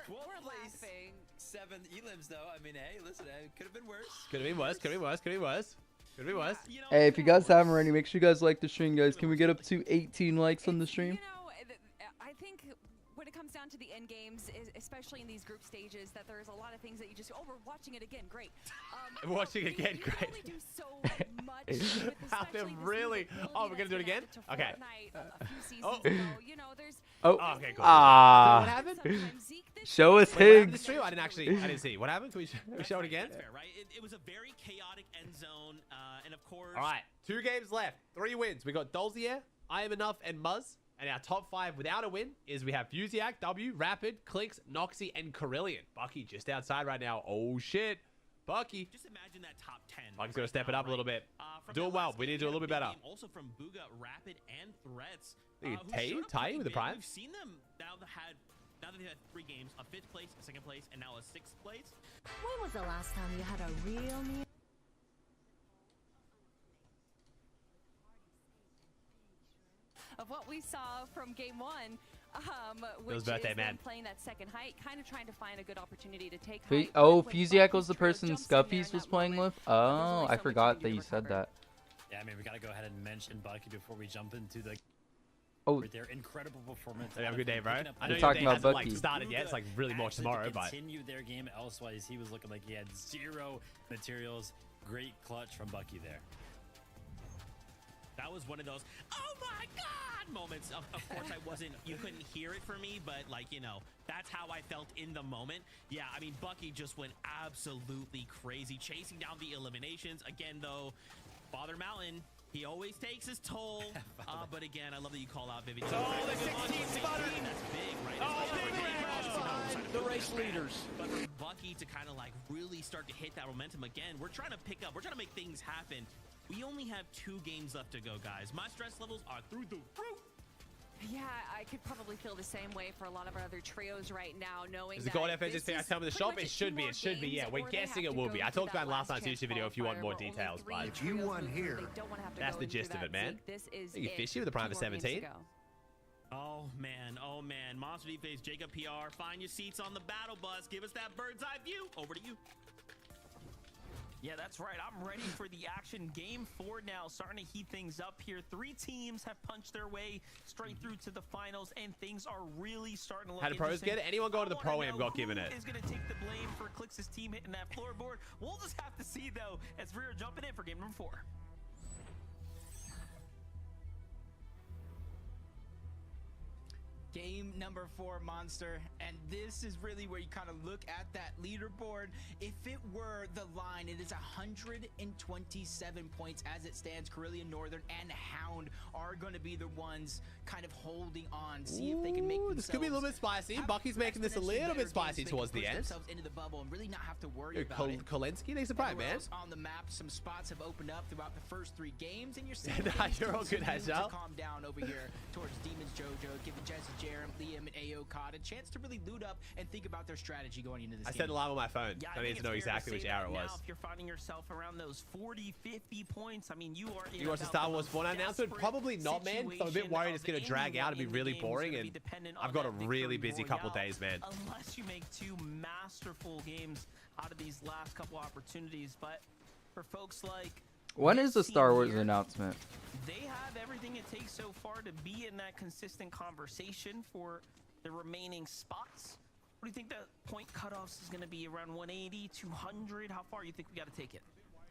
laughing. 7 elims though. I mean, hey, listen, it could have been worse. Could have been worse. Could have been worse. Could have been worse. Could have been worse. Hey, if you guys haven't already, make sure you guys like the stream, guys. Can we get up to 18 likes on the stream? You know, I think when it comes down to the end games, especially in these group stages, that there's a lot of things that you just, oh, we're watching it again, great. We're watching it again, you great. can only do so much with especially really? Oh, we're gonna do it again? Okay. A few seasons ago. You know, there's Oh, okay, cool. ah. What happened? Show us Wait, what happened to the Higgs. stream? I didn't see. What happened? Can we show it again? That's fair, right? It was a very chaotic end zone, and of course. All right, 2 games left, 3 wins. We got Dolzier, I Am Enough, and Muzz. And our top 5 without a win is we have Fusiak, W, Rapid, Clix, Noxy, and Carillion. Bucky just outside right now. Oh shit, Bucky. Just imagine that top 10. Bucky's gonna step it up a little bit. Doing well. We need to do a little bit better. Also from BUGHA, Rapid, and Threats. Tay with the prime. We've seen them now that they've had 3 games, a 5th place, a 2nd place, and now a 6th place. When was the last time you had a real meal? of what we saw from game 1, which is birthday, man. playing that second height, kind of trying to find a good opportunity to take Wait, height. oh, When Fusiak was the Bucky's person jumps in there in Scuffies was that playing moment, with? Oh, I forgot that you said that. Yeah, I mean, we gotta go ahead and mention Bucky before we jump into the. Oh, their incredible performance. Have a good day, bro. I know We're your talking day about hasn't Bucky. like started yet. It's like really more Actually, tomorrow, to but continue their game elsewise, he was looking like he had 0 materials. Great clutch from Bucky there. That was one of those, oh my god moments. Of course, you couldn't hear it for me, but like, you know, that's how I felt in the moment. Yeah, I mean, Bucky just went absolutely crazy, chasing down the eliminations. Again, though, Father Mountain, he always takes his toll. But again, I love that you call out Vivid. Oh, the 16 spotter. That's big, right? Oh, big the race leaders. But for Bucky to kind of like really start to hit that momentum again, we're trying to pick up. We're trying to make things happen. We only have 2 games left to go, guys. My stress levels are through the roof. Yeah, I could probably feel the same way for a lot of our other trios right now, knowing is the that gold this FNG's is coming to the pretty shop? much It should be. It should be. Yeah, we're guessing it will be. I talked about last night's YouTube video if you want more details, but If you want here, that's the gist of it, man. This is You fishy with the prime of 17. Oh man, Monster D face, Jacob PR, find your seats on the battle bus. Give us that bird's eye view. Over to you. Yeah, that's right. I'm ready for the action. Game 4 now, starting to heat things up here. 3 teams have punched their way straight through to the finals, and things are really starting to look How do pros interesting. get it? Anyone going to the pro am got given it. Who is going to take the blame for Clix's team hitting that floorboard? We'll just have to see, though, as we're jumping in for game number 4. Game number 4, Monster, and this is really where you kind of look at that leaderboard. If it were the line, it is 127 points as it stands. Carillion, Northern, and Hound are going to be the ones kind of holding on. See if they can make themselves. This could be a little bit spicy. Bucky's making this a little bit spicy towards the end. Themselves into the bubble and really not have to worry about it. Kolensky, they surprised, man. On the map, some spots have opened up throughout the first 3 games, and you're seeing you're all good, Agile. calm down over here towards Demons Jojo, giving Jesse Jerem, Liam, and Ao Cod a chance to really loot up and think about their strategy going into this game. I set an alarm on my phone. Yeah, I need to know exactly which hour it was. Now, if you're finding yourself around those 40, 50 points, I mean, you are in You watch the Star Wars Fortnite announcement? Probably not, man. So I'm a bit worried it's going to drag out and be really boring, and I've got a really busy couple days, man. Unless you make 2 masterful games out of these last couple opportunities, but for folks like when is the Star Wars here, announcement? they have everything it takes so far to be in that consistent conversation for the remaining spots. What do you think the point cutoffs is going to be? Around 180, 200? How far do you think we got to take it?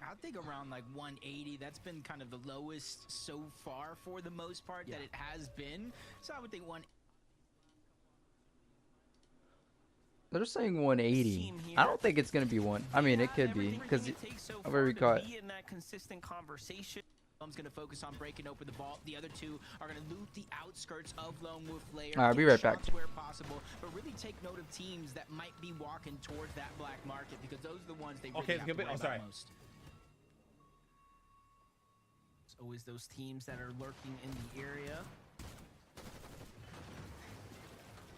I think around like 180. That's been kind of the lowest so far for the most part that it has been. So I would think They're saying 180. I don't think it's gonna be one. I mean, it could be because of every cut. In that consistent conversation. I'm going to focus on breaking open the vault. The other two are going to loot the outskirts of Lone Wolf Lair. I'll be right back. Where possible, but really take note of teams that might be walking towards that black market because those are the ones they really have to worry about most. It's always those teams that are lurking in the area.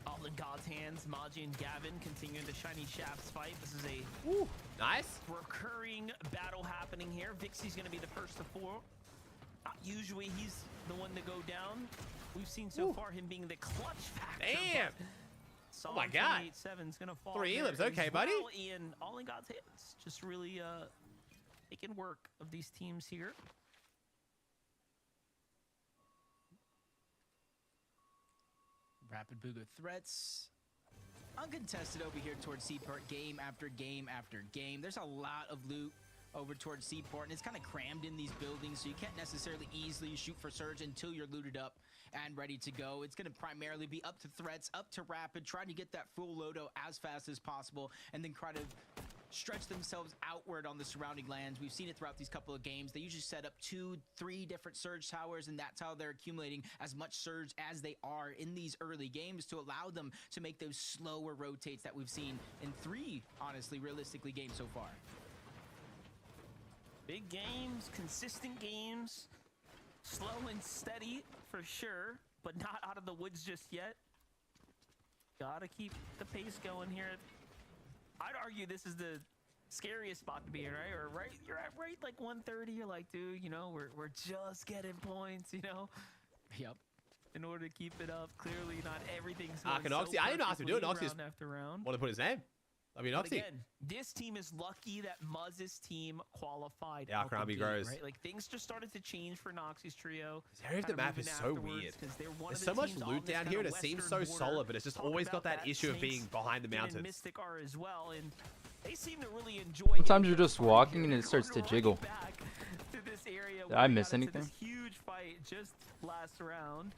All in God's hands, Maji and Gavin continuing the Shiny Shafts fight. This is a nice recurring battle happening here. Vixie's going to be the first to fall. Usually he's the one to go down. We've seen so far him being the clutch factor. Damn! Oh my god. 7's gonna fall. 3 elims, okay, buddy. Well, Ian, all in God's hands. Just really making work of these teams here. Rapid BUGHA threats. Uncontested over here towards Seaport, game after game after game. There's a lot of loot over towards Seaport, and it's kind of crammed in these buildings, so you can't necessarily easily shoot for Surge until you're looted up and ready to go. It's going to primarily be up to threats, up to Rapid, trying to get that full Loadout as fast as possible, and then try to stretch themselves outward on the surrounding lands. We've seen it throughout these couple of games. They usually set up 2-3 different Surge towers, and that's how they're accumulating as much Surge as they are in these early games to allow them to make those slower rotates that we've seen in 3, honestly, realistically, games so far. Big games, consistent games, slow and steady for sure, but not out of the woods just yet. Gotta keep the pace going here. I'd argue this is the scariest spot to be in, right? Or you're at like 130. You're like, dude, you know, we're just getting points, you know. Yep. In order to keep it up, clearly not everything's. Can Oxy? I didn't know how to do it. Oxy after round. Want to put his name? I mean, Oxy. Again, this team is lucky that Muzz's team qualified. Yeah, Crombie grows. Right? Like things just started to change for Noxy's trio. This area of the map is so weird. There's so much loot down here, and it seems so solid, but it's just always got that issue of being behind the mountains. Mystic are as well, and they seem to really enjoy. Sometimes you're just walking and it starts to jiggle. Did I miss anything? This huge fight just last round,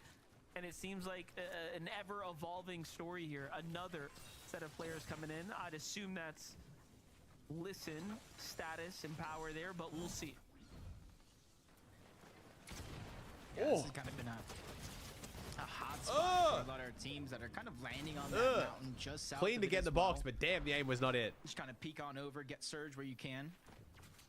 and it seems like an ever-evolving story here. Another set of players coming in. I'd assume that's Listen, status, and power there, but we'll see. Yeah, this has kind of been a hot spot for a lot of our teams that are kind of landing on that mountain just south. Clean to get in the box, but damn, the aim was not it. Just kind of peek on over, get Surge where you can.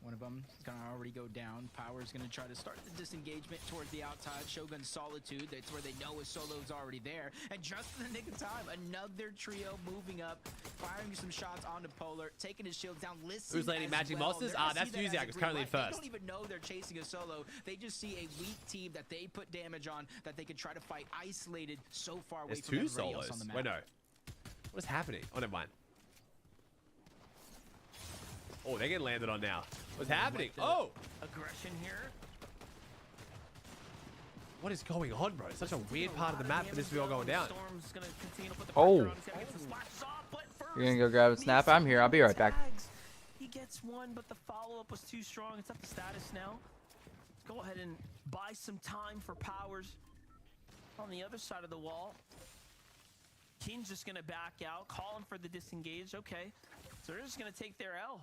One of them is going to already go down. Power's going to try to start the disengagement towards the outside. Shogun Solitude, that's where they know his solo's already there. And just in the nick of time, another trio moving up, firing some shots onto Polar, taking his shields down. Listen, who's landing Magic Monsters? That's Uziak, who's currently in first. They don't even know they're chasing a solo. They just see a weak team that they put damage on, that they can try to fight isolated so far away from everybody else on the map. Wait, no. What is happening? Oh, never mind. Oh, they're getting landed on now. What's happening? Oh! Aggression here. What is going on, bro? It's such a weird part of the map for this to be all going down. Oh. You're gonna go grab a snap? I'm here. I'll be right back. He gets one, but the follow-up was too strong. It's up to status now. Let's go ahead and buy some time for Powers on the other side of the wall. King's just gonna back out, calling for the disengage. Okay, so they're just gonna take their L.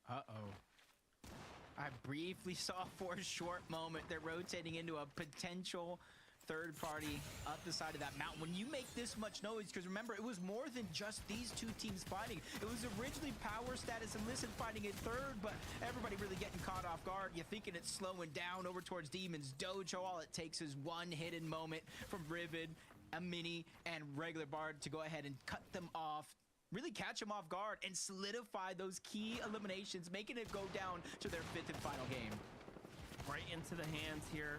Uh-oh. I briefly saw for a short moment they're rotating into a potential third party up the side of that mountain. When you make this much noise, because remember, it was more than just these two teams fighting. It was originally Power, Status, and Listen fighting in third, but everybody really getting caught off guard. You're thinking it's slowing down over towards Demon's Dojo. All it takes is one hidden moment from Rivid, a Mini, and regular Bard to go ahead and cut them off. Really catch them off guard and solidify those key eliminations, making it go down to their 5th and final game. Right into the hands here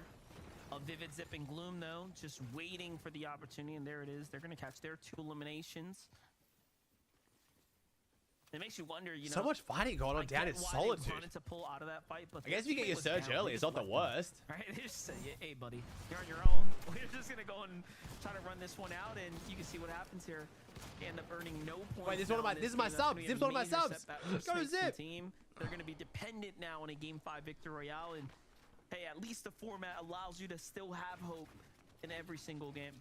of Vivid, Zip, and Gloom, though. Just waiting for the opportunity, and there it is. They're going to catch their 2 eliminations. It makes you wonder, you know. So much fighting going on down in Solitude. To pull out of that fight, but I guess if you get your surge early, it's not the worst. Right? They just say, hey, buddy, you're on your own. We're just going to go and try to run this one out, and you can see what happens here. They end up earning no points. Wait, this is my sub. Zip's one of my subs. Go to Zip. Team. They're going to be dependent now on a Game 5 victory royale, and hey, at least the format allows you to still have hope in every single game.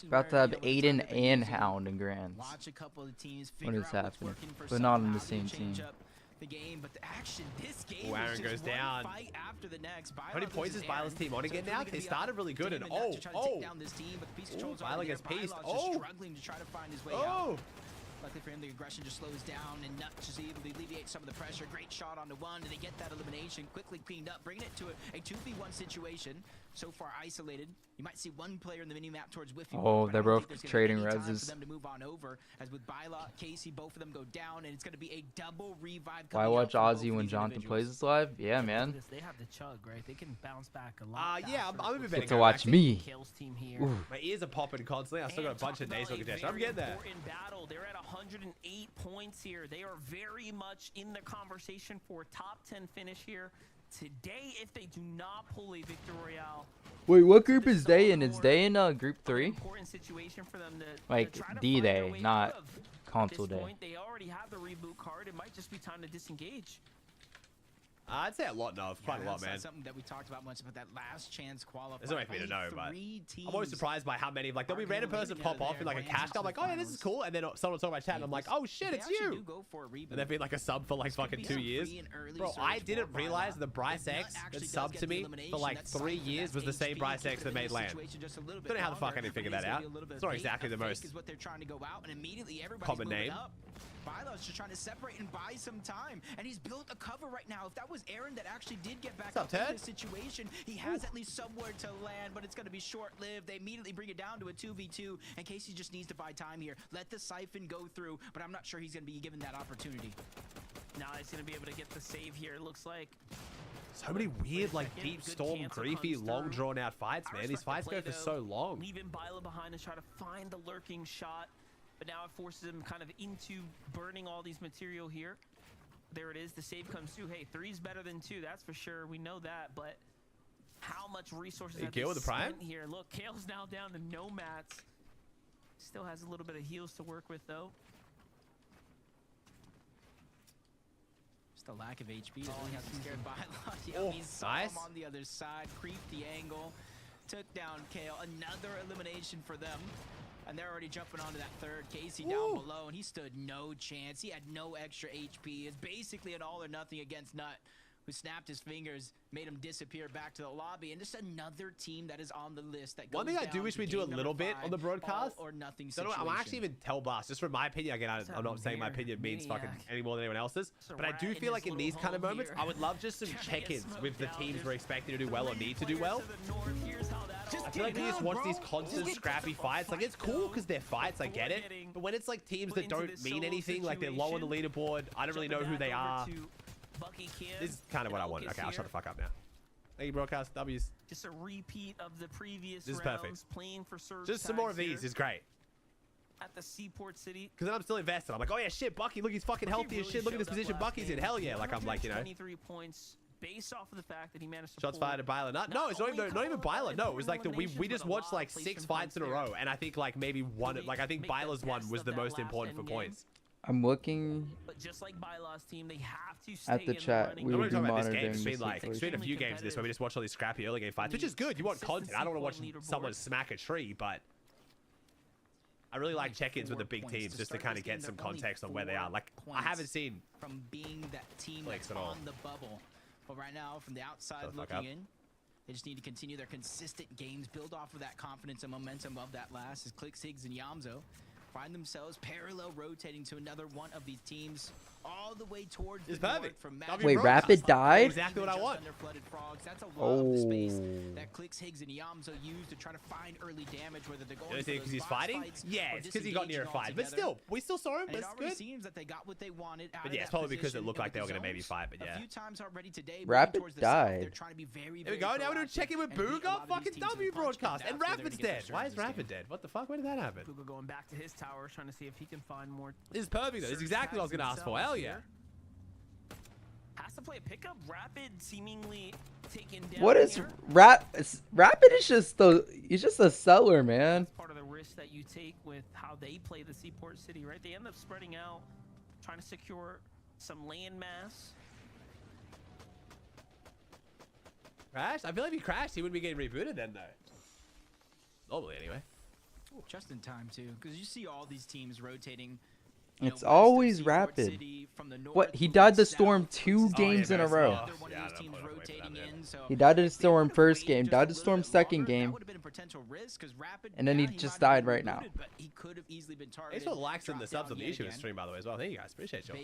About to have Aiden and Hound in Grands. Watch a couple of teams When figure it's out what's happening, working for but not on some, the how same they change team. up the game, but the action, this game Aaron is goes just one down. fight after the next. How many points is Byla's team on again now? They started really good, and Byla gets paced. Struggling to try to find his way out. Luckily for him, the aggression just slows down, and Nut just able to alleviate some of the pressure. Great shot onto one, and they get that elimination quickly cleaned up, bringing it to a 2v1 situation. So far isolated. You might see one player in the mini map towards Whiffy. Oh, they're both trading reses. For them to move on over, as with Byla, Casey, both of them go down, and it's going to be a double revive. Why watch Ozzy when Jonathan plays this live? Yeah, man. They have the chug, right? They can bounce back a lot. Yeah, I'm a bit better. Get to watch me. My ears are popping constantly. I still got a bunch of nasal congestion. I'm getting there. Battle. They're at 108 points here. They are very much in the conversation for a top 10 finish here today if they do not pull a victory royale. Wait, what group is they in? Is they in group 3? Important situation for them to like D-Day, not console day. They already have the reboot card. It might just be time to disengage. I'd say a lot, quite a lot, man. That's something that we talked about much, about that last chance qualifier. There's no way for me to know, but I'm always surprised by how many, like, there'll be a random person pop off in, like, a cash cup. I'm like, oh, yeah, this is cool. And then someone will talk about chat, and I'm like, oh, shit, it's you. And they've been, like, a sub for, like, fucking 2 years. Bro, I didn't realize the Bryce X that subbed to me for, like, 3 years was the same Bryce X that made land. Don't know how the fuck I didn't figure that out. It's not exactly the most common name. Byla's just trying to separate and buy some time, and he's built a cover right now. If that was Aaron that actually did get back up in this situation, he has at least somewhere to land, but it's going to be short-lived. They immediately bring it down to a 2v2, and Casey just needs to buy time here. Let the siphon go through, but I'm not sure he's going to be given that opportunity. Now he's going to be able to get the save here, it looks like. So many weird, like, deep storm, creepy, long drawn-out fights, man. These fights go for so long. Leaving Byla behind and try to find the lurking shot. But now it forces him kind of into burning all these material here. There it is. The save comes through. Hey, 3's better than 2. That's for sure. We know that. But how much resources have they spent here? Look, Kale's now down to no mats. Still has a little bit of heals to work with, though. Just a lack of HP. Oh, he has to scared by He's saw him on the other side. Creeped the angle. Took down Kale. Another elimination for them. And they're already jumping onto that third. Casey down below, and he stood no chance. He had no extra HP. It's basically an all or nothing against Nut, who snapped his fingers, made him disappear back to the lobby, and just another team that is on the list. That one thing I do wish we do a little bit on the broadcast. Or nothing. I'm actually even tell Blast, just from my opinion. Again, I'm not saying my opinion means fucking any more than anyone else's, but I do feel like in these kind of moments, I would love just some check-ins with the teams we're expecting to do well or need to do well. I feel like we just watch these constant scrappy fights. Like, it's cool because they're fights, I get it. But when it's like teams that don't mean anything, like they're low on the leaderboard, I don't really know who they are. This is kind of what I want. Okay, I'll shut the fuck up now. Thank you, broadcast. W's. Just a repeat of the previous this is rounds, perfect. Playing for Surge just some more of these is great. At the Seaport City. Because then I'm still invested. I'm like, oh yeah, shit, Bucky, look, he's fucking healthy as shit. Look at this position Bucky's in. Hell yeah. Like, I'm like, you know. 23 points. Based off of the fact that he managed to shots fired at Byla. No, it's not even Byla. No, it was like we just watched like 6 fights in a row, and I think like maybe one, like I think Byla's one was the most important for points. I'm looking but just like Byla's team, they have to stay at the chat. We will be monitoring this. It's been a few games of this where we just watch all these scrappy early game fights, which is good. You want content. I don't want to watch someone smack a tree, but I really like check-ins with the big teams just to kind of get some context on where they are. Like, I haven't seen from being that team Clix that's on the bubble. But right now, from the outside looking in, they just need to continue their consistent games, build off of that confidence and momentum of that as Clix, Higgs, and Yamzo find themselves parallel rotating to another one of these teams. all the way towards It's the north perfect. from Wait, Rapid died? Exactly what I want. That's a lot of the space that Clix, Higgs, and Yamzo use to try to find early damage, whether they're going for Because those he's box fighting? fights Yeah, or it's because he got near a fight. But disengaging still, we still saw him. altogether. And it That's already good. seems that they got what they wanted out But of yeah, that it's probably because it position looked and like they with were the going to maybe zones. fight, but A yeah. few times already today, Rapid towards the south, died. they're trying to be very, There we very go. Now we're doing proactive check-in with and beat a BUGHA. lot of Fucking these teams to W the punch, and broadcast. that's And where they're Rapid's gonna get dead. their Why is serves this game. Rapid dead? What the fuck? Where did that happen? BUGHA going back to his tower, trying to see if he can find more. This is perfect, though. This is exactly what I was going to ask for. Hell yeah. Has to play a pickup. Rapid seemingly taken down. What is here. Rapid is just he's just a seller, man. Part of the risk that you take with how they play the Seaport City, right? They end up spreading out, trying to secure some land mass. Crashed? I feel like if he crashed, he wouldn't be getting rebooted then, though. Normally, anyway. Just in time, too, because you see all these teams rotating. It's always Rapid. What? He died the Storm 2 games in a row. He died to the Storm first game, died to the Storm second game, and then he just died right now. Thanks for likes and the subs on the issue stream, by the way, as well. Thank you guys. Appreciate you.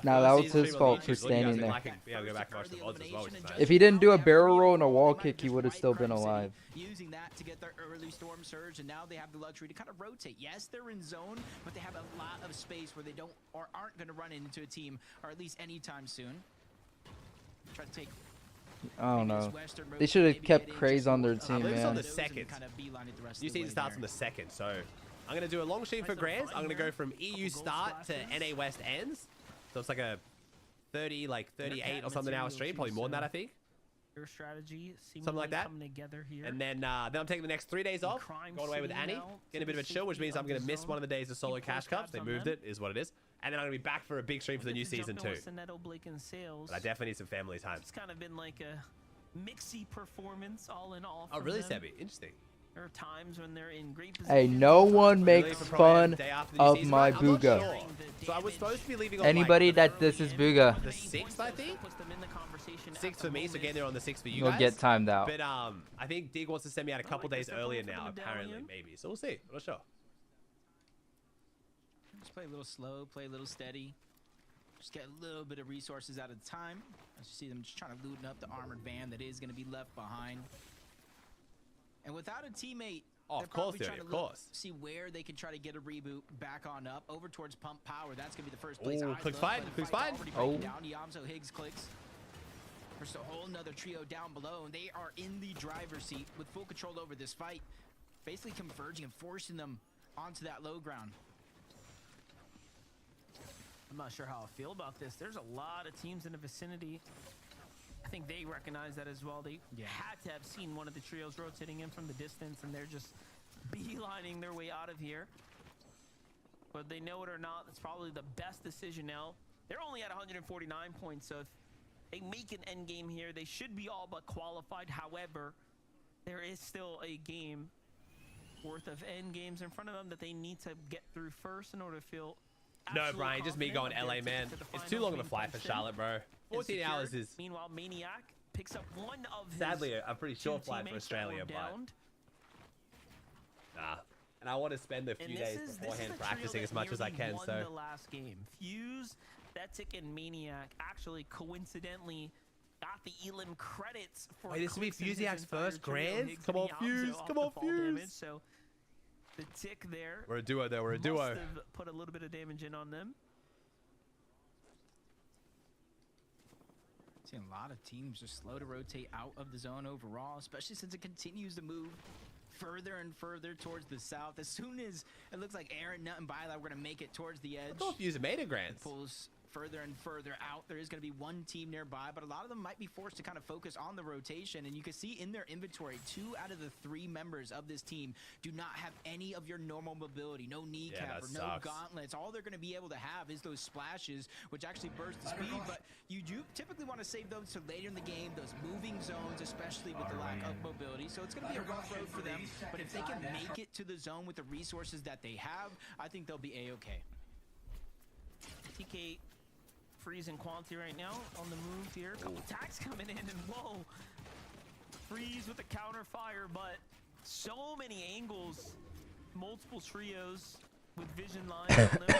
Nah, that was his fault for standing there. Yeah, go back and watch the VODs as well, which is nice. If he didn't do a barrel roll and a wall kick, he would have still been alive. Using that to get their early storm surge, and now they have the luxury to kind of rotate. Yes, they're in zone, but they have a lot of space where they don't or aren't going to run into a team, or at least anytime soon. Try to take. I don't know. They should have kept Craze on their team, on man. the second. You see, it starts on the second, so I'm going to do a long stream for Grands. I'm going to go from EU start to NA West ends. So it's like a 38 or something hour stream, probably more than that, I think. Your strategy Something like that. coming together here. And then I'm taking the next 3 days off, going away with Annie, getting a bit of a chill, which means I'm going to miss one of the days of solo cash cups. They moved it, is what it is. And then I'm going to be back for a big stream for the new season too. But I definitely need some family time. It's kind of been like a mixy performance, all in all. Oh, really, Sebby? Interesting. There are times when they're in great position. Hey, no one makes fun of my BUGHA. So I was supposed to be leaving on Anybody that this is BUGHA. The 6th, I think. 6th for me, so getting there on the 6th for you You'll guys. get timed out. But I think Dig wants to send me out a couple days earlier now, apparently, maybe. So we'll see. I'm not sure. Just play a little slow, play a little steady. Just get a little bit of resources at a time. As you see them just trying to looten up the armored van that is going to be left behind. And without a teammate, oh, of course, trying to of course. See where they can try to get a reboot back on up over towards pump power. That's going to be the first place. Oh, Clix fine. Clix fine. Oh. Down Yamzo, Higgs, Clix. There's a whole nother trio down below, and they are in the driver's seat with full control over this fight, basically converging and forcing them onto that low ground. I'm not sure how I feel about this. There's a lot of teams in the vicinity. I think they recognize that as well. They had to have seen one of the trios rotating in from the distance, and they're just beelining their way out of here. But they know it or not, it's probably the best decision now. They're only at 149 points, so if they make an end game here, they should be all but qualified. However, there is still a game worth of end games in front of them that they need to get through first in order to feel. No, Brian, just me going LA, man. It's too long of a flight for Charlotte, bro. 14 hours is. Meanwhile, Maniac picks up one of his. Sadly, a pretty short flight for Australia, but. Nah. And I want to spend a few days beforehand practicing as much as I can, so. The last game, Fuse, Betic, and Maniac actually coincidentally got the Elim credits for. Wait, this will be Fusiac's first grand? Come on, Fuse! Come on, Fuse! So the tick there. We're a duo, though. We're a duo. Must have put a little bit of damage in on them. Seeing a lot of teams just slow to rotate out of the zone overall, especially since it continues to move further and further towards the south. As soon as it looks like Aaron, Nut, and Bila are going to make it towards the edge. I thought Fuse made a grand. Pulls further and further out. There is going to be one team nearby, but a lot of them might be forced to kind of focus on the rotation. And you can see in their inventory, 2 out of the 3 members of this team do not have any of your normal mobility. No kneecap or no gauntlets. All they're going to be able to have is those splashes, which actually burst the speed. But you do typically want to save those to later in the game, those moving zones, especially with the lack of mobility. So it's going to be a rough road for them. But if they can make it to the zone with the resources that they have, I think they'll be A-okay. TK Freeze and Quality right now on the move here. A couple attacks coming in, and whoa. Freeze with the counter fire, but so many angles. Multiple trios with vision lines on them.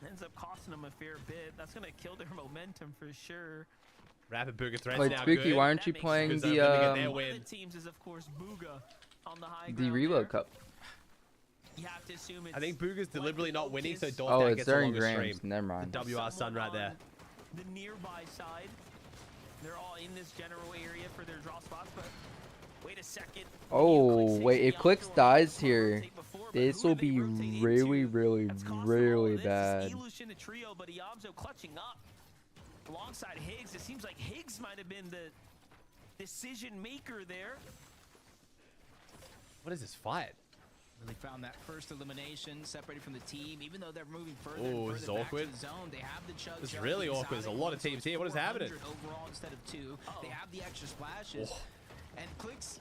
Ends up costing them a fair bit. That's gonna kill their momentum for sure. Rapid BUGHA threats Wait, now Spooky, good. why aren't you playing One of the teams is of course BUGHA on the high the Reload Cup? You have to assume it's I think BUGHA's deliberately not winning, so Oh, Dortmund it's gets a during longer Grams. stream. Never mind. The WR Sun right there. the nearby side. They're all in this general area for their draw spots, but wait a second. Oh, wait, if Clix dies here, this will be really, really, really bad. In the trio, but Iamzo clutching up alongside Higgs. It seems like Higgs might have been the decision maker there. What is this fight? Really found that first elimination, separated from the team, even though they're moving further Oh, and this is further back awkward. to the zone. They have the chug. This is really awkward. There's a lot of teams here. What is happening? Overall instead of 2. They have the extra splashes. And Clix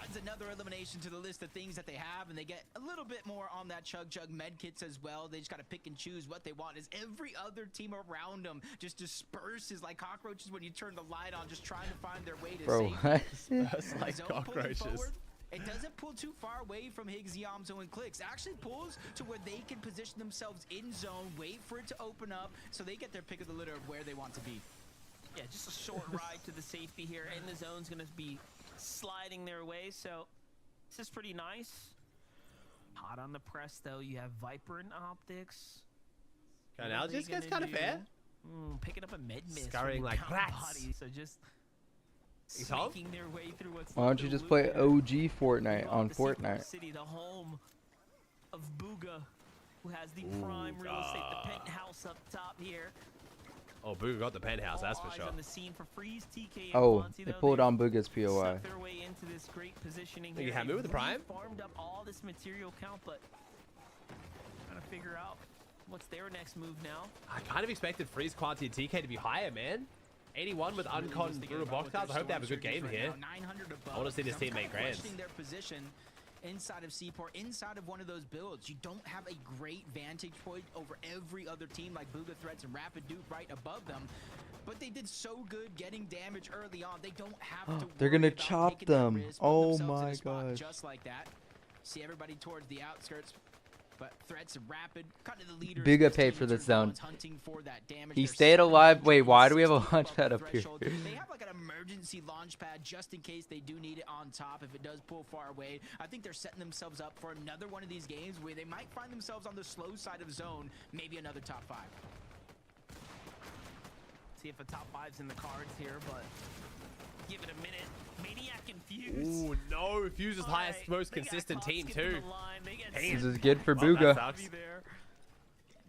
adds another elimination to the list of things that they have, and they get a little bit more on that chug med kits as well. They just got to pick and choose what they want, as every other team around them just disperses like cockroaches when you turn the light on, just trying to find their way to safety. That's like cockroaches. It doesn't pull too far away from Higgs, Iamzo, and Clix. It actually pulls to where they can position themselves in zone, wait for it to open up, so they get their pick of the litter of where they want to be. Yeah, just a short ride to the safety here, and the zone's going to be sliding their way, so this is pretty nice. Hot on the press, though. You have Viper and Optics. Now, this guy's kind of fair. Picking up a med miss. Scurrying like rats. Body, so just making their way through what's Why don't you just play OG Fortnite on Fortnite? City, the home of BUGHA, who has the prime real estate, the penthouse up top here. Oh, BUGHA got the penthouse, that's for sure. On the scene for Freeze, TK, and Oh, Monty, they though. pulled on BUGHA's POI. Their way into this great positioning Think you here. happy with the prime? Farmed up all this material count, but trying to figure out what's their next move now. I kind of expected Freeze, Quanti, and TK to be higher, man. 81 with uncon through box cards. I hope they have a good game here. I want to see this team make grands. Their position inside of Seaport, inside of one of those builds. You don't have a great vantage point over every other team like BUGHA Threats and Rapid Duke right above them. But they did so good getting damage early on. They don't have to. They're gonna chop them. Oh my gosh. Just like that. See everybody towards the outskirts. But Threats and Rapid, kind of the leaders. BUGHA paid for this zone. For that damage. He stayed alive. Wait, why do we have a launch pad up here? They have like an emergency launch pad just in case they do need it on top if it does pull far away. I think they're setting themselves up for another one of these games where they might find themselves on the slow side of zone, maybe another top 5. See if a top 5's in the cards here, but give it a minute. Maniac and Fuse. Ooh, no. Fuse is highest, most consistent team, too. This is good for BUGHA.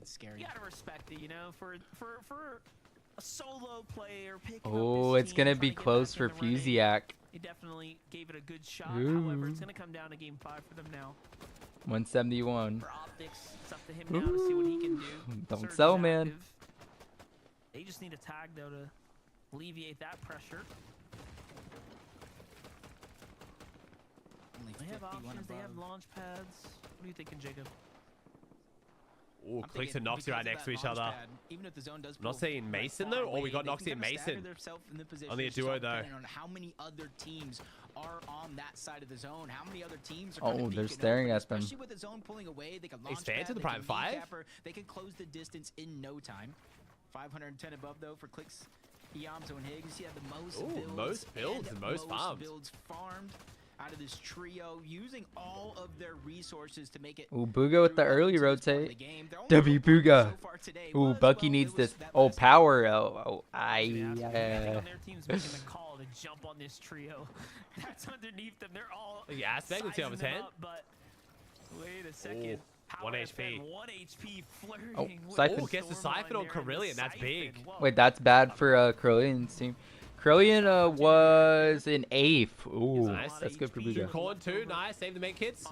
It's scary. You gotta respect it, you know, for a solo player picking Oh, up it's gonna be close for Fusiac. He definitely gave it a good shot. However, it's gonna come down to game 5 for them now. 171. For Optics, it's up to him now to see what he can do. Don't Surge sell, is man. active. They just need a tag though to alleviate that pressure. They have options, they have launch pads. What are you thinking, Jacob? Ooh, Clix and Noxy right next to each other. Even if the zone does Not seeing Mason, though? Or we got Noxy and Mason. Only a duo, though. On how many other teams are on that side of the zone? How many other teams are Oh, they're staring at them. Especially with the zone pulling away, they can launch Expand to the pad, prime 5? They can close the distance in no time. 510 above, though, for Clix, Iamzo, and Higgs. You have the most builds. Most builds and most farmed. Builds farmed out of this trio, using all of their resources to make it. Ooh, BUGHA with the early rotate. W BUGHA. Ooh, Bucky needs this. Oh, power. Oh, Their team's making a call to jump on this trio. That's underneath them. They're all yeah, let's see how it's up, but wait a second. 1 HP. 1 HP flirting. Oh, with Siphon. Gets the Siphon on Carillion. That's big. Wait, that's bad for Carilion's team. Carillion was an 8th. Ooh, nice. that's good for BUGHA. Corn 2, nice. Save the main kits.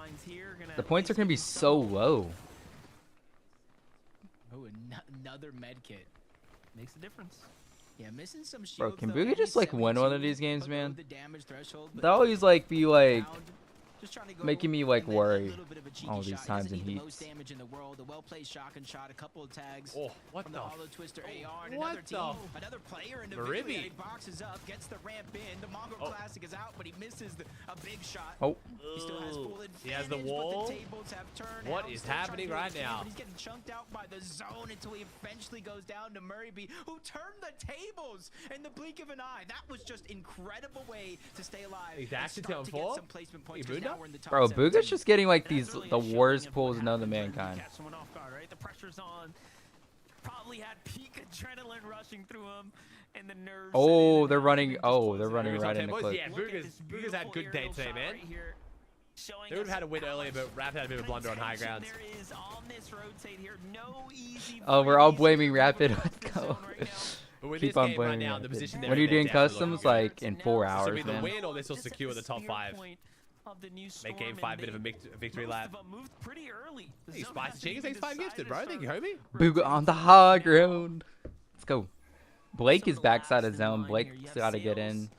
The points are going to be so low. Oh, another med kit. Makes a difference. Yeah, missing some shields. Bro, can though, BUGHA only just like win one of 17 these games, below man? the damage threshold, but They always like be like Just trying to go making me like and then worry a little bit of a cheeky all these shot. He times doesn't in need the heats. most damage in the world. A well-placed shotgun shot, a couple of tags Oh, what from the the hollow twister AR, and what another the team, another player individually. Maribi. He boxes up, gets the ramp in. The Mongo Classic is out, but he misses a big shot. Oh. He still has full advantage, He has the but wall. the tables have turned. What Helm's is still trying happening to right escape, now? but he's getting chunked out by the zone until he eventually goes down to Murray, who turned the tables in the blink of an eye. That was just incredible way to stay alive. He's and actually start down to get four? some placement points, He 'cause now Buddha? we're in the top Bro, 17. Bugha's just getting like the worst pulls known to mankind. Catch someone off guard, right? The pressure's on. Probably had peak adrenaline rushing through him, and the nerves. Oh, they're running. Oh, they're running Bugha's right on into 10 Clix. Yeah, Bugha's had good day today, man. They would have had a win earlier, but Raph had a bit of a blunder on high grounds. Oh, we're all blaming Rapid. Let's go. But with Keep this on game blaming right now, Rapid. the position When are you they're doing definitely looking customs? good. Like in 4 This will hours, be the man. win, or this will secure the top 5. Make game 5 a bit of a victory lap. Hey, Spicy Chicken, thanks 5 gifted, bro. Thank you, homie. Bugha on the high ground. Let's go. Blake is backside of zone. Blake's got to get in.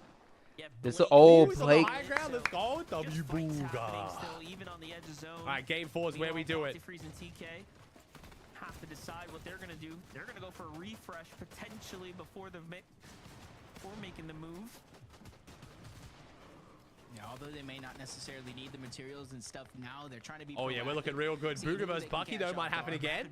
This is Blake. High ground, let's go. W Bugha. Alright, game 4 is where we do it. Have to decide what they're gonna do. They're gonna go for a refresh potentially before making the move. Yeah, although they may not necessarily need the materials and stuff now, they're trying to be. Oh yeah, we're looking real good. Bugha versus Bucky though might happen again.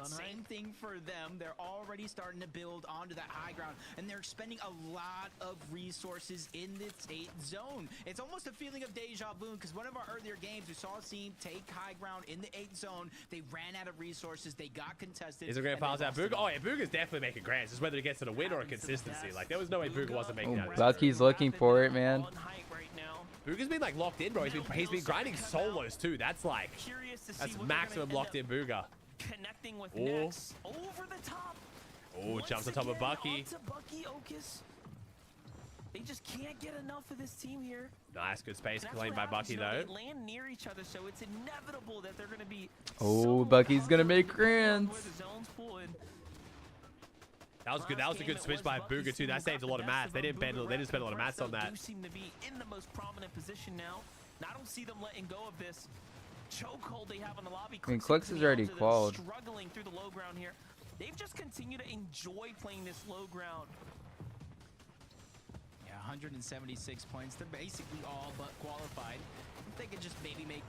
Same thing for them. They're already starting to build onto that high ground, and they're spending a lot of resources in this 8th zone. It's almost a feeling of deja vu, because one of our earlier games, we saw a team take high ground in the 8th zone. They ran out of resources. They got contested. Is it grand finals out Bugha? Oh yeah, Bugha's definitely making grands. It's whether it gets to the win or a consistency. Like there was no way Bugha wasn't making that. Bucky's looking for it, man. Bugha's been like locked in, bro. He's been grinding solos too. That's like maximum locked in Bugha. Connecting with Nex over the top. Oh, jumps on top of Bucky. They just can't get enough of this team here. Nice, good space claimed by Bucky though. They land near each other, so it's inevitable that they're going to be. Oh, Bucky's gonna make grands. That was good. That was a good switch by Bugha too. That saved a lot of mats. They didn't spend a lot of mats on that. Seem to be in the most prominent position now. I don't see them letting go of this chokehold they have on the lobby. I mean, Clix is already qualled. Struggling through the low ground here. They've just continued to enjoy playing this low ground. Yeah, 176 points. They're basically all but qualified. If they could just maybe make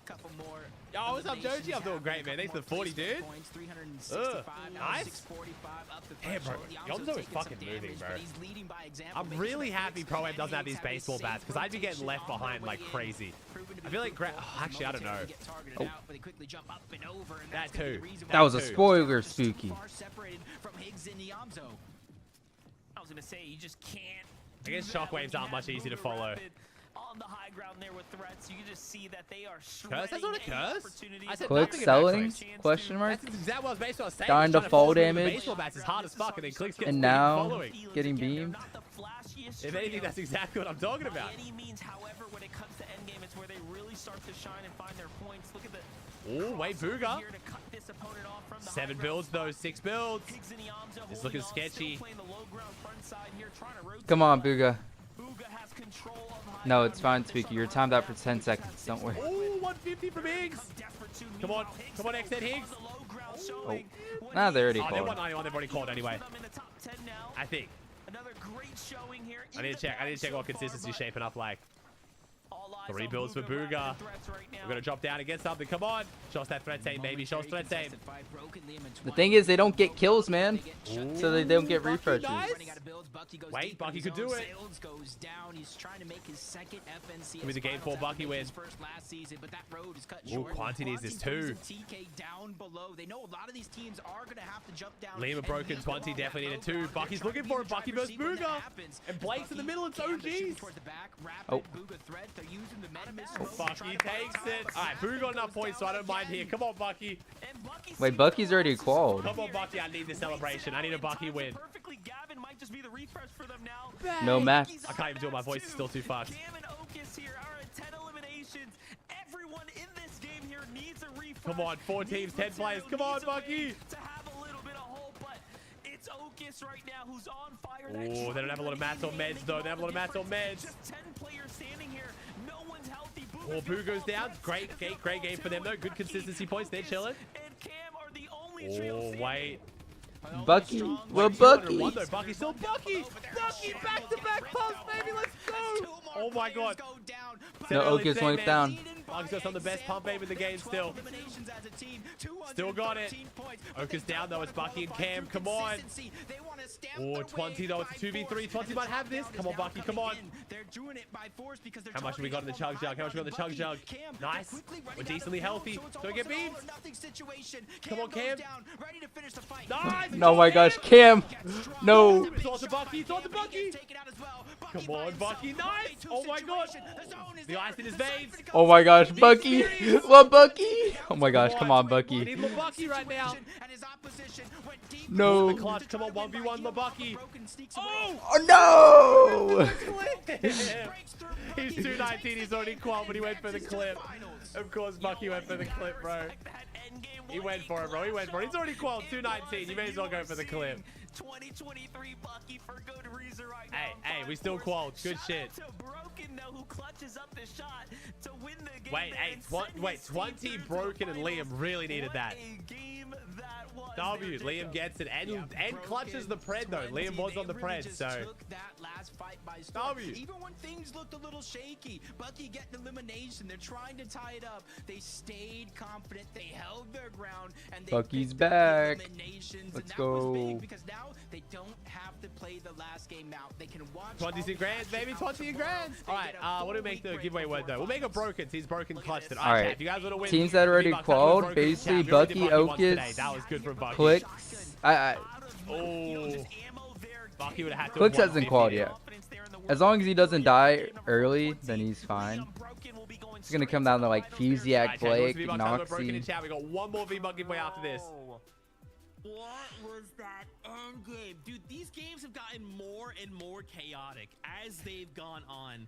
a couple more. Yo, what's up, Joji? I'm doing great, man. Thanks for the 40, dude. Points, 365, nice. 645 up the Damn, bro. Yomzo is fucking moving, bro. I'm really happy Pro Am doesn't have these baseball bats, because I'd be getting left behind like crazy. I feel like actually, I don't know. Oh. That too. That was a spoiler, Spooky. I was gonna say you just can't. I guess shockwaves aren't much easier to follow. On the high ground there with threats, you can just see that they are Curse? That's not a curse. I said Clix selling? Question mark. That's exactly what I was based on saying. Dying to fall damage. Baseball bats is hard as fuck, and then Clix gets And now following. getting beamed. If anything, that's exactly what I'm talking about. By any means, however, when it comes to Endgame, it's where they really start to shine and find their points. Look at the. Oh, wait, Bugha. 7 builds though, 6 builds. It's looking sketchy. Come on, Bugha. No, it's fine, Spooky. You're timed out for 10 seconds. Don't worry. Oh, 150 from Higgs. Come on, XN Higgs. Oh. Nah, they already They're called. 191. They've already called anyway. I think. I need to check what consistency is shaping up like. 3 builds for Bugha. We're gonna drop down and get something. Come on. Show us that threat aim, baby. Show us threat aim. The thing is, they don't get kills, man. So they don't get refreshes. Wait, Bucky could do it. Give me the game 4 Bucky win. Ooh, Quanti needs this too. Lima broken, 20 definitely needed 2. Bucky's looking for it. Bucky versus Bugha. And Blake's in the middle. It's OGs. Oh. Bucky takes it. Alright, Bugha got enough points, so I don't mind here. Come on, Bucky. Wait, Bucky's already qualled. Come on, Bucky. I need this celebration. I need a Bucky win. No max. I can't even do it. My voice is still too fucked. Come on, 4 teams, 10 players. Come on, Bucky. Right now, who's on fire. Oh, they don't have a lot of mats or meds, though. They have a lot of mats or meds. Just 10 players standing here. No one's healthy. Oh, Boo goes down. Great game for them though. Good consistency points. They're chilling. Oh, wait. Bucky. Well, Bucky. Bucky still Bucky. Bucky back-to-back pumps, baby. Let's go. Oh my god. No, Okus went down. Bucky's got some of the best pump aim in the game still. Still got it. Okus down though. It's Bucky and Cam. Come on. Oh, 20 though. It's a 2v3. 20 might have this. Come on, Bucky. Come on. How much have we got in the chug jug? How much we got in the chug jug? Nice. We're decently healthy. Don't get beamed. Come on, Cam. Nice. Oh my gosh, Cam. No. It's on to Bucky. It's on to Bucky. Come on, Bucky. Nice. Oh my god. The ice in his veins. Oh my gosh, Bucky. What, Bucky? Oh my gosh, come on, We Bucky. need more Bucky right now. No. The clutch. Come on, 1v1 the Bucky. Oh no. He's 219. He's already qual, but he went for the clip. Of course, Bucky went for the clip, bro. He went for it, bro. He went for it. He's already qual 219. You may as well go for the clip. 2023 Bucky for good reason right now. Hey, we still qualled. Good shit. Broken though, who clutches up the shot to win the game. Wait, 20 Broken and Liam really needed that. W, Liam gets it and clutches the pred though. Liam was on the pred, so W. Even when things looked a little shaky, Bucky getting elimination. They're trying to tie it up. They stayed confident. They held their ground, and they Bucky's back. Let's go. Because now they don't have to play the last game out. They can watch 20 grand, baby, 20 grand. All right, what do we make the giveaway word though? We'll make a Broken. He's Broken clutched it. All right. If you guys want to win, Teams that already $50 qualled, Broken basically chat. We already Bucky, did once today. Okus, That was good from Bucky. Clix. Bucky would have had to. Clix hasn't qualled yet. As long as he doesn't die early, then he's fine. It's gonna come down to like Fusiac, Blake, Noxy. We got one more V-Buck giveaway after this. What was that Endgame? Dude, these games have gotten more and more chaotic as they've gone on.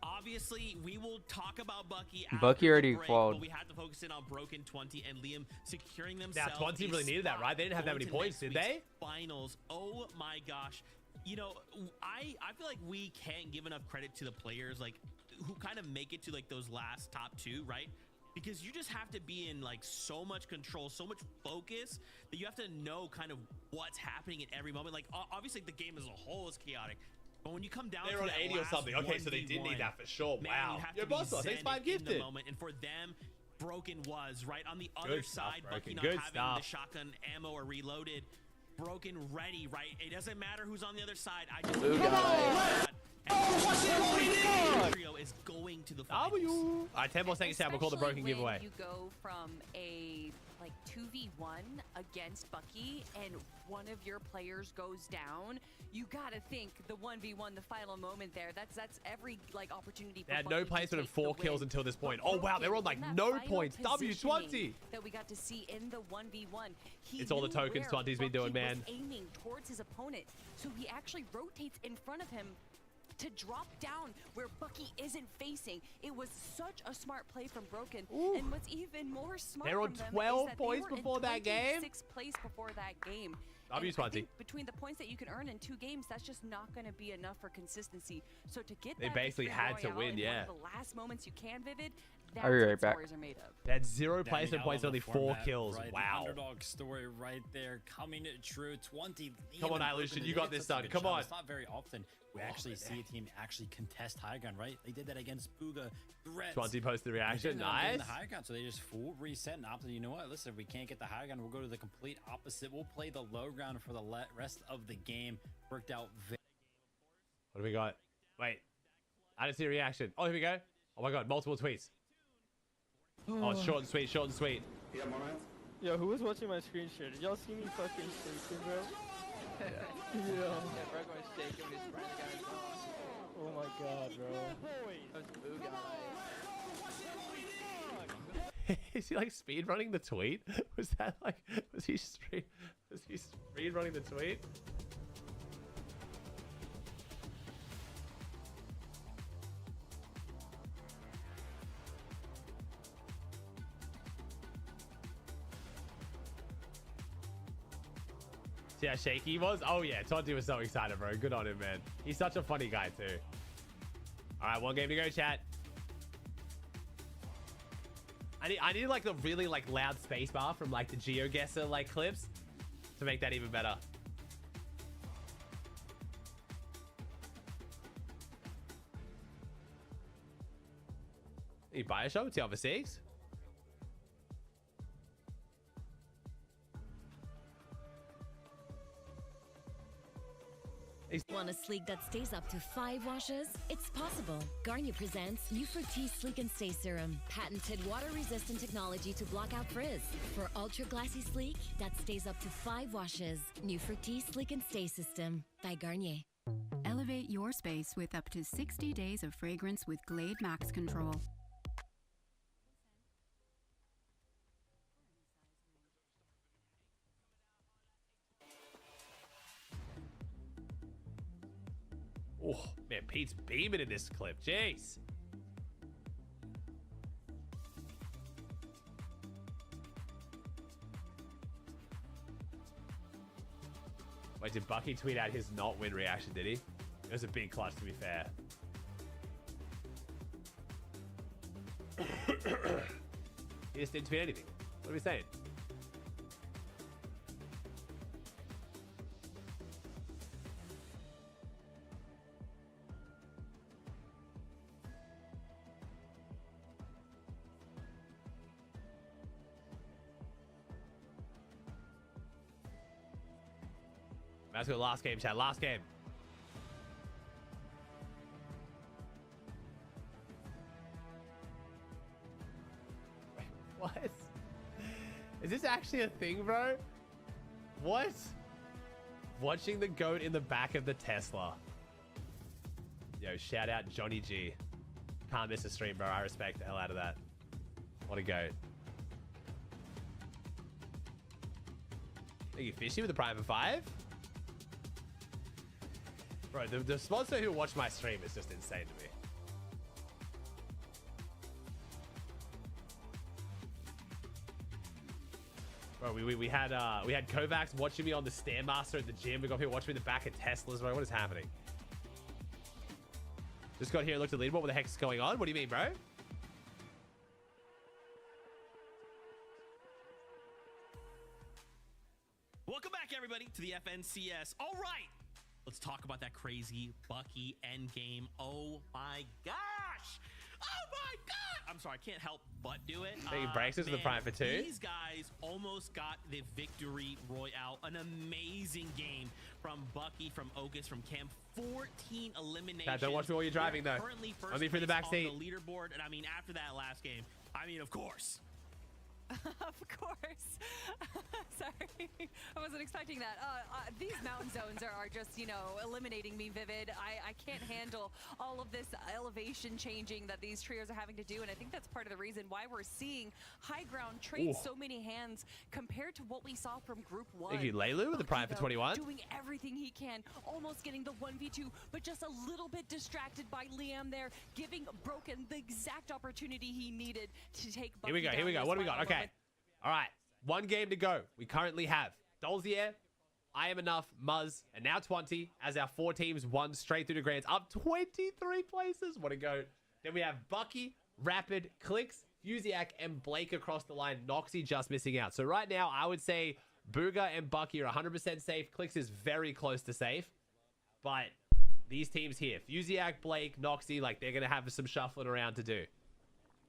Obviously, we will talk about Bucky after Bucky already the break, qualled. but we had to focus in on Broken 20 and Liam securing themselves. Yeah, 20 really needed that, right? They didn't have that many points, did they? Finals. Oh my gosh. You know, I feel like we can't give enough credit to the players like who kind of make it to like those last top two, right? Because you just have to be in like so much control, so much focus that you have to know kind of what's happening at every moment. Like obviously the game as a whole is chaotic, but when you come down They're to on that 80 or something. Okay, so they 1v1, did need that for sure. man, Wow. you have Your to be boss lost. Thanks, zen 5 in gifted. the moment, and for them, Broken was right on the other Good stuff, side. Broken. Bucky not Good having stuff. the shotgun ammo or reloaded. Broken ready, right? It doesn't matter who's on the other side. I just trio is going to the finals. All right, 10 more seconds down. We'll call the Broken Especially giveaway. when you go from a like 2v1 against Bucky and one of your players goes down, you gotta think the 1v1, the final moment there. That's every like opportunity. They had no placement and 4 kills until this point. Oh wow, they're on like no points. W20. That we got to see in the 1v1. It's all the tokens 20's been doing, man. Aiming towards his opponent, so he actually rotates in front of him to drop down where Bucky isn't facing. It was such a smart play from Broken. Ooh. And what's even more smart They're on from them 12 is that points they were before in that game? 26th place before that game. W20. And I think between the points that you can earn in 2 games, that's just not going to be enough for consistency. So to get They that basically victory had to royale win, in yeah. one of the last moments you can, Vivid, that's I'll be right what back. stories are made of. They had 0 placement points, only 4 kills. Right, Wow. The underdog story right there, coming true. 20. Come on, even Ilushin, Broken, you they got did this such a done. good Come job. on. It's not very often we actually see a team actually contest high ground, right? They did that against BUGHA. 20 posted the reaction. Nice. The high ground, so they just full reset and opted. You know what? Listen, if we can't get the high ground, we'll go to the complete opposite. We'll play the low ground for the rest of the game. Worked out very. What do we got? Wait. I didn't see a reaction. Oh, here we go. Oh my god, multiple tweets. Oh, it's short and sweet, short and sweet. Yeah, moment. Yo, who was watching my screen share? Did y'all see me fucking shaking, bro? Yeah. Bro going shaking when he's running the guy. Oh my god, bro. That was BUGHA. Is he like speed running the tweet? Was that like, was he speed running the tweet? See how shaky he was? Oh yeah, Tonti was so excited, bro. Good on him, man. He's such a funny guy too. All right, 1 game to go, chat. I need like the really like loud spacebar from like the GeoGuessr like clips to make that even better. You buy a shot with over 6. Want a sleek that stays up to 5 washes? It's possible. Garnier presents new Fructis Sleek and Stay Serum. Patented water-resistant technology to block out frizz. For ultra glassy sleek that stays up to 5 washes. New Fructis Sleek and Stay System by Garnier. Elevate your space with up to 60 days of fragrance with Glade Max Control. Oh, man, Pete's beaming in this clip. Jeez. Wait, did Bucky tweet out his not win reaction, did he? It was a big clutch, to be fair. He just didn't tweet anything. What are we saying? Let's go last game, chat. Last game. What? Is this actually a thing, bro? What? Watching the goat in the back of the Tesla. Yo, shout out Johnny G. Can't miss a stream, bro. I respect the hell out of that. What a goat. Are you fishy with the Prime for 5? Bro, the sponsor who watched my stream is just insane to me. Bro, we had Kovacs watching me on the Stairmaster at the gym. We got people watching me in the back of Teslas, bro. What is happening? Just got here and looked at the leaderboard. What the heck's going on? What do you mean, bro? Welcome back, everybody, to the FNCS. All right. Let's talk about that crazy Bucky Endgame. Oh my gosh! Oh my god! I'm sorry, I can't help but do it. He breaks us with the Prime for 2. These guys almost got the victory royale. An amazing game from Bucky, from Ogus, from Cam. 14 eliminations. Dad, don't watch me while you're driving, though. Currently first Only for the back seat. on the leaderboard, and I mean after that last game, I mean of course. Of course. Sorry. I wasn't expecting that. These mountain zones are just, you know, eliminating me, Vivid. I can't handle all of this elevation changing that these trios are having to do, and I think that's part of the reason why we're seeing high ground trade so many hands compared to what we saw from Group 1. Thank you, Leilu, with the Prime for 21. Doing everything he can, almost getting the 1v2, but just a little bit distracted by Liam there, giving Broken the exact opportunity he needed to take Bucky Here we go. What do we got? Okay. All right. 1 game to go. We currently have Dolzier, I Am Enough, Muzz, and now 20 as our 4 teams won straight through to grands, up 23 places. What a go. Then we have Bucky, Rapid, Clix, Fusiak, and Blake across the line. Noxy just missing out. So right now, I would say BUGHA and Bucky are 100% safe. Clix is very close to safe. But these teams here, Fusiak, Blake, Noxy, like they're going to have some shuffling around to do.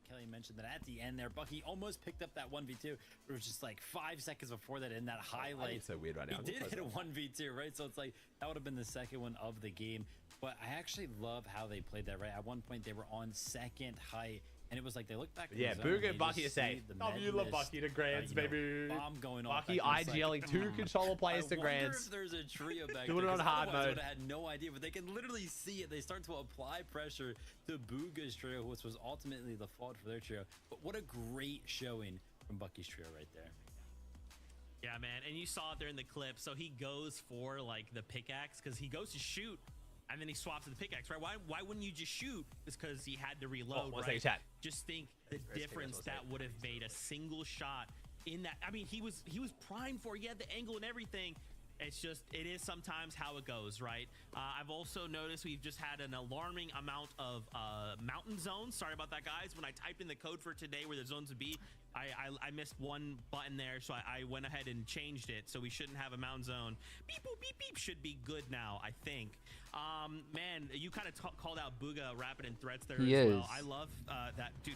Kelly mentioned that at the end there, Bucky almost picked up that 1v2. It was just like 5 seconds before that in that highlight. It's so weird right now. He did hit a 1v2, right? So it's like that would have been the second one of the game. But I actually love how they played that, right? At one point, they were on second height. And it was like they looked back. Yeah, BUGHA and Bucky are safe. You love Bucky to grands, baby. Bomb going off. Bucky IGLing 2 controller players to grands. I wonder if there's a trio back doing there, it on hard mode. I would have had no idea, but they can literally see it. They start to apply pressure to BUGHA's trio, which was ultimately the fault for their trio. But what a great showing from Bucky's trio right there. Yeah, man, and you saw it there in the clip. So he goes for like the pickaxe because he goes to shoot. And then he swaps to the pickaxe, right? Why wouldn't you just shoot? It's because he had to reload, right? Chat. Just think the difference that would have made a single shot in that. I mean, he was primed for it. He had the angle and everything. it is sometimes how it goes, right? I've also noticed we've just had an alarming amount of mountain zones. Sorry about that, guys. When I typed in the code for today where the zones would be, I missed one button there, so I went ahead and changed it. So we shouldn't have a mountain zone. Beep, boop, beep, beep should be good now, I think. Man, you kind of called out BUGHA rapid and threats there as well. I love that, dude.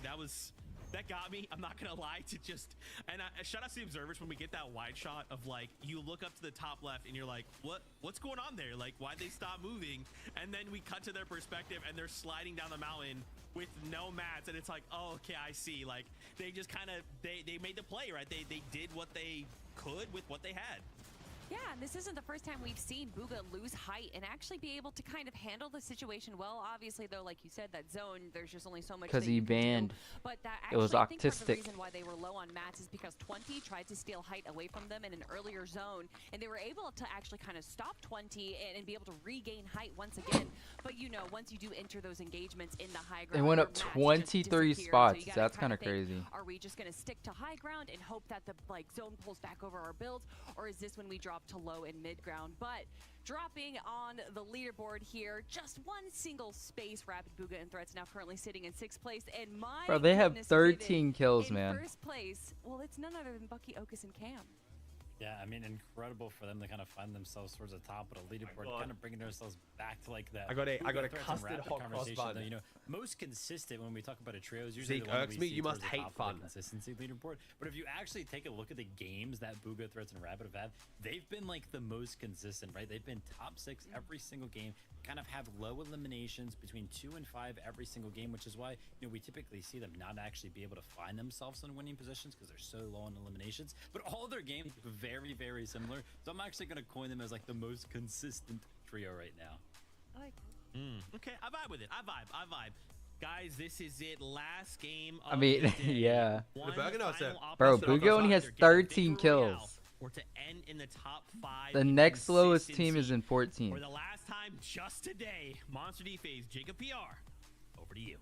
That got me. I'm not gonna lie to just, and shout out to the observers when we get that wide shot of like, you look up to the top left and you're like, what's going on there? Like, why'd they stop moving? And then we cut to their perspective and they're sliding down the mountain with no mats, and it's like, oh, okay, I see. Like, they just kind of, they made the play, right? They did what they could with what they had. Yeah, and this isn't the first time we've seen BUGHA lose height and actually be able to kind of handle the situation well. Obviously, though, like you said, that zone, there's just only so much. Because he banned. But that it was actually, I think part of the autistic. reason why they were low on mats is because 20 tried to steal height away from them in an earlier zone, and they were able to actually kind of stop 20 and be able to regain height once again. But you know, once you do enter those engagements in the high ground, They went up 23 spots. So that's kind of crazy. Are we just going to stick to high ground and hope that the zone pulls back over our builds, or is this when we drop to low and mid ground? But dropping on the leaderboard here, just one single space. Rapid, BUGHA, and Threats now currently sitting in 6th place, and my Bro, they have goodness, 13 kills, in man. first place, well, it's none other than Bucky, Okus, and Cam. Yeah, I mean, incredible for them to kind of find themselves towards the top of the leaderboard, kind of bringing themselves back to like that. I got a custard hot cross button. You know, most consistent when we talk about a trio is usually Zeke the one irks we me. see You must towards the hate top of fun. the consistency leaderboard. But if you actually take a look at the games that BUGHA, Threats, and Rapid have had, they've been like the most consistent, right? They've been top 6 every single game. Kind of have low eliminations between 2 and 5 every single game, which is why, you know, we typically see them not actually be able to find themselves in winning positions because they're so low on eliminations. But all of their games very, very similar. So I'm actually going to coin them as like the most consistent trio right now. I like it. Okay, I vibe with it. I vibe. Guys, this is it. Last game of I mean, the day. yeah. Bro, BUGHA only has 13 kills. Or to end in the top 5. The next lowest team is in 14. For the last time just today, Monster D-Phase, Jacob PR, over to you.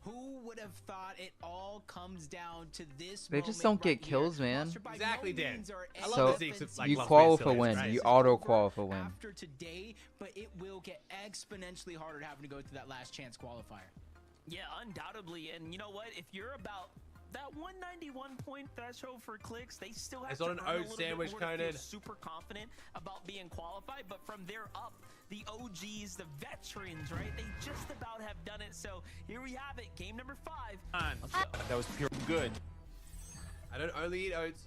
Who would have thought it all comes down to this? They just don't get kills, man. Exactly, Dan. I So love Zeke's, like, you love qual for Beak, win. right? You auto qual for win. After today, but it will get exponentially harder having to go through that last chance qualifier. Yeah, undoubtedly. And you know what? If you're about that 191 point threshold for Clix, they still have It's to not an earn a oat little sandwich, bit more to feel Conan. super confident about being qualified. But from there up, the OGs, the veterans, right? They just about have done it. So here we have it, game number 5. Let's go. That was pure good. I don't only eat oats.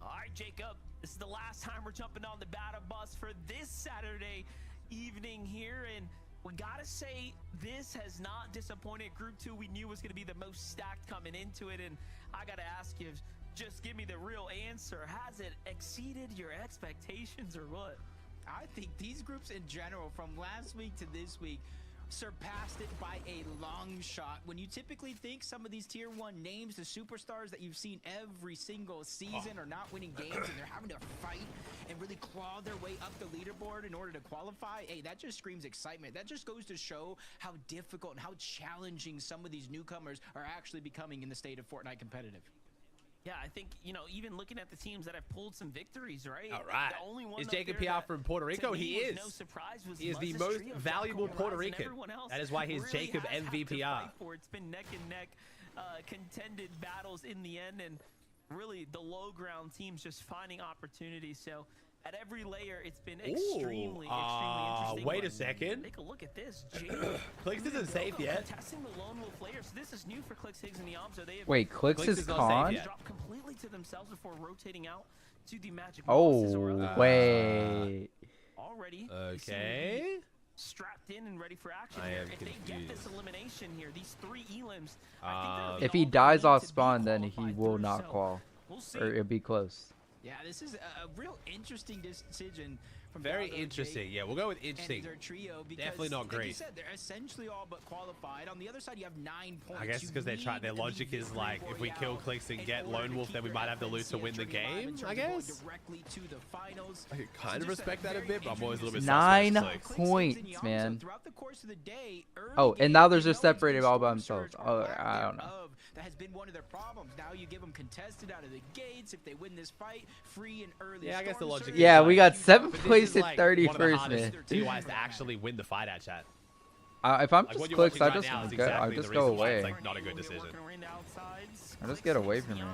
All right, Jacob, this is the last time we're jumping on the battle bus for this Saturday evening here, and we gotta say this has not disappointed. Group 2 we knew was gonna be the most stacked coming into it, and I gotta ask you, just give me the real answer. Has it exceeded your expectations or what? I think these groups in general, from last week to this week, surpassed it by a long shot. When you typically think some of these tier 1 names, the superstars that you've seen every single season are not winning games and they're having to fight and really claw their way up the leaderboard in order to qualify, hey, that just screams excitement. That just goes to show how difficult and how challenging some of these newcomers are actually becoming in the state of Fortnite competitive. Yeah, I think, you know, even looking at the teams that have pulled some victories, right? All right. The only one Is up Jacob there PR that, from Puerto Rico? to me, He was is. No surprise, was He is the Muzz's most trio, valuable Falcon Puerto Rise, and Rican. everyone else That is why he's really Jacob has had to MVPR. fight for it. It's been neck and neck contended battles in the end, and really the low ground teams just finding opportunities. So at every layer, it's been extremely interesting. Wait a But second. Take a look at this. Clix isn't safe yet. Testing the lone wolf layer. So this is new for Clix, Higgs, and the Omzo. They have Wait, Clix is con? dropped completely to themselves before rotating out to the magic. Oh, wait. Already. Okay. Strapped in and ready for action. I Here. am If they get confused. this elimination here, these 3 elims, If he dies off spawn, then he will not qual. We'll see. Or it'll be close. Yeah, this is a real interesting decision Very interesting. Yeah, we'll go with interesting. Definitely not great. Like you said, they're essentially all but qualified. On the other side, you have 9 points. I guess because they try. Their logic is like, if we kill Clix and get Lone Wolf, then we might have the loot to win the game. I guess. I can kind of respect that a bit, but I'm always a little bit. 9 points, man. Oh, and now they're just separated all by themselves. Oh, I don't know. That has been one of their problems. Now you give them contested out of the gates. If they win this fight, free and early. Yeah, I guess the logic. Yeah, we got 7th place at 31st, man. TYs to actually win the fight at, chat. If I'm just Clix, I just go away. It's like not a good decision. I just get away from here.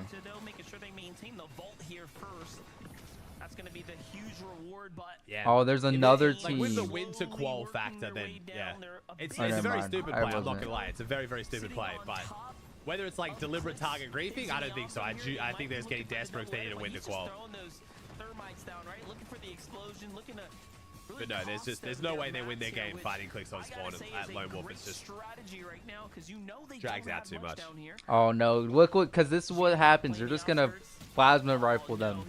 That's going to be the huge reward, but yeah. Oh, there's another team. Like with the win to qual factor, then yeah, it's a very stupid play. I'm not gonna lie, it's a very stupid play. But whether it's like deliberate target griefing, I don't think so. I think they're just getting desperate because they need to win the qual. But no, there's no way they win their game fighting Clix on spawn at Lone Wolf. It's just drags out too much. Oh no, look what, because this is what happens. They're just gonna plasma rifle them.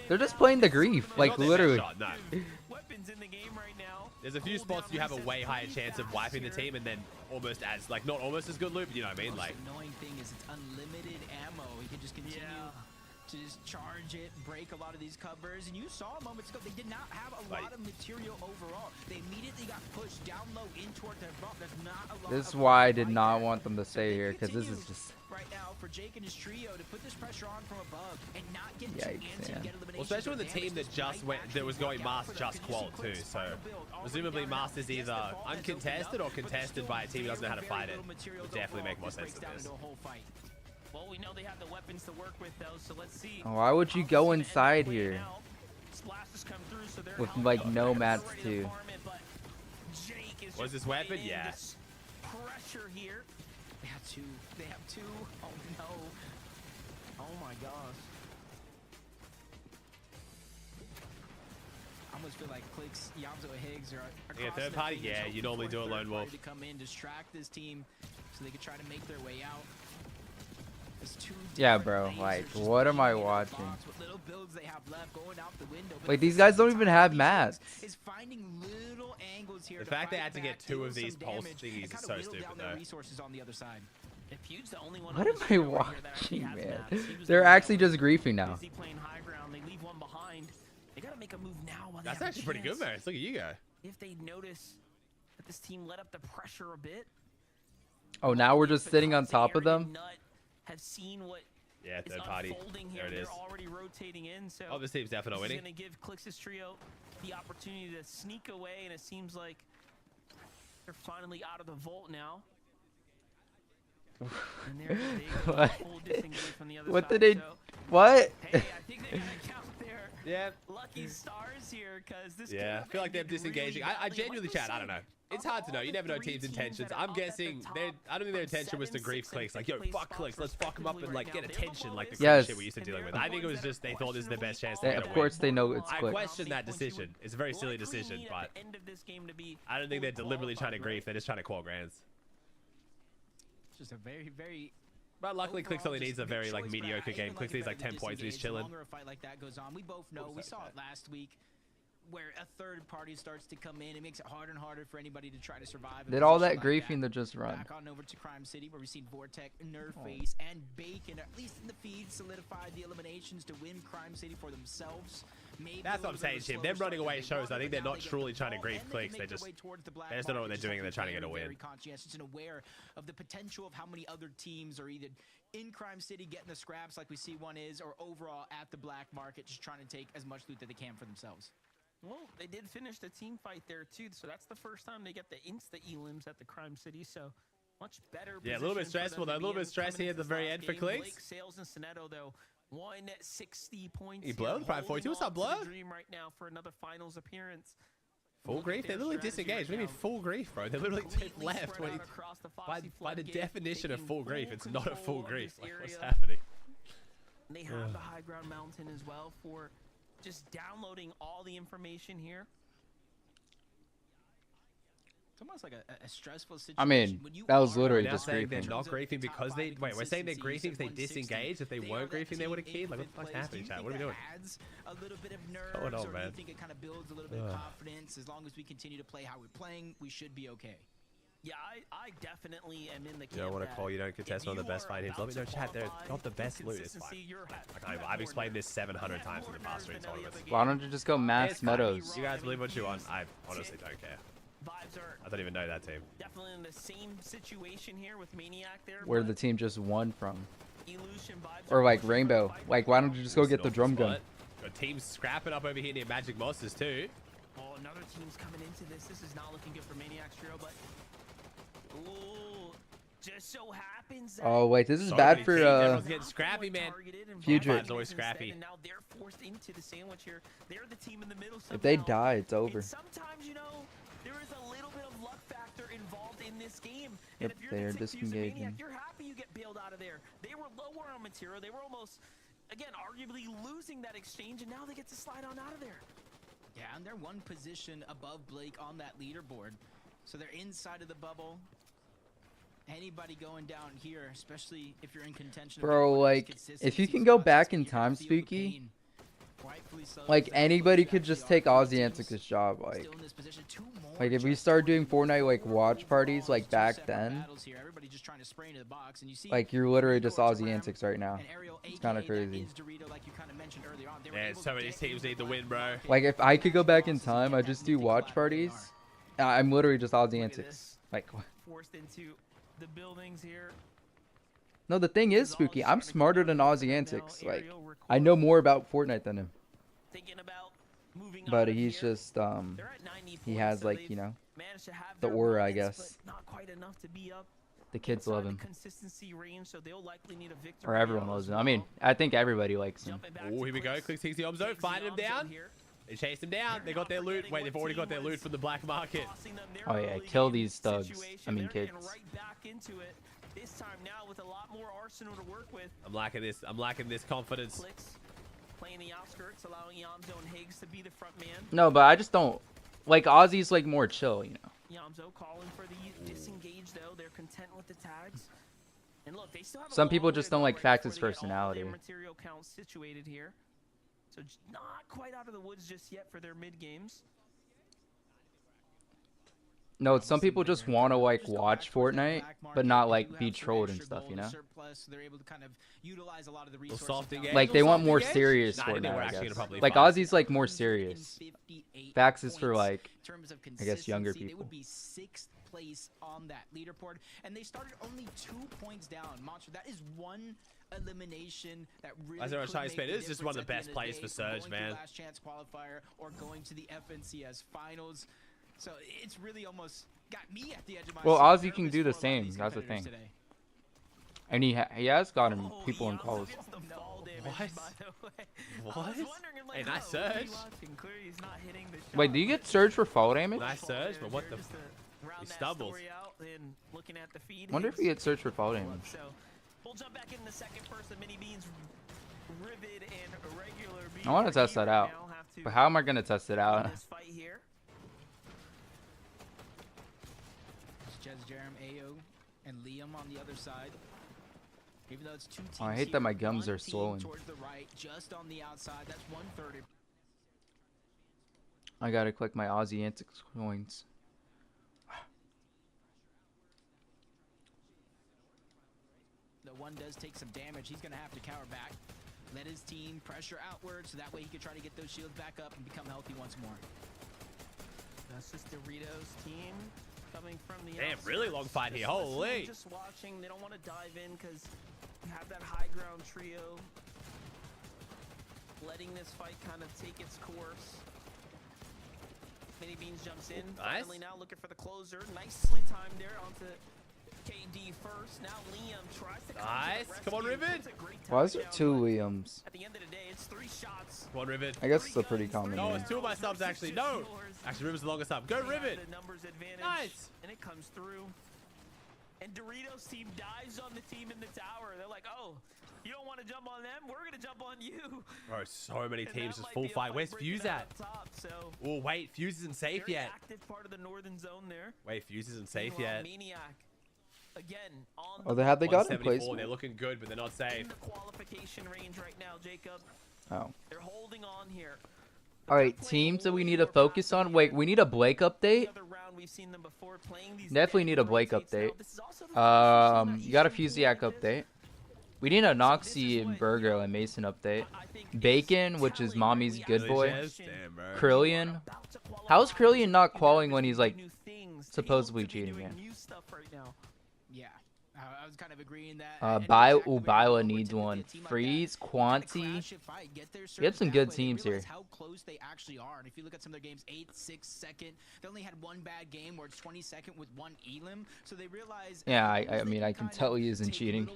They're just playing the grief, like literally. No. There's a few spots you have a way higher chance of wiping the team, and then almost as like not almost as good loot. You know what I mean? Like. The annoying thing is it's unlimited ammo. You can just continue to just charge it, break a lot of these covers, and you saw moments ago they did not have a lot of material overall. They immediately got pushed down low in toward their bump. There's not a lot. This is why I did not want them to stay here, because this is just. Right now for Jake and his trio to put this pressure on from above and not get too antsy and get elimination. Well, especially when the team that just went, that was going Master just qual too. So presumably Master's either uncontested or contested by a team who doesn't know how to fight it. Would definitely make more sense than this. Well, we know they have the weapons to work with though, so let's see. Why would you go inside here? With like no mats too. Was this weapon? Yeah. Pressure here. They have two. They have two. Oh no. Oh my gosh. I almost feel like Clix, Yamzo, and Higgs are yeah, third party. Yeah, you normally do a Lone Wolf. To come in, distract this team, so they could try to make their way out. Yeah, bro. Like, what am I watching? Like, these guys don't even have mats. The fact they had to get 2 of these pulse thingies is so stupid, though. What am I watching, man? They're actually just griefing now. That's actually pretty good, man. Look at you go. If they notice that this team let up the pressure a bit. Oh, now we're just sitting on top of them? Have seen what third party. There it is. Already rotating in, so this team's definitely winning. Going to give Clix's trio the opportunity to sneak away, and it seems like they're finally out of the vault now. And there's a big full disengage from the other what side, did they? So, what? Hey, I think they got to count their lucky stars here, because this. Yeah, I feel like they're disengaging. I genuinely, chat. I don't know. It's hard to know. You never know teams' intentions. I'm guessing I don't think their intention was to grief Clix. Like, yo, fuck Clix. Let's fuck them up and like get attention, like the kind of shit we're used to dealing with. I think it was just they thought this is their best chance to get a win. Of course, they know it's Clix. I question that decision. It's a very silly decision, but I don't think they're deliberately trying to grief. They're just trying to call grands. It's just a very. But luckily, Clix only needs a very like mediocre game. Clix needs like 10 points and he's chilling. The longer a fight like that goes on, we both know. We saw it last week, where a third party starts to come in. It makes it harder and harder for anybody to try to survive. Did all that griefing to just run. Back on over to Crime City, where we've seen Vortec, Nerface, and Bacon, at least in the feed, solidified the eliminations to win Crime City for themselves. Maybe that's what I'm saying, Chim. Them running away shows I think they're not truly trying to grief Clix. They just don't know what they're doing and they're trying to get a win. Very conscientious and aware of the potential of how many other teams are either in Crime City getting the scraps like we see one is, or overall at the black market just trying to take as much loot that they can for themselves. Well, they did finish the team fight there too, so that's the first time they get the insta elims at the Crime City, so much better. Yeah, a little bit stressful though. A little bit stressy at the very end for Clix. Sales and Soneto though, 160 points. He Blur, Prime 42. What's up, Blur? Dream right now for another finals appearance. Full grief? They're literally disengaged. What do you mean full grief, bro? They're literally left. By the definition of full grief, it's not a full grief. Like, what's happening? They have the high ground mountain as well for just downloading all the information here. It's almost like a stressful situation. I mean, that was literally We're now just saying they're griefing. not griefing because they... Wait, we're saying they're griefing because they disengaged. If they weren't griefing, they would have keyed? Like, what the fuck's happening, chat? What are we doing? A little bit of nerves, Going on, or man? do you think it kind of builds a little bit of confidence? As long as we continue to play how we're playing, we should be okay. Yeah, I definitely am in the camp. You don't want to call, you don't contest one of the best fight teams. Let me know, chat. They're not the best loot. It's fine. Like, I've explained this 700 times in the past 3 tournaments. Why don't you just go mass meadows? You guys believe what you want. I honestly don't care. I don't even know that team. Definitely in the same situation here with Maniac there. Where the team just won from. Illusion vibes Or like Rainbow. Like, why don't you just go get the drum gun? Got teams scrapping up over here near Magic Monsters too. Oh, another team's coming into this. This is not looking good for Maniac's trio, but ooh, just so happens that Oh wait, this is bad for Everyone's getting scrappy, man. Future. Vibes always scrappy. And now they're forced into the sandwich here. They're the team in the middle somehow. If they die, it's over. And sometimes, you know, there is a little bit of luck factor involved in this game. Yep, And if you're they are the Maniac, disengaging. you're happy you get bailed out of there. They were lower on material. They were almost, again, arguably losing that exchange, and now they get to slide on out of there. Yeah, and they're one position above Blake on that leaderboard. So they're inside of the bubble. Anybody going down here, especially if you're in contention. Bro, like, if you can go back in time, Spooky, like, anybody could just take Ozzy Antics' job, like, if we start doing Fortnite, like, watch parties, like, back then, like, you're literally just Ozzy Antics right now. It's kind of crazy. Yeah, so many teams need to win, bro. Like, if I could go back in time, I'd just do watch parties. I'm literally just Ozzy Antics. Like, forced into the buildings here. no, the thing is, Spooky, I'm smarter than Ozzy Antics. Like, I know more about Fortnite than him. But he's just, he has, like, you know, the aura, I guess. The kids love him. Or everyone loves him. I mean, I think everybody likes him. Oh, here we go. Clix takes the arm zone, finding him down. They chased him down. They got their loot. Wait, they've already got their loot from the black market. Oh yeah, kill these thugs. I mean kids. This time now with a lot more arsenal to work with. I'm lacking this. I'm lacking this confidence. Clix playing the outskirts, allowing Yamzo and Higgs to be the front man. No, but I just don't like Ozzy's like more chill, you know. Yamzo calling for the disengage though. They're content with the tags. And look, they still have some people just don't like Fact's personality. Material count situated here. So not quite out of the woods just yet for their mid games. No, some people just want to like watch Fortnite, but not like be trolled and stuff, you know. Like they want more serious Fortnite, I guess. Like Ozzy's like more serious. Fax is for like, I guess, younger people. They would be 6th place on that leaderboard, and they started only 2 points down. Monster, that is one elimination that really As I was trying to say, this is just one of the best plays for Surge, Surge, man. Last chance qualifier or going to the FNCS finals. So it's really almost got me at the edge of my Well, seat. Ozzy can do the same. That's the thing. And he has gotten people in calls. What? Hey, nice Surge. Wait, do you get Surge for fall damage? Nice Surge, but what the? He stumbles. Wonder if he gets Surge for fall damage. We'll jump back in the second first. The mini beans, Rivid and regular beans. I want to test that out, but how am I gonna test it out? Jez, Jerem, Ayo, and Liam on the other side. Even though it's 2 teams. Oh, I hate that my gums are swollen. Towards the right, just on the outside. That's 1/3. I gotta click my Ozzy Antics coins. The one does take some damage. He's gonna have to cower back. Let his team pressure outward, so that way he can try to get those shields back up and become healthy once more. That's just Doritos' team. Coming from the Damn, really long fight here. Holy. Just watching. They don't want to dive in because you have that high ground trio. Letting this fight kind of take its course. Mini Beans jumps in. Nice. Finally now looking for the closer. Nicely timed there onto KD first. Now Liam tries to nice. Come on, Rivet. Why is there 2 Liams? At the end of the day, it's 3 shots. Come on, Rivet. I guess it's a pretty common No, name. it's 2 of my subs actually. No. Actually, Rivet's the longest sub. Go, Rivet. The numbers advantage, Nice. and it comes through. And Doritos team dives on the team in the tower. They're like, oh, you don't want to jump on them? We're going to jump on you. Bro, so many teams just full fight. Where's Fuse at? Oh, wait, Fuse isn't safe yet. Active part of the northern zone there. Wait, Fuse isn't safe yet. Maniac. Again, on Oh, they got in place. They're looking good, but they're not safe. in the qualification range right now, Jacob. Oh. They're holding on here. All right, teams that we need to focus on. Wait, we need a Blake update. Definitely need a Blake update. You got a Fusiac update. We need a Noxy and Burger and Mason update. Bacon, which is Mommy's good boy. Krillian. How's Krillian not qualing when he's like supposedly cheating, man? Yeah, I was kind of agreeing that. BUGHA needs one. Freeze, Quanti. We have some good teams here. How close they actually are, and if you look at some of their games, 8, 6, second, they only had one bad game where it's 22nd with one elim, so they realize. Yeah, I mean, I can tell he isn't cheating.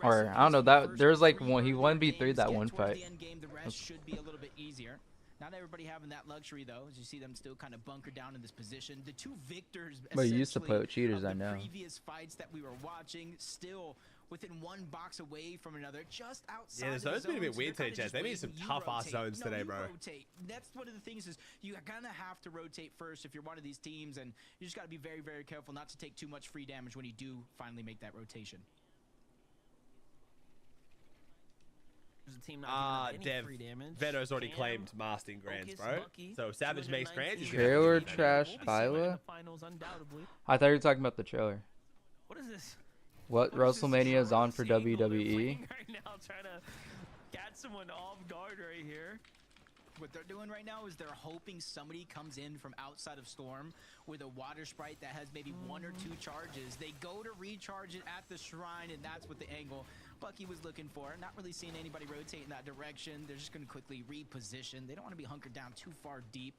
Or I don't know that there's like one he 1v3 that one fight. The rest should be a little bit easier. Not everybody having that luxury though, as you see them still kind of bunkered down in this position. The two victors. But you used to play with cheaters, I know. Previous fights that we were watching, still within one box away from another, just outside. Yeah, the zone's been a bit weird today, Jess. They made some tough ass zones today, bro. That's one of the things is you kind of have to rotate first if you're one of these teams, and you just got to be very, very careful not to take too much free damage when you do finally make that rotation. Dev, Veto's already claimed Mastering Grands, bro. So Savage makes Grands. Trailer trash BUGHA? I thought you were talking about the trailer. What is this? What WrestleMania is on for WWE? Right now, trying to catch someone off guard right here. What they're doing right now is they're hoping somebody comes in from outside of Storm with a water sprite that has maybe 1 or 2 charges. They go to recharge it at the shrine, and that's what the angle Bucky was looking for. Not really seeing anybody rotate in that direction. They're just going to quickly reposition. They don't want to be hunkered down too far deep,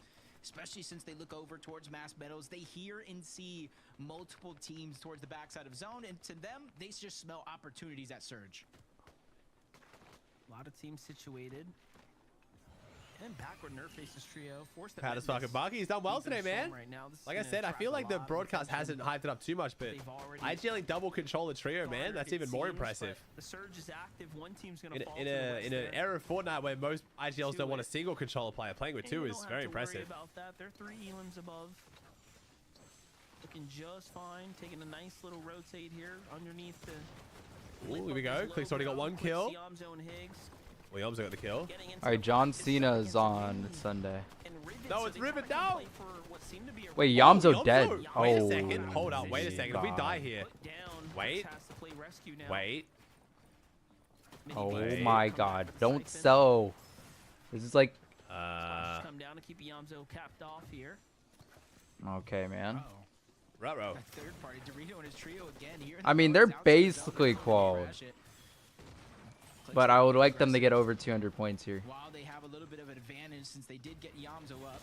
especially since they look over towards Mass Meadows. They hear and see multiple teams towards the backside of zone, and to them, they just smell opportunities at Surge. A lot of teams situated. And backward nerf faces trio. Proud as fucking Bucky. He's done well today, man. Like I said, I feel like the broadcast hasn't hyped it up too much, but IGLing double control the trio, man. That's even more impressive. The surge is active. One team's gonna fall in an era of Fortnite where most IGLs don't want a single controller player, playing with 2 is very impressive. About that. They're 3 elims above. Looking just fine. Taking a nice little rotate here underneath the. Ooh, here we go. Clix already got 1 kill. Well, Yamzo got the kill. Alright, John Cena is on Sunday. No, it's Riven. No! Wait, Yamzo dead. Wait a second. Hold up. Wait a second. If we die here. Wait. Wait. Oh my god. Don't sell. This is like. Come down to keep Yamzo capped off here. Okay, man. Ruh-roh. I mean, they're basically qual. But I would like them to get over 200 points here. While they have a little bit of an advantage since they did get Yamzo up.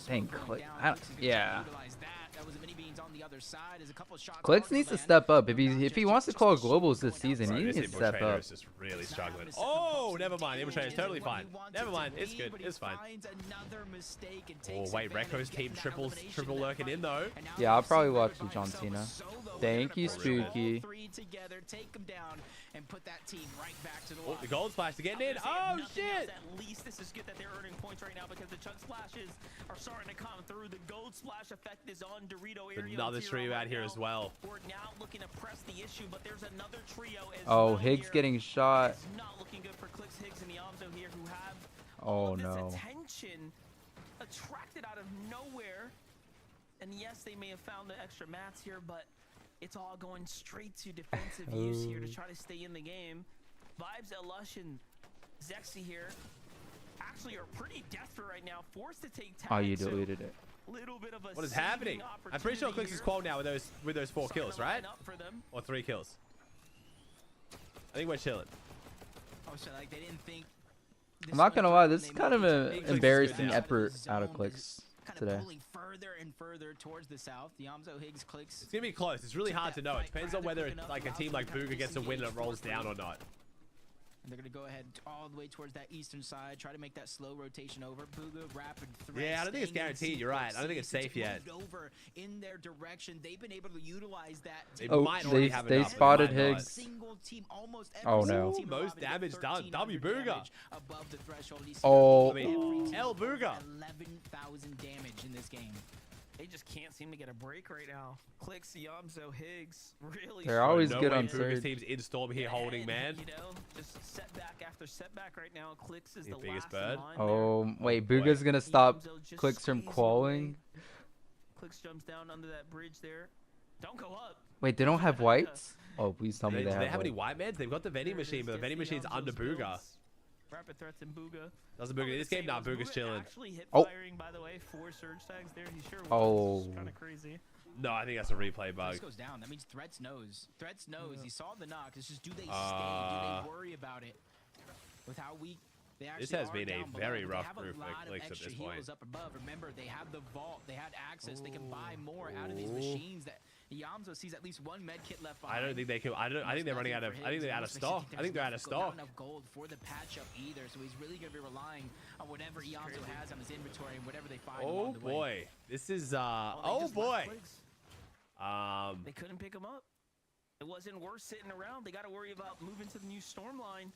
Dang, Clix. Yeah. That was a mini beans on the other side. As a couple of shots Clix needs to step up. If he wants to call globals this season, he needs to step up. Is just really struggling. Oh, never mind. Infiltrator is totally fine. Never mind. It's good. It's fine. Oh wait, Reko's team triple lurking in though. Yeah, I'll probably watch the John Cena. Thank you, Spooky. And put that team right back to the the gold splash to get in. Oh shit! At least this is good that they're earning points right now because the chug splashes are starting to come through. The gold splash effect is on Dorito area. Another trio out here as well. We're now looking to press the issue, but there's another trio as well. Higgs getting shot. It's not looking good for Clix, Higgs, and Yamzo here who have all this no attention attracted out of nowhere. And yes, they may have found the extra mats here, but it's all going straight to defensive use here to try to stay in the game. Vibes, Lush, and Zexy here actually are pretty desperate right now, forced to take tags. Oh, you deleted it. Little bit of a what is happening? I'm pretty sure Clix is qual now with those 4 kills, right? Or 3 kills. I think we're chilling. Oh, so like they didn't think. I'm not gonna lie, this is kind of an embarrassing effort out of Clix today. Further and further towards the south. Yamzo, Higgs, Clix. It's gonna be close. It's really hard to know. It depends on whether like a team like BUGHA gets a win and it rolls down or not. And they're going to go ahead all the way towards that eastern side, try to make that slow rotation over. BUGHA, rapid threat. Yeah, I don't think it's guaranteed. You're right. I don't think it's safe yet. Over in their direction. They've been able to utilize that. They spotted Higgs. Single team, almost Oh no. Most damage done. W BUGHA. Above the threshold. Oh. I mean, L BUGHA. 11,000 damage in this game. They just can't seem to get a break right now. Clix, Yamzo, Higgs, really. They're always good on BUGHA's surge. team's in storm here holding, man. You know, just setback after setback right now. Clix is the biggest last bird. line Oh, wait, Bugha's gonna stop Clix from qualing? Clix jumps down under that bridge there. Don't go up. Wait, they don't have whites? Oh, please tell me Do they they have have any white. white mans? They've got the vending machine, but the vending machine's under BUGHA. Rapid threats in BUGHA. Doesn't BUGHA in this game? Nah, BUGHA's chilling. Actually hip Oh. firing, by the way, 4 surge tags there. He sure was. Oh. Kind of crazy. No, I think that's a replay bug. This goes down. That means Threats knows. Threats knows. He saw the knock. It's just do they stay? Do they worry about it? With how weak they actually This has are been a down very below. rough They have group a for lot of Clix at extra this point. heals up above. Remember, they have the vault. They had access. They can buy more out of these machines. That Yamzo sees at least one med kit left behind. I don't think they can. I think they're running out of. I think they're out of stock. I think they're out of stock. Not enough gold for the patch up either, so he's really going to be relying on whatever Yamzo has on his inventory and whatever they find. Oh along the way. boy, this is oh boy. They couldn't pick him up. It wasn't worth sitting around. They got to worry about moving to the new storm line.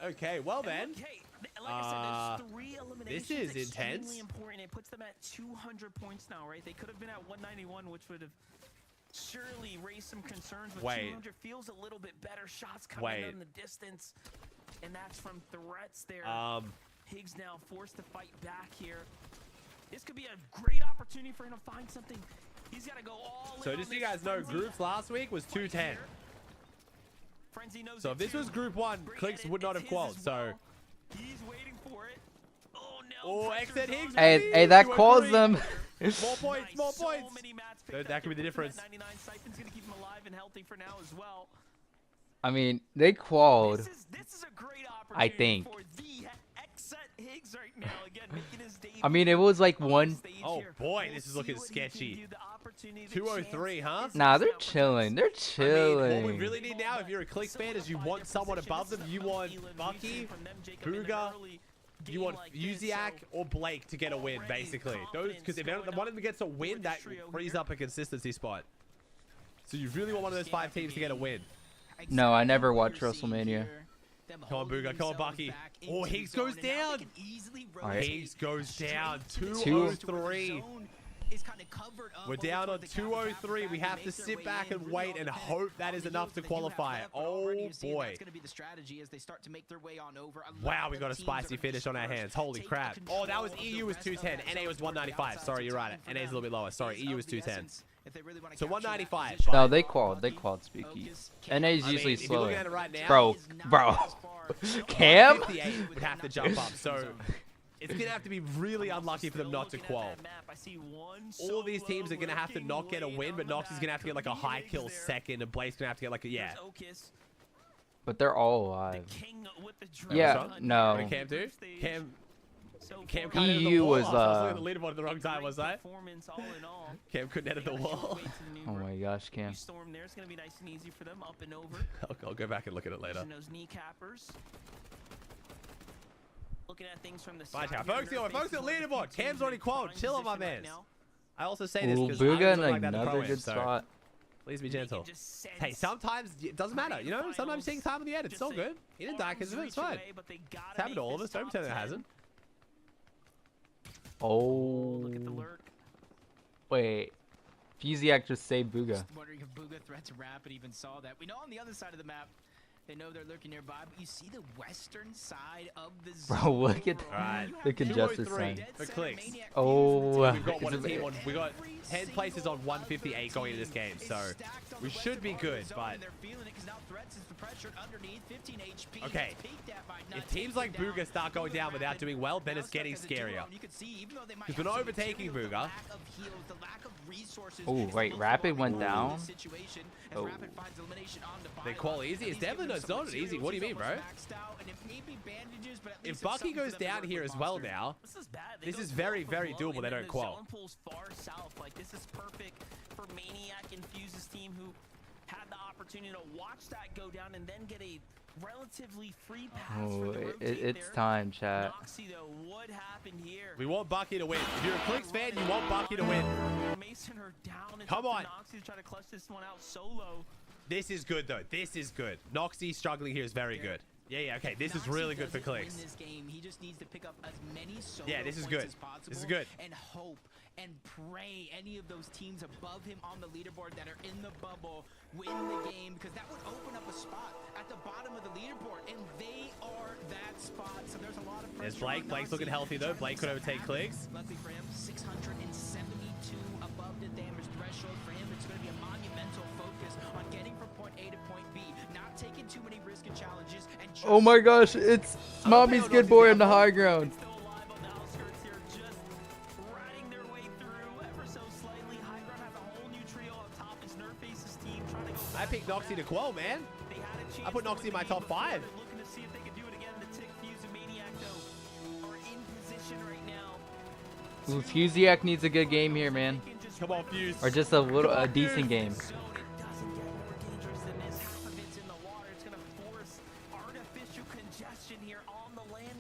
Okay, well then. Okay, like I said, there's 3 eliminations. This is extremely intense. important. It puts them at 200 points now, right? They could have been at 191, which would have surely raised some concerns. But 200 feels a little bit better. Shots coming in the distance, and that's from Threats there. Higgs now forced to fight back here. This could be a great opportunity for him to find something. He's got to go all in. So just so you guys know, groups last week was 210. So if this was group 1, Clix would not have qualled. So he's waiting for it. Oh no. Oh, exit Higgs. Hey, that calls them. More points, more points. That could be the difference. 99 Siphon's gonna keep him alive and healthy for now as well. I mean, they qualled. This is a great opportunity I think. for the exit Higgs right now. Again, making his debut. I mean, it was like one. Oh boy, this is looking sketchy. 203, huh? Nah, they're chilling. They're chilling. I mean, what we really need now, if you're a Clix fan, is you want someone above them. You want Bucky, BUGHA, you want Uziak or Blake to get a win, basically. Those, because if one of them gets a win, that frees up a consistency spot. So you really want one of those 5 teams to get a win. No, I never watched WrestleMania. Come on, BUGHA. Come on, Bucky. Oh, Higgs goes down. Higgs goes down. 203. We're down on 203. We have to sit back and wait and hope that is enough to qualify. Oh boy. Wow, we got a spicy finish on our hands. Holy crap. Oh, that was EU was 210. NA was 195. Sorry, you're right. NA is a little bit lower. Sorry, EU was 210. So 195. No, they qualled. They qualled Speaky. NA's usually slower. Right now, bro. Cam? 58 would have to jump up. So it's going to have to be really unlucky for them not to qual. All these teams are going to have to not get a win, but Nox is going to have to get like a high kill second, and Blake's going to have to get like a, yeah. But they're all alive. Yeah, no. Cam do? Cam EU was, I was looking at the leaderboard at the wrong time, was I? Cam couldn't edit the wall. Oh my gosh, Cam. Storm there's going to be nice and easy for them, up and over. I'll go back and look at it later. Those kneecappers. Looking at things from the side. side. Focus on the leaderboard. Cam's already qualled. Chill on my man. I also say this because BUGHA I in like another good spot. Please be gentle. Hey, sometimes it doesn't matter, you know? Sometimes taking time in the edit, it's all good. He didn't die because of it, it's fine. It's happened to all of us. Don't pretend it hasn't. Oh. Look at the lurk. Wait. Fuziak just saved BUGHA. Just wondering if BUGHA Threats Rapid even saw that. We know on the other side of the map, they know they're lurking nearby, but you see the western side of the zone. Bro, look at the congested sign. For Clix. Oh. We've got one team on. We got 10 places on 158 going into this game, so we should be good. But okay, if teams like BUGHA start going down without doing well, then it's getting scarier. Because we're not overtaking BUGHA. Oh wait, Rapid went down. Oh. They qual easy. It's definitely not easy. What do you mean, bro? If Bucky goes down here as well now, this is very, very doable. They don't qual. Like, this is perfect for Maniac and Fuse's team, who had the opportunity to watch that go down and then get a relatively free pass Oh, for the it's time, chat. Noxy, though, what happened here? We want Bucky to win. If you're a Clix fan, you want Bucky to win. Mason her down. Come on. Noxy to try to clutch this one out solo. This is good, though. This is good. Noxy struggling here is very good. Yeah, okay. This is really good for Clix. This game, he just needs to pick up as many solo Yeah, this is points good. as possible This is good. and hope and pray any of those teams above him on the leaderboard that are in the bubble win the game, because that would open up a spot at the bottom of the leaderboard, and they are that spot. So there's a lot of There's pressure Blake. on Blake's looking Noxy, healthy, though. Blake could overtake Clix. Luckily for him, 672 above the damage threshold. For him, it's going to be a monumental focus on getting from point A to point B, not taking too many risk and challenges. And Oh my gosh, it's Mommy's good boy on the high ground. I picked Noxy to qual, man. I put Noxy in my top 5. Ooh, Fusiak needs a good game here, man. Come on, Fuse. Or just a decent game.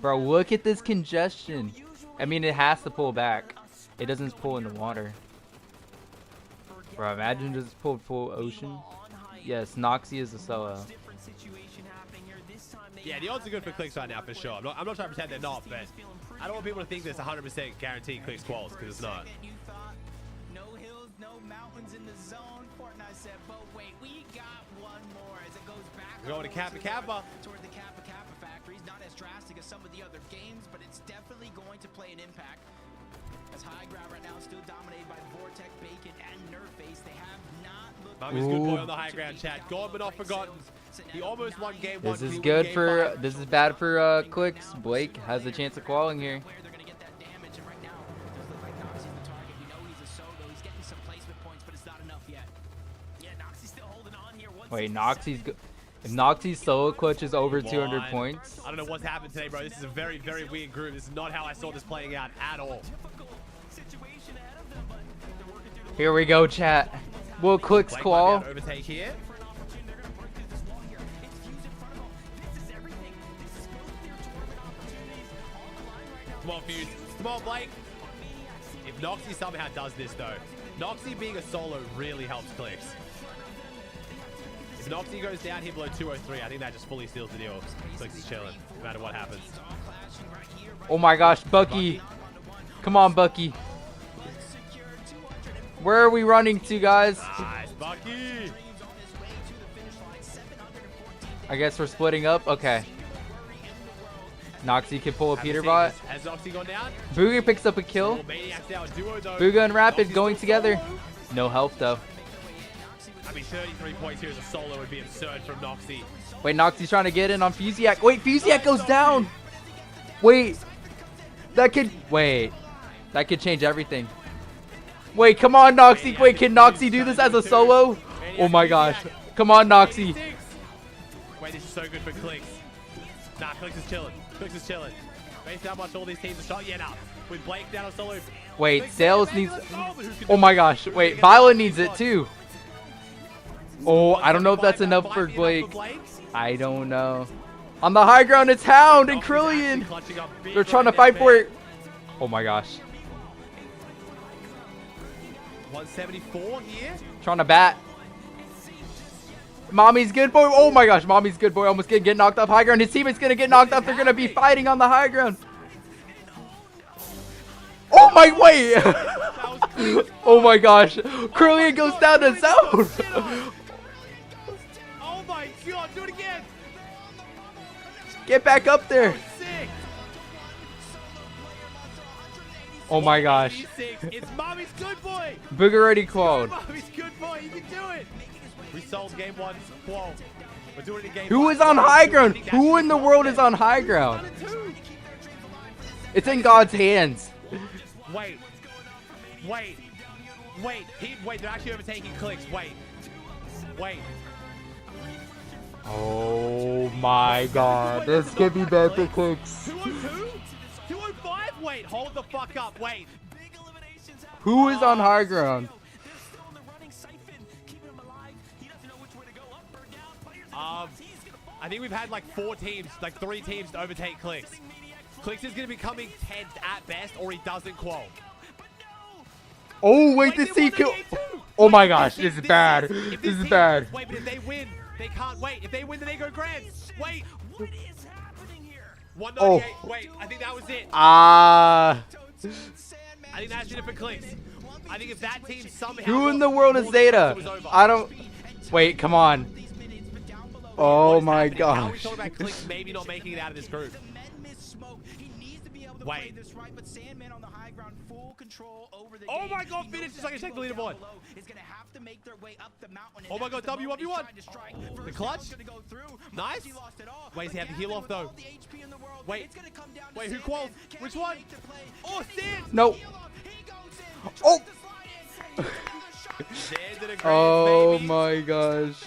Bro, look at this congestion. I mean, it has to pull back. It doesn't pull in the water. Bro, imagine just pulled full ocean. Yes, Noxy is a solo. Yeah, the odds are good for Clix right now, for sure. I'm not trying to pretend they're not, but I don't want people to think there's 100% guaranteed Clix quals, because it's not. No hills, no mountains in the zone. Fortnite said, but wait, we got one more as it goes back. We're going to Kappa Kappa. Toward the Kappa Kappa factories. Not as drastic as some of the other games, but it's definitely going to play an impact. As high ground right now is still dominated by Vortex, Bacon, and Nerface. They have not looked. Mommy's good boy on the high ground, chat. Gone but not forgotten. He almost won game 1. This is good for. This is bad for Clix. Blake has a chance of qualling here. Wait, Noxy's. If Noxy's solo clutch is over 200 points. I don't know what's happened today, bro. This is a very, very weird group. This is not how I saw this playing out at all. Here we go, chat. Will Clix qual? Overtake here. Come on, Fuse. Come on, Blake. If Noxy somehow does this, though, Noxy being a solo really helps Clix. If Noxy goes down here below 203, I think that just fully seals the deal. Clix is chilling, no matter what happens. Oh my gosh, Bucky. Come on, Bucky. Where are we running to, guys? Nice, Bucky. I guess we're splitting up. Okay. Noxy can pull a Peterbot. Has Noxy gone down? BUGHA picks up a kill. BUGHA and Rapid going together. No help, though. I mean, 33 points here as a solo would be absurd from Noxy. Wait, Noxy's trying to get in on Fusiak. Wait, Fusiak goes down. Wait. That could... Wait. That could change everything. Wait, come on, Noxy. Wait, can Noxy do this as a solo? Oh my gosh. Come on, Noxy. Wait, this is so good for Clix. Nah, Clix is chilling. Clix is chilling. Based on how much all these teams are shot. Yeah, nah. With Blake down on solo. Wait, Sales needs... Oh my gosh. Wait, Violet needs it too. Oh, I don't know if that's enough for Blake. I don't know. On the high ground, it's Hound and Krillian. They're trying to fight for it. Oh my gosh. 174 here. Trying to bat. Mommy's good boy. Oh my gosh, Mommy's good boy almost gonna get knocked off high ground. His teammate's gonna get knocked off. They're gonna be fighting on the high ground. Oh my wait. Oh my gosh. Krillian goes down to zone. Oh my god, do it again. Get back up there. Oh my gosh. It's Mommy's good boy. BUGHA already qualled. Mommy's good boy. You can do it. We sold game 1. Qual. We're doing it in game Who 5. is on high ground? Who in the world is on high ground? It's in God's hands. Wait. Wait. Wait. Wait, they're actually overtaking Clix. Wait. Wait. Oh my god. This could be bad for Clix. 202? 205? Wait, hold the fuck up. Wait. Who is on high ground? I think we've had like 4 teams, like 3 teams to overtake Clix. Clix is going to be coming 10th at best, or he doesn't qual. Oh, wait, this he kill. Oh my gosh, this is bad. This is bad. Wait, but if they win, they can't wait. If they win, then they go grands. Wait. What is happening here? 198. Oh. Wait, I think that was it. Ah. I think that's it for Clix. I think if that team somehow... Who in the world is Zeta? I don't... Wait, come on. Oh my gosh. How are we talking about Clix maybe not making it out of this group? Wait. Oh my god, finish just like I checked the leaderboard. Oh my god, W1v1. The clutch? Nice. Wait, does he have the heal off though? Wait, who quals? Which one? Oh, Sand! No. Oh! Oh my gosh.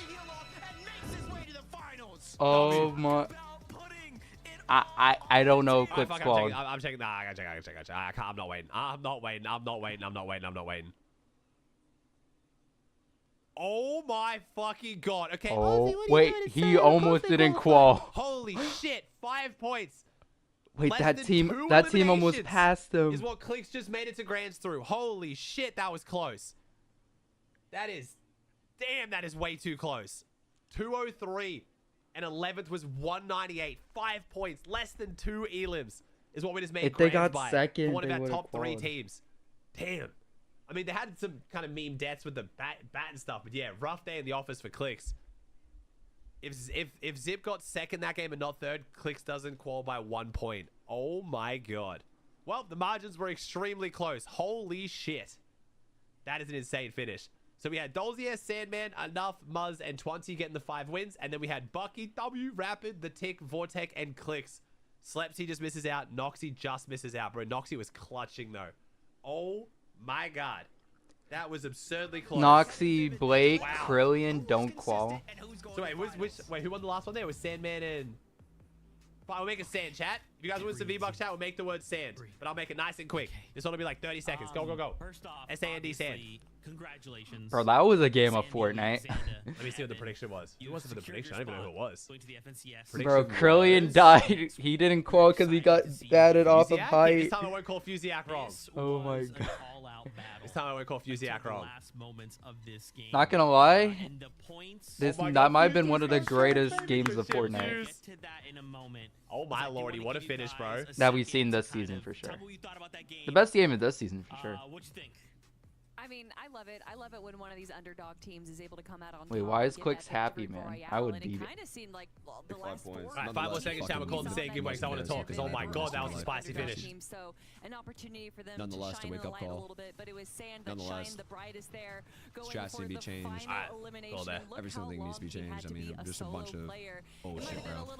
Oh my. I don't know Clix qual. I'm checking. Nah, I gotta check. I'm not waiting. I'm not waiting. Oh my fucking god. Okay. Oh, wait, he almost didn't qual. Holy shit. 5 points. Wait, that team almost passed them. Is what Clix just made it to grands through. Holy shit, that was close. That is, damn, that is way too close. 203 and 11th was 198. 5 points, less than 2 elims is what we just made. If they got second, for one of they our top qualled. 3 teams. Damn. I mean, they had some kind of meme deaths with the bat and stuff, but yeah, rough day in the office for Clix. If Zip got second that game and not third, Clix doesn't qual by 1 point. Oh my god. Well, the margins were extremely close. Holy shit. That is an insane finish. So we had Dolzier, Sandman, Enough, Muzz, and 20 getting the 5 wins. And then we had Bucky, W, Rapid, The Tick, Vortec, and Clix. Slepsy just misses out. Noxy just misses out, bro. Noxy was clutching, though. Oh my god. That was absurdly close. Noxy, Blake, Krillian don't qual. So wait, who won the last one there? It was Sandman and... Fine, we'll make a sand, chat. If you guys want some V-Bucks, chat, we'll make the word sand. But I'll make it nice and quick. This one will be like 30 seconds. Go. First off, S-A-N-D, sand. Congratulations. Bro, that was a game of Fortnite. Let me see what the prediction was. It wasn't for the prediction. I don't even know who it was. Bro, Krillian died. He didn't qual because he got batted off of height. This time I won't call Fusiak wrong. Oh my god. This time I won't call Fusiak wrong. Not gonna lie, that might have been one of the greatest games of Fortnite. Oh my lordy, what a finish, bro. That we've seen this season for sure. The best game of this season for sure. What you think? I mean, I love it. I love it when one of these underdog teams is able to come out on top. Wait, why is Clix happy, man? I would beat it. It kind of seemed like the last 4 Alright, 5 more seconds, chat. We'll call it the same game because I want to talk. Because oh my god, that was a spicy finish. So an opportunity for them Nonetheless, to shine wake up a light call. a little bit, but it was Sand that shined the brightest there. Strategy to be changed. Every single thing needs to be changed. I mean, just a bunch of bullshit, bro.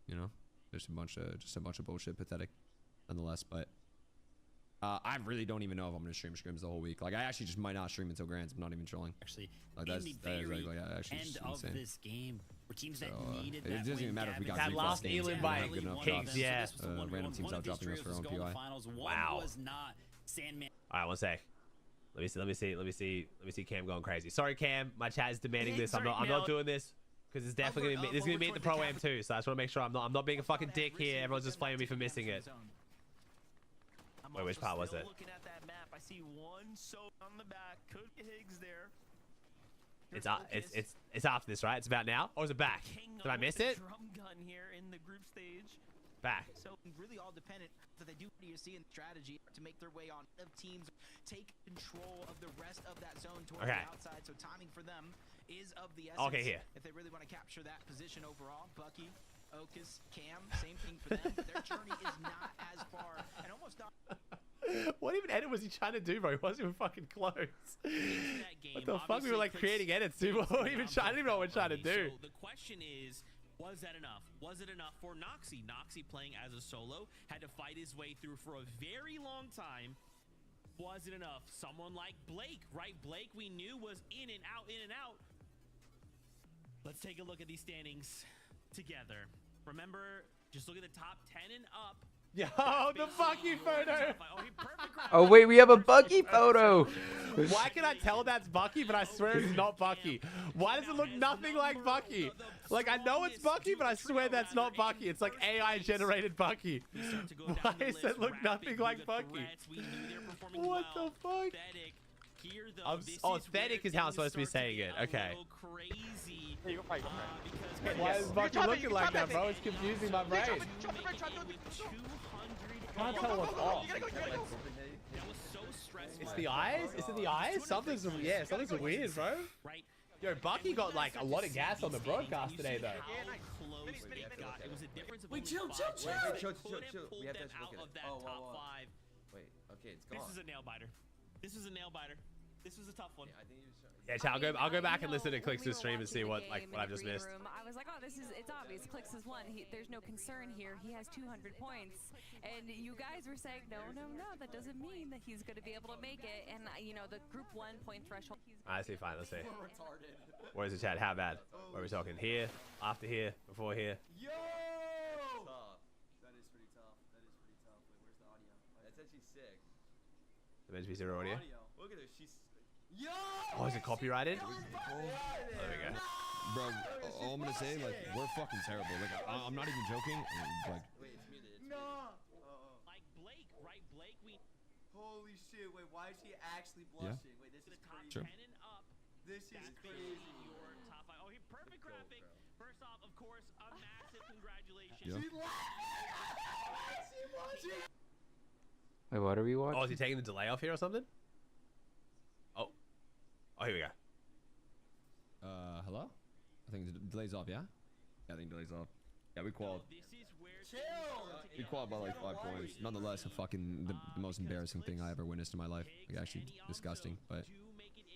You know, there's just a bunch of bullshit, pathetic, nonetheless. But I really don't even know if I'm gonna stream scrims the whole week. Like, I actually just might not stream until grands. I'm not even trolling. Actually, like that is like actually end just insane. This game, where teams that needed it doesn't even matter if we got that last Elim by Kings, yeah. Random teams out dropping us for our own PI. Wow. Alright, one sec. Let me see Cam going crazy. Sorry, Cam. My chat is demanding this. I'm not doing this. Because it's definitely gonna be, this is gonna be at the Pro-Am too, so I just wanna make sure I'm not being a fucking dick here. Everyone's just flaming me for missing it. Wait, which part was it? Looking at that map, I see one on the back. Could be Higgs there. It's after this, right? It's about now, or is it back? Did I miss it? Drum gun here in the group stage. Back. So really all dependent that they do what you see in strategy to make their way on. Of teams take control of the rest of that zone towards the outside. So timing for them is of the essence. Okay, here. If they really want to capture that position overall, Bucky, Okus, Cam, same thing for them. But their journey is not as far and almost not. What even edit was he trying to do, bro? He wasn't even fucking close. What the fuck? We were like creating edits too. I don't even know what we're trying to do. So the question is, was that enough? Was it enough for Noxy? Noxy playing as a solo had to fight his way through for a very long time. Was it enough? Someone like Blake, right? Blake we knew was in and out, in and out. Let's take a look at these standings together. Remember, just look at the top 10 and up. Yo, the Bucky photo. Oh wait, we have a Bucky photo. Why can I tell that's Bucky, but I swear it's not Bucky? Why does it look nothing like Bucky? Like, I know it's Bucky, but I swear that's not Bucky. It's like AI-generated Bucky. Why does it look nothing like Bucky? What the fuck? Oh, aesthetic is how I'm supposed to be saying it. Okay. Why is Bucky looking like that, bro? It's confusing my brain. Can't tell what's off. It's the eyes? Is it the eyes? Something's weird, bro. Yo, Bucky got like a lot of gas on the broadcast today, though. Wait, chill. We have to look at it. Oh, wait, okay, it's gone. This is a nail biter. This was a tough one. Yeah, I'll go back and listen to Clix's stream and see what I've just missed. I was like, oh, it's obvious. Clix has won. There's no concern here. He has 200 points. And you guys were saying, no, that doesn't mean that he's going to be able to make it. And, you know, the group 1 point threshold. I see, fine, let's see. Where's the chat? How bad? What are we talking? Here, after here, before here? Yo! That is pretty tough. Wait, where's the audio? That's actually sick. There meant to be zero audio. Look at her. She's... Yo! Oh, is it copyrighted? There we go. Bro, all I'm gonna say, like, we're fucking terrible. Like, I'm not even joking. Like, wait, it's muted. No! Like Blake, right? Blake, holy shit, wait, why is he actually blushing? Yeah. Wait, this is crazy. Sure. This is crazy. Your top 5. Oh, perfect graphic. First off, of course, a massive congratulations. Yeah. Wait, what are we watching? Oh, is he taking the delay off here or something? Oh, here we go. Hello? I think the delay's off, yeah? Yeah, I think delay's off. Yeah, we qualified. We qualified by like 5 points. Nonetheless, the most embarrassing thing I ever witnessed in my life. Like, actually disgusting, but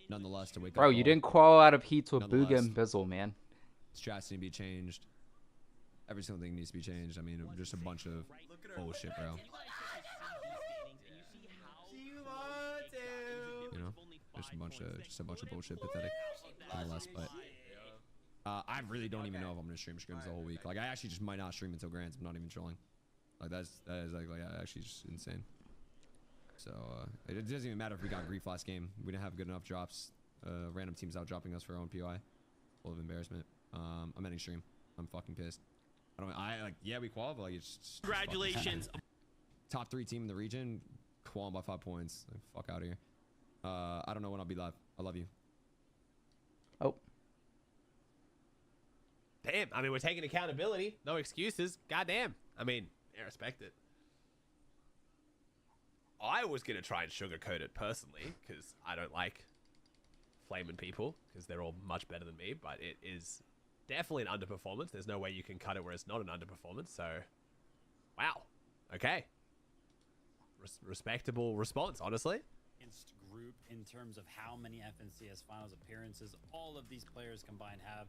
nonetheless, to wake up. Bro, you didn't qual out of heats with BUGHA and Bizzle, man. Strats need to be changed. Every single thing needs to be changed. I mean, just a bunch of bullshit, bro. You know? Just a bunch of bullshit, pathetic, nonetheless. But I really don't even know if I'm gonna stream scrims the whole week. Like, I actually just might not stream until Grands. I'm not even trolling. Like, that is like actually just insane. So it doesn't even matter if we got grief last game. We didn't have good enough drops. Random teams out dropping us for our own POI. Full of embarrassment. I'm ending stream. I'm fucking pissed. Yeah, we qualified. Like, it's just congratulations. Top 3 team in the region. Qual by 5 points. Like, fuck out of here. I don't know when I'll be live. I love you. Oh. Damn. I mean, we're taking accountability. No excuses. Goddamn. I mean, I respect it. I was going to try and sugarcoat it personally because I don't like flaming people because they're all much better than me, but it is definitely an underperformance. There's no way you can cut it where it's not an underperformance. So, wow. Okay. Respectable response, honestly. Group in terms of how many FNCS finals appearances all of these players combined have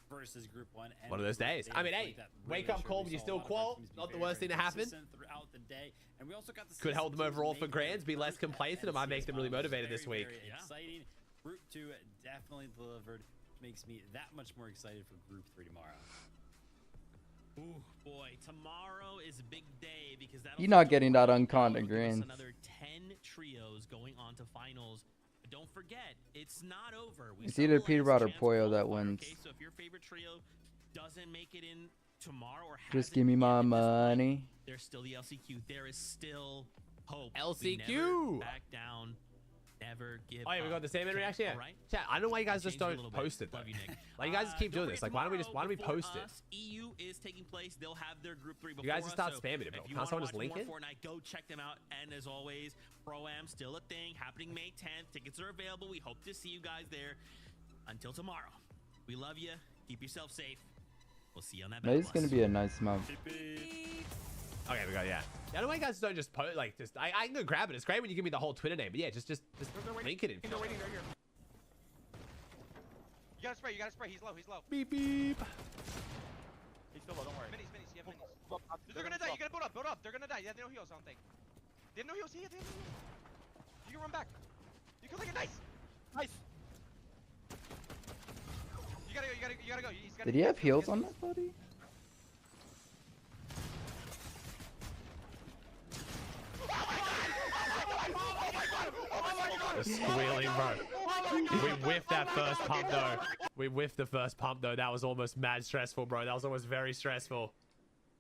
versus group 1. And one of those days. I mean, hey, wake up call, but you still qual. Not the worst thing to happen. Throughout the day. And we also got the could help them overall for Grands, be less complacent. It might make them really motivated this week. Very exciting. Group 2 definitely delivered. Makes me that much more excited for group 3 tomorrow. Ooh, boy, tomorrow is a big day because you're not getting that uncontent Grands. Another 10 trios going on to finals. But don't forget, it's not over. It's either Peter Rod or Poyo that wins. Okay, so if your favorite trio doesn't make it in tomorrow or just give me my money. There's still the LCQ. There is still hope. LCQ. Never back down. Never give oh, yeah, we got the same in reaction. Yeah. Right? Chat, I don't know why you guys just don't post it though. Like, you guys just keep doing this. Like, why don't we post it? EU is taking place. They'll have their group 3 before you guys just start spamming it, bro. Can't someone just link it? Fortnite, go check them out. And as always, Pro-Am still a thing, happening May 10th. Tickets are available. We hope to see you guys there. Until tomorrow, we love you. Keep yourself safe. We'll see you on that. May's gonna be a nice map. Okay, we got, yeah. I don't know why you guys don't just post, like, just, I can go grab it. It's great when you give me the whole Twitter name, but yeah, just link it in. You gotta spray, he's low. Beep, beep. He's still low, don't worry. Minis, you have minis. They're gonna die, you gotta build up. They're gonna die. Yeah, they have no heals, I don't think. They have no heals, you can run back. You can take it, nice. You gotta go. Did he have heals on that, buddy? were squealing, bro. We whiffed that first pump, though. We whiffed the first pump, though. That was almost mad stressful, bro. That was almost very stressful.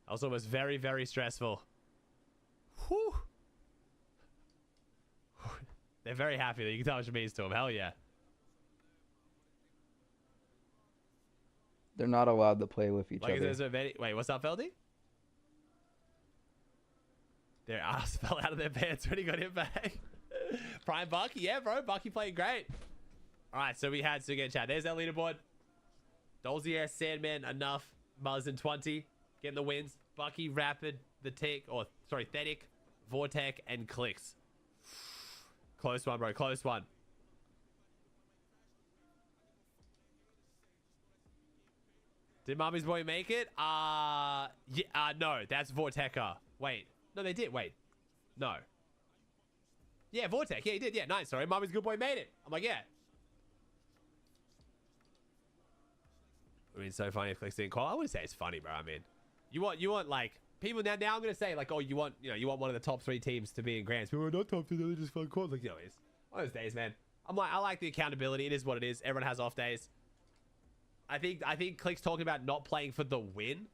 That was almost very, very stressful. Whew. They're very happy. You can tell what it means to them. Hell yeah. They're not allowed to play with each other. Wait, what's up, Feldy? Their ass fell out of their pants when he got hit back. Prime Bucky, yeah, bro. Bucky playing great. All right, so we had to get chat. There's our leaderboard. Dolzier, Sandman, enough. Muzz and 20 getting the wins. Bucky, Rapid, Thetic, Vortec, and Clix. Close one, bro. Close one. Did Mommy's boy make it? No, that's Vorteca. Wait. No, they did. Wait. No. Yeah, Vortec. Yeah, he did. Yeah, nice. Sorry, Mommy's good boy made it. I'm like, yeah. I mean, so funny if Clix didn't call. I wouldn't say it's funny, bro. I mean, you want like people now. I'm gonna say like, oh, you want one of the top 3 teams to be in Grands. People are not top 3. They just fun calls. Like, it's one of those days, man. I like the accountability. It is what it is. Everyone has off days. I think Clix talking about not playing for the win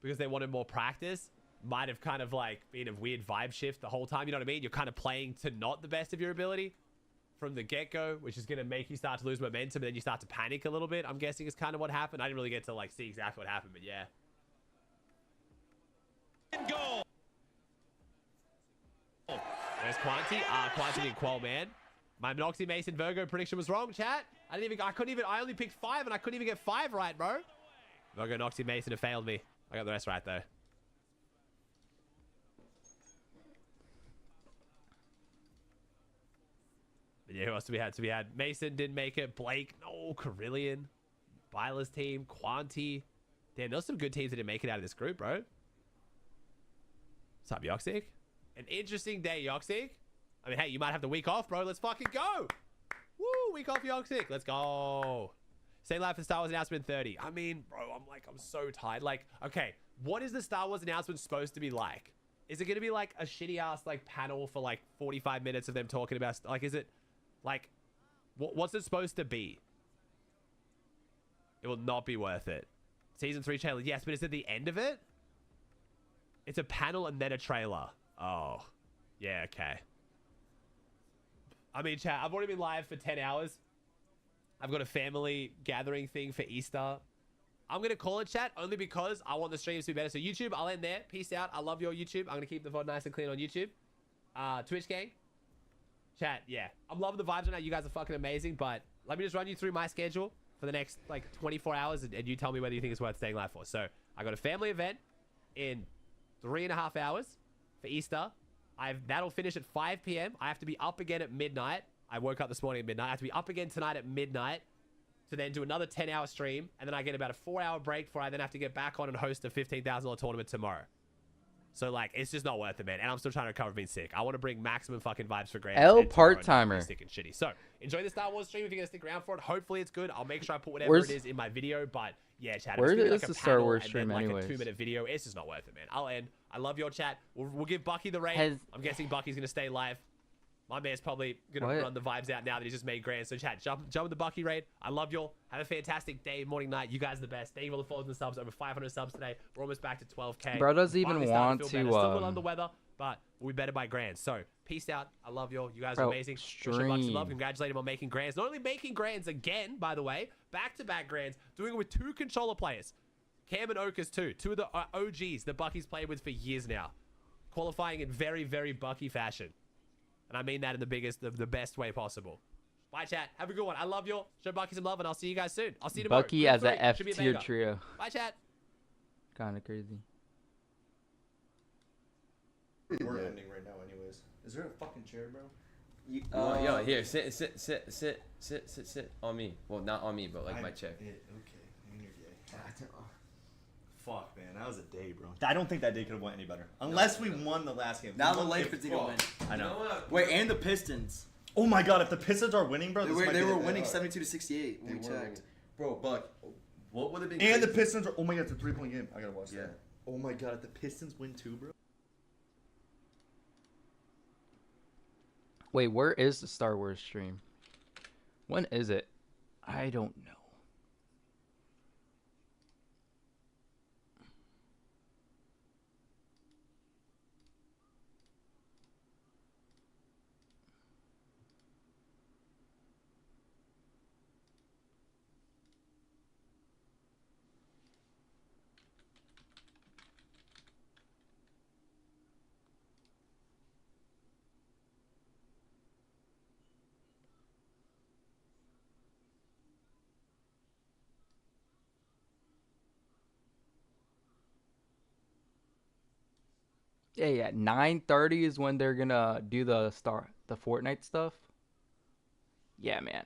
because they wanted more practice might have kind of like been a weird vibe shift the whole time. You know what I mean? You're kind of playing to not the best of your ability from the get-go, which is going to make you start to lose momentum, and then you start to panic a little bit. I'm guessing is kind of what happened. I didn't really get to like see exactly what happened, but yeah. Goal. There's Quanti. Quanti and Qual, man. My Noxy Mason Virgo prediction was wrong, chat. I only picked 5 and I couldn't even get 5 right, bro. Virgo, Noxy Mason have failed me. I got the rest right though. But yeah, who else do we have? So we had Mason didn't make it. Blake, no. Carillion. Byla's team. Quanti. Damn, there's some good teams that didn't make it out of this group, bro. What's up, Yoxic? An interesting day, Yoxic. I mean, hey, you might have the week off, bro. Let's fucking go. Woo, week off, Yoxic. Let's go. Same life for Star Wars announcement 30. I mean, bro, I'm so tired. Like, okay, what is the Star Wars announcement supposed to be like? Is it going to be like a shitty ass like panel for like 45 minutes of them talking about, like, is it like, what's it supposed to be? It will not be worth it. Season 3 trailer, yes, but is it the end of it? It's a panel and then a trailer. Oh, yeah, okay. I mean, chat, I've already been live for 10 hours. I've got a family gathering thing for Easter. I'm going to call it, chat, only because I want the streams to be better. So YouTube, I'll end there. Peace out. I love your YouTube. I'm going to keep the VOD nice and clean on YouTube. Twitch gang. Chat, yeah. I'm loving the vibes right now. You guys are fucking amazing. But let me just run you through my schedule for the next, like, 24 hours. And you tell me whether you think it's worth staying live for. So I got a family event in 3.5 hours for Easter. That'll finish at 5 p.m. I have to be up again at midnight. I woke up this morning at midnight. I have to be up again tonight at midnight to then do another 10-hour stream. And then I get about a 4-hour break before I then have to get back on and host a $15,000 tournament tomorrow. So, like, it's just not worth it, man. And I'm still trying to recover being sick. I want to bring maximum fucking vibes for Grant. L part-timer. Sick and shitty. So, enjoy the Star Wars stream if you're going to stick around for it. Hopefully it's good. I'll make sure I put whatever it is in my video. But, yeah, chat. Where is like the Star Wars stream like anyways? A 2-minute video. It's just not worth it, man. I'll end. I love your chat. We'll give Bucky the reign. I'm guessing Bucky's going to stay live. My man's probably going to run the vibes out now that he's just made grand. So, chat, jump in the Bucky raid. I love y'all. Have a fantastic day, morning, night. You guys are the best. Thank you for all the follows and subs. Over 500 subs today. We're almost back to 12K. Bro doesn't even want to. Still a little under weather, but we'll be better by grand. So, peace out. I love y'all. You guys are amazing. Show Bucks love. Congratulate him on making grands. Not only making grands again, by the way, back-to-back grands, doing it with 2 controller players. Cam and Okas too. 2 of the OGs that Bucky's played with for years now. Qualifying in very, very Bucky fashion. And I mean that in the best way possible. Bye, chat. Have a good one. I love y'all. Show Bucky some love, and I'll see you guys soon. I'll see you tomorrow. Bucky as a F-tier trio. Bye, chat. Kind of crazy. We're ending right now anyways. Is there a fucking chair, bro? Yo, here, sit on me. Well, not on me, but like my chair. Okay, you're gay. Fuck, man, that was a day, bro. I don't think that day could have went any better. Unless we won the last game. Now the Lakers are gonna win. I know. Wait, and the Pistons. Oh my god, if the Pistons are winning, bro, they were winning 72-68 when we checked. Bro, Buck, what would have been? And the Pistons are. Oh my god, it's a 3-point game. I gotta watch that. Oh my god, if the Pistons win too, bro. Wait, where is the Star Wars stream? When is it? I don't know. Yeah, 9:30 is when they're gonna do the Fortnite stuff. Yeah, man.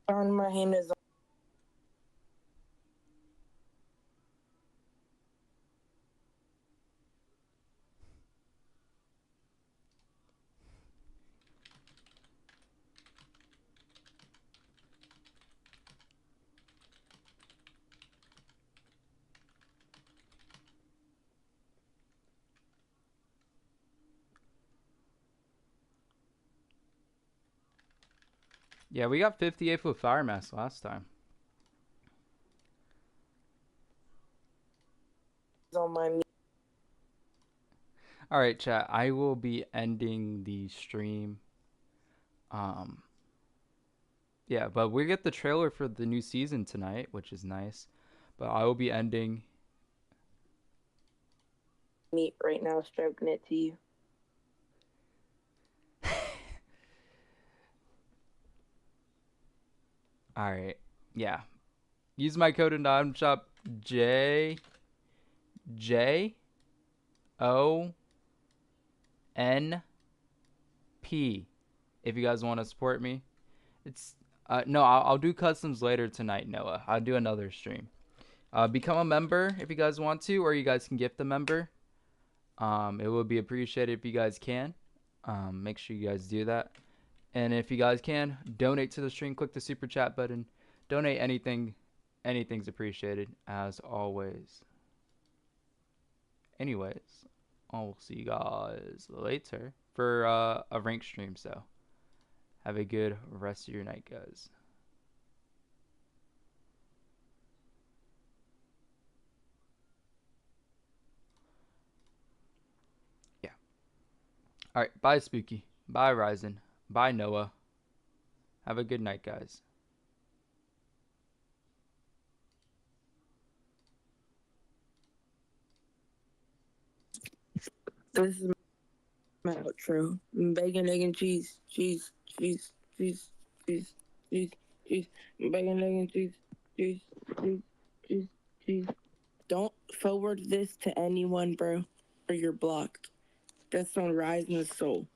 On my hand is Yeah, we got 58 with Fire Mask last time. on my. All right, chat. I will be ending the stream. Yeah, but we get the trailer for the new season tonight, which is nice. But I will be ending. Meat right now, stroking it to you. All right. Yeah. Use my code in item shop JONN P if you guys want to support me. It's no, I'll do customs later tonight, Noah. I'll do another stream. Become a member if you guys want to, or you guys can gift a member. It would be appreciated if you guys can. Make sure you guys do that. And if you guys can, donate to the stream. Click the super chat button. Donate anything. Anything's appreciated, as always. Anyways, I'll see you guys later for a rank stream. So, have a good rest of your night, guys. Yeah. All right. Bye, Spooky. Bye, Ryzen. Bye, Noah. Have a good night, guys. This is my outro. Bacon, egg, and cheese. Cheese, cheese, cheese, cheese, cheese, cheese. Bacon, egg, and cheese. Cheese, cheese, cheese, cheese. Don't forward this to anyone, bro, or you're blocked. That's on Rise in the Soul.